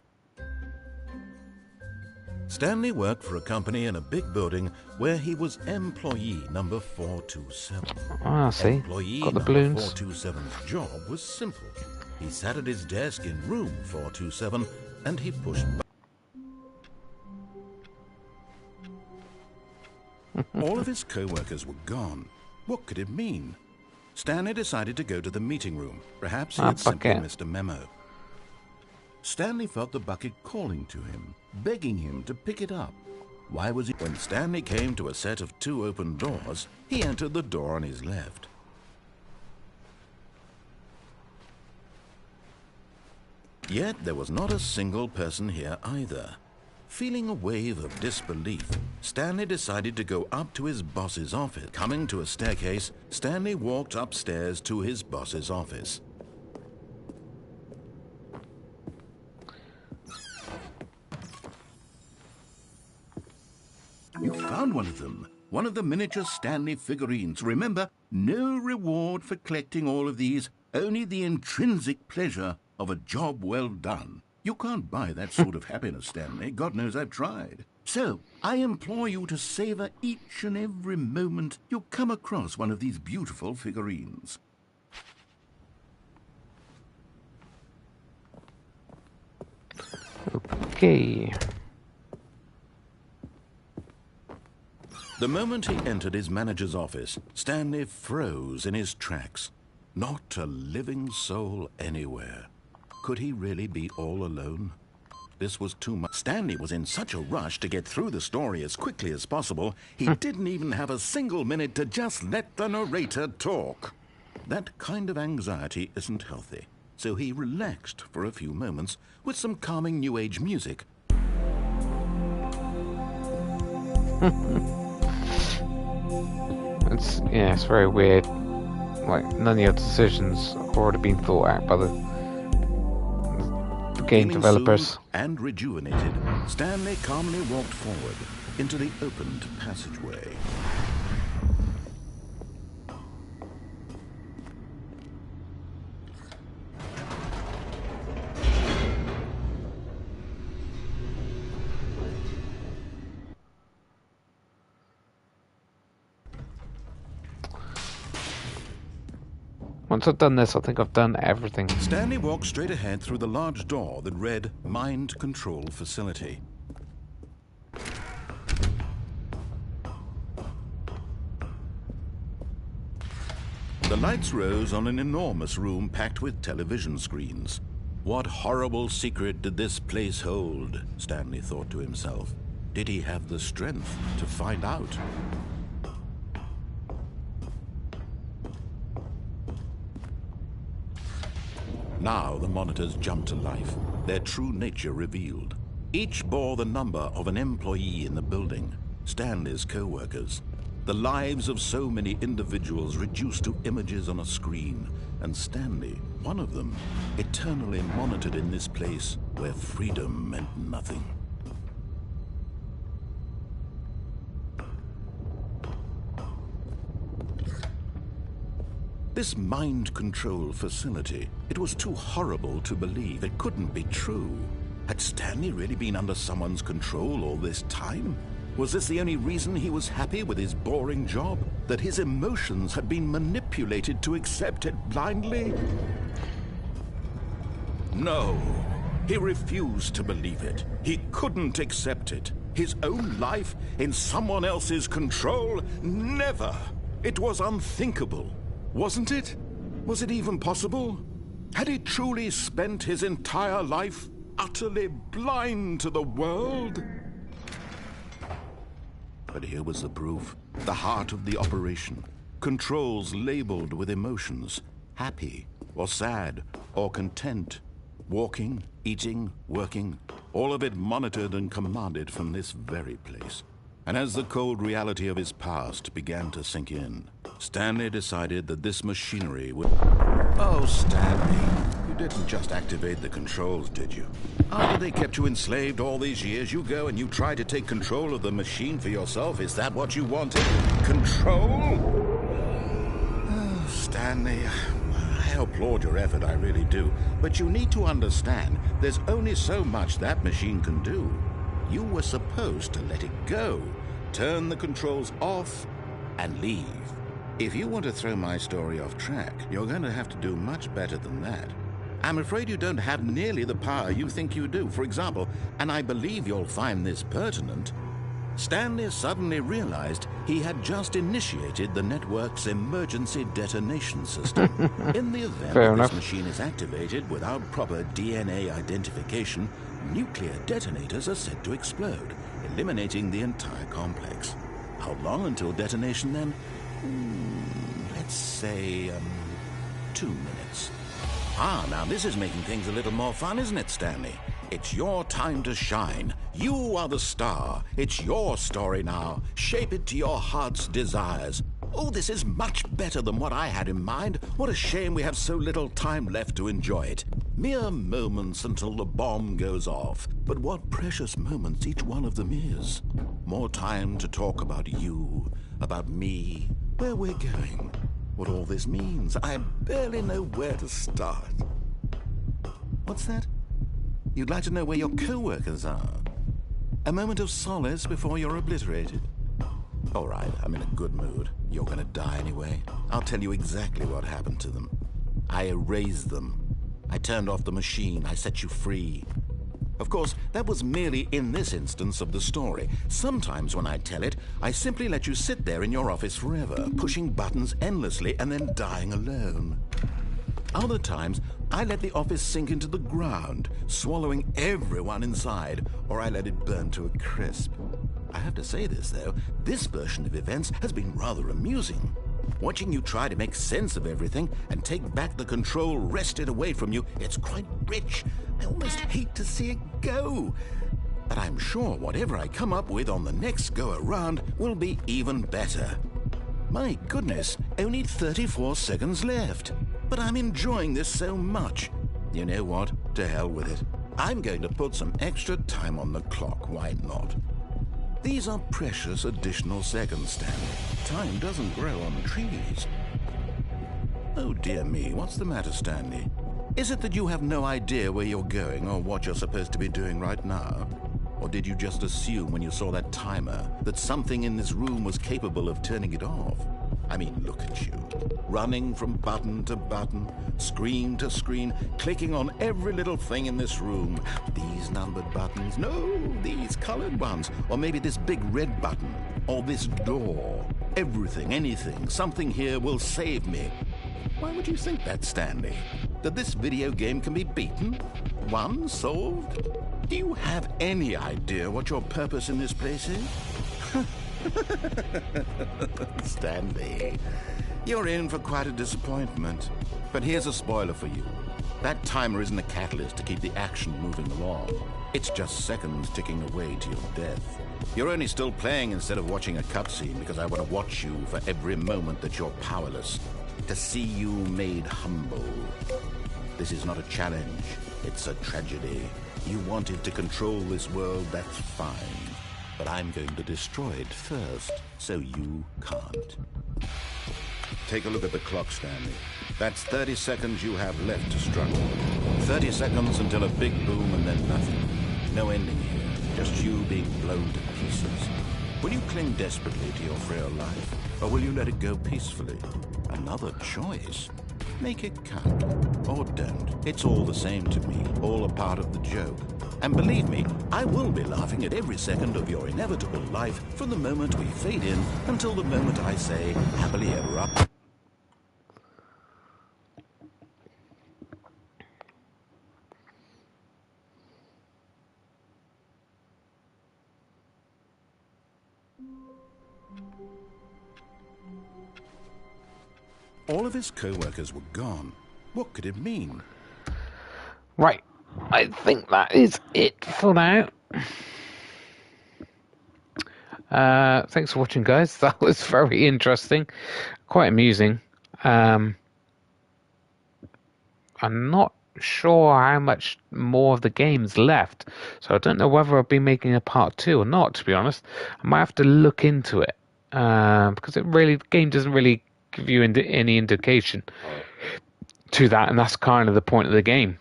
Stanley worked for a company in a big building where he was employee number 427. Ah, see. Employee Got the number balloons. 427's job was simple. He sat at his desk in room 427 and he pushed buttons. All of his co-workers were gone. What could it mean? Stanley decided to go to the meeting room. Perhaps he had simply bucket. missed a memo. Stanley felt the bucket calling to him, begging him to pick it up. Why was he? When Stanley came to a set of 2 open doors, he entered the door on his left. Yet there was not a single person here either. Feeling a wave of disbelief, Stanley decided to go up to his boss's office. Coming to a staircase, Stanley walked upstairs to his boss's office. You found one of them. One of the miniature Stanley figurines. Remember, no reward for collecting all of these, only the intrinsic pleasure of a job well done. You can't buy that sort of happiness, Stanley. God knows I've tried. So, I implore you to savor each and every moment you come across one of these beautiful figurines. Okay. The moment he entered his manager's office, Stanley froze in his tracks. Not a living soul anywhere. Could he really be all alone? This was too much. Stanley was in such a rush to get through the story as quickly as possible, he didn't even have a single minute to just let the narrator talk. That kind of anxiety isn't healthy, so he relaxed for a few moments with some calming New Age music. It's very weird. Like, none of your decisions have already been thought out by the game Feeling developers. soothed and rejuvenated, Stanley calmly walked forward into the opened passageway. Once I've done this, I think I've done everything. Stanley walked straight ahead through the large door that read Mind Control Facility. The lights rose on an enormous room packed with television screens. What horrible secret did this place hold? Stanley thought to himself. Did he have the strength to find out? Now the monitors jumped to life, their true nature revealed. Each bore the number of an employee in the building, Stanley's co-workers. The lives of so many individuals reduced to images on a screen, and Stanley, one of them, eternally monitored in this place where freedom meant nothing. This mind control facility, it was too horrible to believe. It couldn't be true. Had Stanley really been under someone's control all this time? Was this the only reason he was happy with his boring job? That his emotions had been manipulated to accept it blindly? No, he refused to believe it. He couldn't accept it. His own life in someone else's control? Never! It was unthinkable. Wasn't it? Was it even possible? Had he truly spent his entire life utterly blind to the world? But here was the proof. The heart of the operation. Controls labeled with emotions. Happy, or sad, or content. Walking, eating, working. All of it monitored and commanded from this very place. And as the cold reality of his past began to sink in, Stanley decided that this machinery would... Oh, Stanley, you didn't just activate the controls, did you? After they kept you enslaved all these years, you go and you try to take control of the machine for yourself. Is that what you wanted? Control? Oh, Stanley, I applaud your effort, I really do. But you need to understand, there's only so much that machine can do. You were supposed to let it go, turn the controls off, and leave. If you want to throw my story off track, you're going to have to do much better than that. I'm afraid you don't have nearly the power you think you do. For example, and I believe you'll find this pertinent, Stanley suddenly realized he had just initiated the network's emergency detonation system. In the event that this machine is activated without proper DNA identification, nuclear detonators are said to explode, eliminating the entire complex. How long until detonation then? Let's say, 2 minutes. Now this is making things a little more fun, isn't it, Stanley? It's your time to shine. You are the star. It's your story now. Shape it to your heart's desires. Oh, this is much better than what I had in mind. What a shame we have so little time left to enjoy it. Mere moments until the bomb goes off. But what precious moments each one of them is. More time to talk about you, about me, where we're going, what all this means. I barely know where to start. What's that? You'd like to know where your co-workers are? A moment of solace before you're obliterated? All right, I'm in a good mood. You're gonna die anyway. I'll tell you exactly what happened to them. I erased them. I turned off the machine. I set you free. Of course, that was merely in this instance of the story. Sometimes when I tell it, I simply let you sit there in your office forever, pushing buttons endlessly and then dying alone. Other times, I let the office sink into the ground, swallowing everyone inside, or I let it burn to a crisp. I have to say this, though, this version of events has been rather amusing. Watching you try to make sense of everything and take back the control wrested away from you, it's quite rich. I almost hate to see it go. But I'm sure whatever I come up with on the next go-around will be even better. My goodness, only 34 seconds left. But I'm enjoying this so much. You know what? To hell with it. I'm going to put some extra time on the clock, why not? These are precious additional seconds, Stanley. Time doesn't grow on trees. Oh dear me, what's the matter, Stanley? Is it that you have no idea where you're going or what you're supposed to be doing right now? Or did you just assume when you saw that timer that something in this room was capable of turning it off? I mean, look at you. Running from button to button, screen to screen, clicking on every little thing in this room. These numbered buttons, no, these colored ones. Or maybe this big red button, or this door. Everything, anything, something here will save me. Why would you think that, Stanley? That this video game can be beaten? Won? Solved? Do you have any idea what your purpose in this place is? Stanley, you're in for quite a disappointment. But here's a spoiler for you. That timer isn't a catalyst to keep the action moving along. It's just seconds ticking away to your death. You're only still playing instead of watching a cutscene because I want to watch you for every moment that you're powerless. To see you made humble. This is not a challenge. It's a tragedy. You wanted to control this world, that's fine. But I'm going to destroy it first, so you can't. Take a look at the clock, Stanley. That's 30 seconds you have left to struggle. 30 seconds until a big boom and then nothing. No ending here, just you being blown to pieces. Will you cling desperately to your frail life, or will you let it go peacefully? Another choice. Make it count, or don't. It's all the same to me, all a part of the joke. And believe me, I will be laughing at every second of your inevitable life from the moment we fade in until the moment I say, happily ever after. All of his co-workers were gone. What could it mean? Right. I think that is it for now. Thanks for watching, guys. That was very interesting. Quite amusing. I'm not sure how much more of the game's left. So I don't know whether I'll be making a part 2 or not, to be honest. I might have to look into it. Because the game doesn't really give you any indication to that, and that's kind of the point of the game.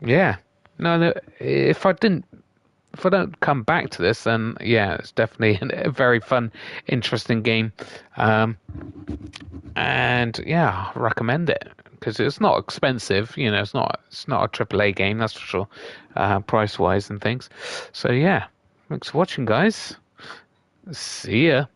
Yeah. No, if I don't come back to this, then yeah, it's definitely a very fun, interesting game. And yeah, I recommend it because it's not expensive. It's not a AAA game, that's for sure, price wise and things. So yeah, thanks for watching, guys. See ya.